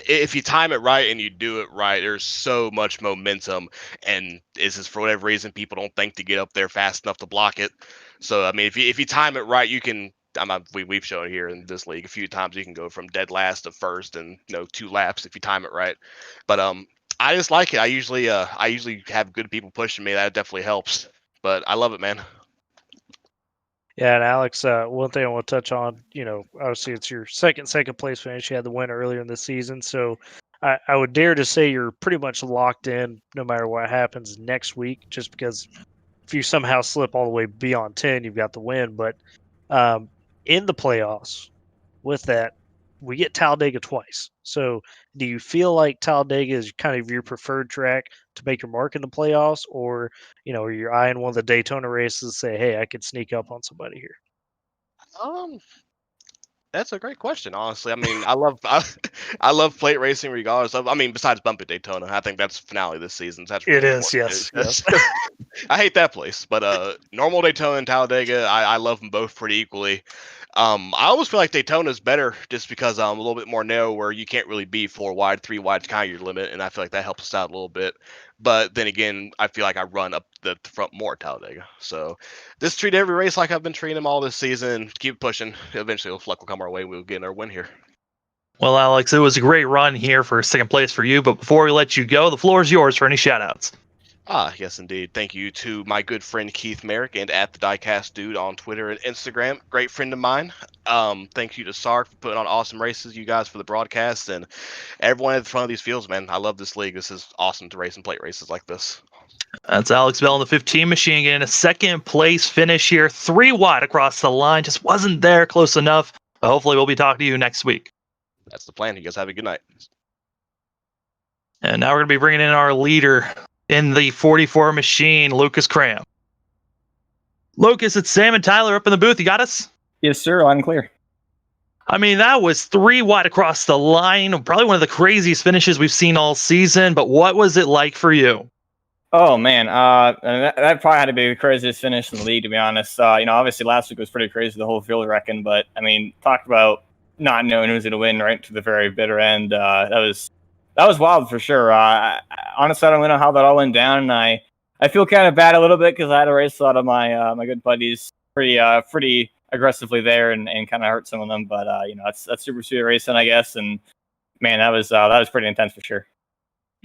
if you time it right and you do it right, there's so much momentum, and it's just for whatever reason people don't think to get up there fast enough to block it. So I mean, if you time it right, you can. We've shown here in this league a few times you can go from dead last to first in 2 laps if you time it right. But I just like it. I usually have good people pushing me. That definitely helps. But I love it, man. Yeah, and Alex, one thing I want to touch on, obviously it's your second place finish. You had the win earlier in the season, so I would dare to say you're pretty much locked in no matter what happens next week, just because if you somehow slip all the way beyond 10, you've got the win. But in the playoffs, with that, we get Talladega twice. So do you feel like Talladega is kind of your preferred track to make your mark in the playoffs, or are you eyeing one of the Daytona races and say, hey, I could sneak up on somebody here? Um, That's a great question, honestly. I mean, I love plate racing regardless of. I mean, besides Bumpy Daytona, I think that's finale this season. So that's It really is, important. yes. I hate that place, but normal Daytona and Talladega, I love them both pretty equally. I always feel like Daytona's better just because a little bit more narrow, where you can't really be 4 wide, 3 wide kind of your limit, and I feel like that helps us out a little bit. But then again, I feel like I run up the front more at Talladega, so just treat every race like I've been treating them all this season. Keep pushing. Eventually, luck will come our way. We'll get our win here. Well, Alex, it was a great run here for second place for you. But before we let you go, the floor is yours for any shout-outs. Yes, indeed. Thank you to my good friend Keith Merrick and at the Diecast Dude on Twitter and Instagram. Great friend of mine. Thank you to SARG for putting on awesome races. You guys for the broadcast and everyone at the front of these fields, man. I love this league. This is awesome to race and plate races like this. That's Alex Bell in the 15 machine getting a second place finish here, 3 wide across the line. Just wasn't there close enough. But hopefully, we'll be talking to you next week. That's the plan. You guys have a good night. And now we're going to be bringing in our leader in the 44 machine, Lucas Cram. Lucas, it's Sam and Tyler up in the booth. You got us? Yes, sir. Loud and clear. I mean, that was 3 wide across the line. Probably one of the craziest finishes we've seen all season. But what was it like for you? Oh man, that probably had to be the craziest finish in the league, to be honest. Obviously last week was pretty crazy, the whole field reckon. But I mean, talk about not knowing who was going to win right to the very bitter end. That was wild for sure. Honestly, I don't know how that all went down, and I feel kind of bad a little bit because I had to race a lot of my good buddies pretty aggressively there and kind of hurt some of them. But that's super sweet racing, I guess. And man, that was pretty intense for sure.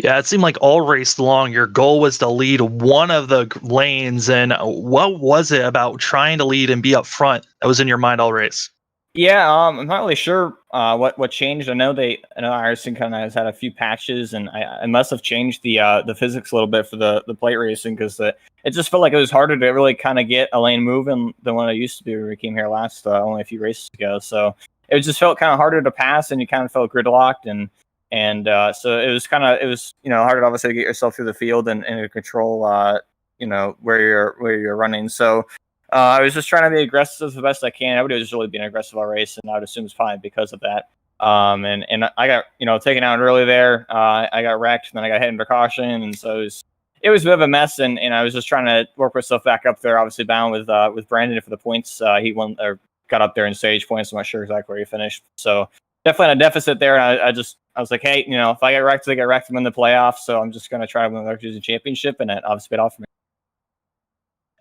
Yeah, it seemed like all race long, your goal was to lead one of the lanes. And what was it about trying to lead and be up front that was in your mind all race? Yeah, I'm not really sure what changed. I know Ireson kind of has had a few patches, and I must have changed the physics a little bit for the plate racing because it just felt like it was harder to really kind of get a lane moving than what it used to be when we came here last only a few races ago. So it just felt kind of harder to pass, and you kind of felt gridlocked, and so it was harder obviously to get yourself through the field and to control where you're running. So. I was just trying to be aggressive the best I can. Everybody was just really being aggressive all race, and I would assume it's fine because of that. And I got taken out early there. I got wrecked, and then I got hit under caution, and so it was a bit of a mess. And I was just trying to work myself back up there. Obviously bound with Brandon for the points. He won or got up there in stage points. I'm not sure exactly where he finished. So definitely a deficit there. And I was like, hey, if I get wrecked, I get wrecked. I'm in the playoffs, so I'm just going to try to win the Division Championship, and it obviously paid off for me.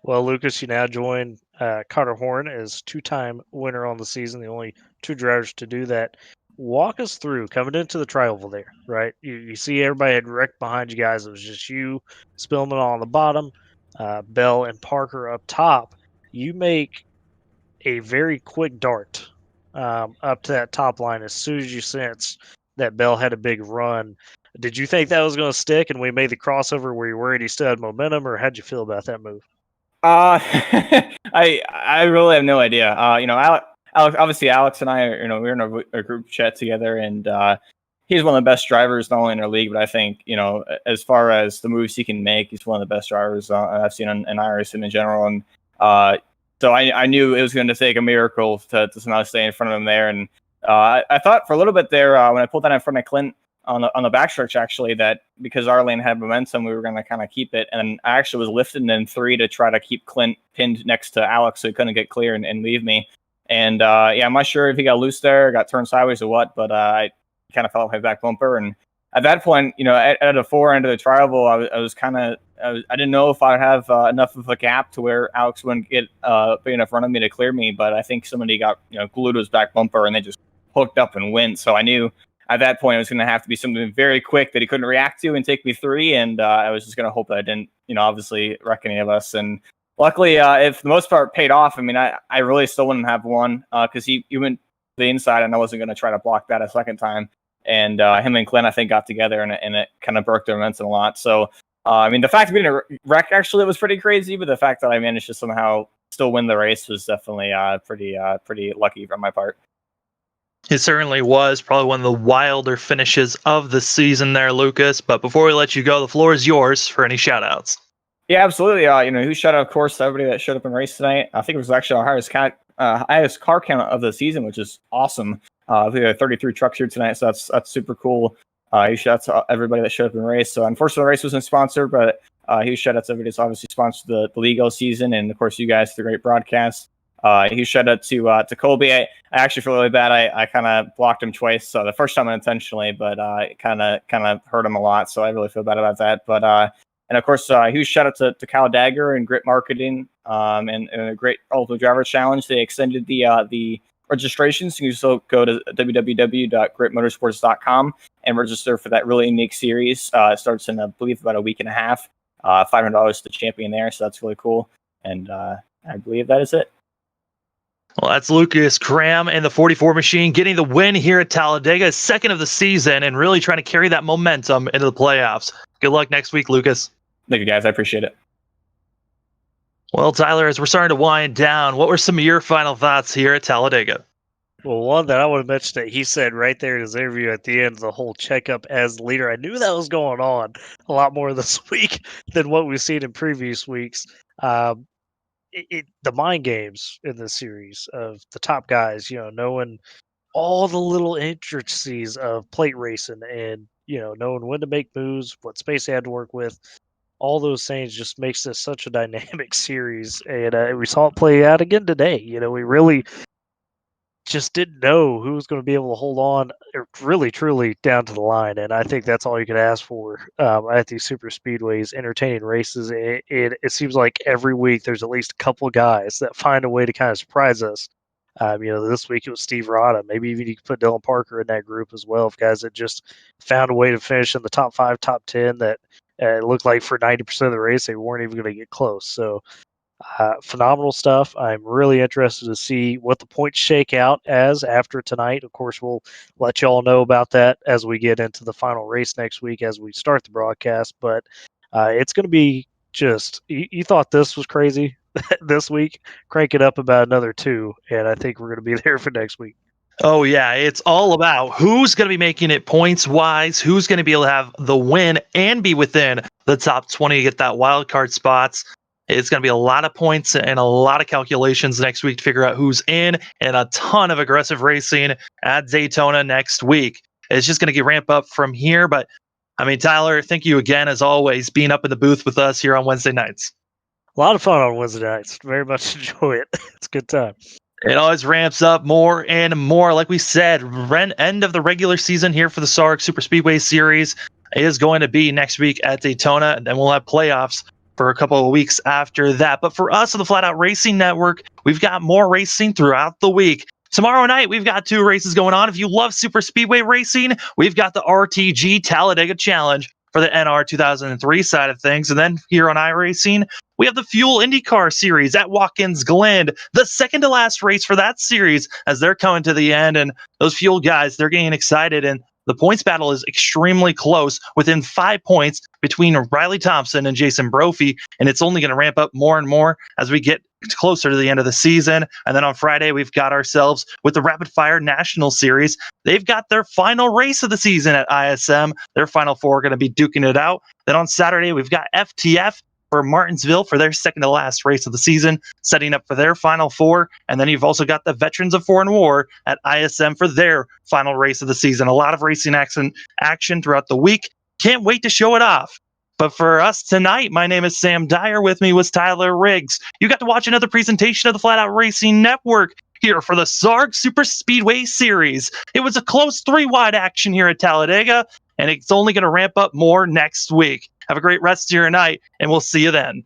Well, Lucas, you now join Carter Horn as 2-time winner on the season, the only 2 drivers to do that. Walk us through coming into the tri-oval there, right? You see everybody had wrecked behind you guys. It was just you, Spillman on the bottom, Bell and Parker up top. You make a very quick dart up to that top line as soon as you sensed that Bell had a big run. Did you think that was going to stick and we made the crossover? Were you worried he still had momentum, or how'd you feel about that move? I really have no idea. Alex, obviously Alex and I are, we're in a group chat together, and he's one of the best drivers, not only in our league, but I think, as far as the moves he can make, he's one of the best drivers I've seen in iRacing in general. And so I knew it was going to take a miracle to somehow stay in front of him there. And I thought for a little bit there when I pulled that in front of Clint on the backstretch, actually, that because our lane had momentum, we were going to kind of keep it. And I actually was lifting in 3 to try to keep Clint pinned next to Alex so he couldn't get clear and leave me. And I'm not sure if he got loose there, got turned sideways or what, but I kind of fell off my back bumper. And at that point, at the 4 end of the tri-oval, I didn't know if I'd have enough of a gap to where Alex wouldn't get big enough front of me to clear me. But I think somebody got glued to his back bumper, and they just hooked up and went. So I knew at that point it was going to have to be something very quick that he couldn't react to and take me 3. And I was just going to hope that I didn't, obviously wreck any of us. And luckily, if for the most part paid off. I mean, I really still wouldn't have won because he went to the inside, and I wasn't going to try to block that a second time. And him and Clint, I think, got together, and it kind of broke their momentum a lot. So, the fact that we didn't wreck actually was pretty crazy, but the fact that I managed to somehow still win the race was definitely pretty lucky on my part. It certainly was probably one of the wilder finishes of the season there, Lucas. But before we let you go, the floor is yours for any shout-outs. Yeah, absolutely. Huge shout out, of course, to everybody that showed up and raced tonight. I think it was actually our highest car count of the season, which is awesome. We had 33 trucks here tonight, so that's super cool. Huge shout out to everybody that showed up and raced. So unfortunately, the race wasn't sponsored, but huge shout out to everybody that's obviously sponsored the league all season, and of course you guys for the great broadcast. Huge shout out to Colby. I actually feel really bad. I kind of blocked him twice. So the first time unintentionally, but it kind of hurt him a lot. So I really feel bad about that. But and of course, huge shout out to Kyle Dagger and Grit Marketing and a great Ultimate Driver Challenge. They extended the registrations. You can also go to www.gritmotorsports.com and register for that really unique series. It starts in, I believe, about a week and a half. $500 to the champion there. So that's really cool. And I believe that is it. Well, that's Lucas Cram and the 44 machine getting the win here at Talladega, second of the season, and really trying to carry that momentum into the playoffs. Good luck next week, Lucas. Thank you, guys. I appreciate it. Well, Tyler, as we're starting to wind down, what were some of your final thoughts here at Talladega? Well, one that I want to mention that he said right there in his interview at the end of the whole checkup as leader. I knew that was going on a lot more this week than what we've seen in previous weeks. The mind games in this series of the top guys, knowing all the little intricacies of plate racing and, knowing when to make moves, what space they had to work with. All those things just makes this such a dynamic series. And we saw it play out again today. We really just didn't know who was going to be able to hold on really, truly down to the line. And I think that's all you could ask for at these super speedways, entertaining races. It seems like every week there's at least a couple of guys that find a way to kind of surprise us. This week it was Steve Rada. Maybe even you could put Dylan Parker in that group as well, of guys that just found a way to finish in the top 5, top 10 that it looked like for 90% of the race they weren't even going to get close. So phenomenal stuff. I'm really interested to see what the points shake out as after tonight. Of course, we'll let you all know about that as we get into the final race next week as we start the broadcast. But it's going to be just, you thought this was crazy this week? Crank it up about another 2, and I think we're going to be there for next week. Oh, yeah. It's all about who's going to be making it points-wise, who's going to be able to have the win and be within the top 20 to get that wild card spots. It's going to be a lot of points and a lot of calculations next week to figure out who's in, and a ton of aggressive racing at Daytona next week. It's just going to ramp up from here. But, Tyler, thank you again, as always, being up in the booth with us here on Wednesday nights. A lot of fun on Wednesday nights. Very much enjoy it. It's a good time. It always ramps up more and more. Like we said, end of the regular season here for the SARG Superspeedway Series is going to be next week at Daytona, and then we'll have playoffs for a couple of weeks after that. But for us on the Flatout Racing Network, we've got more racing throughout the week. Tomorrow night, we've got 2 races going on. If you love super speedway racing, we've got the RTG Talladega Challenge for the NR 2003 side of things. And then here on iRacing, we have the Fuel IndyCar Series at Watkins Glen, the second to last race for that series as they're coming to the end. And those Fuel guys, they're getting excited. And the points battle is extremely close, within 5 points between Riley Thompson and Jason Brophy, and it's only going to ramp up more and more as we get closer to the end of the season. And then on Friday, we've got ourselves with the Rapid Fire National Series. They've got their final race of the season at ISM. Their final 4 are going to be duking it out. Then on Saturday, we've got FTF for Martinsville for their second to last race of the season, setting up for their final 4. And then you've also got the Veterans of Foreign War at ISM for their final race of the season. A lot of racing action throughout the week. Can't wait to show it off. But for us tonight, my name is Sam Dyer. With me was Tyler Riggs. You got to watch another presentation of the Flatout Racing Network here for the SARG Super Speedway Series. It was a close 3-wide action here at Talladega, and it's only going to ramp up more next week. Have a great rest of your night, and we'll see you then.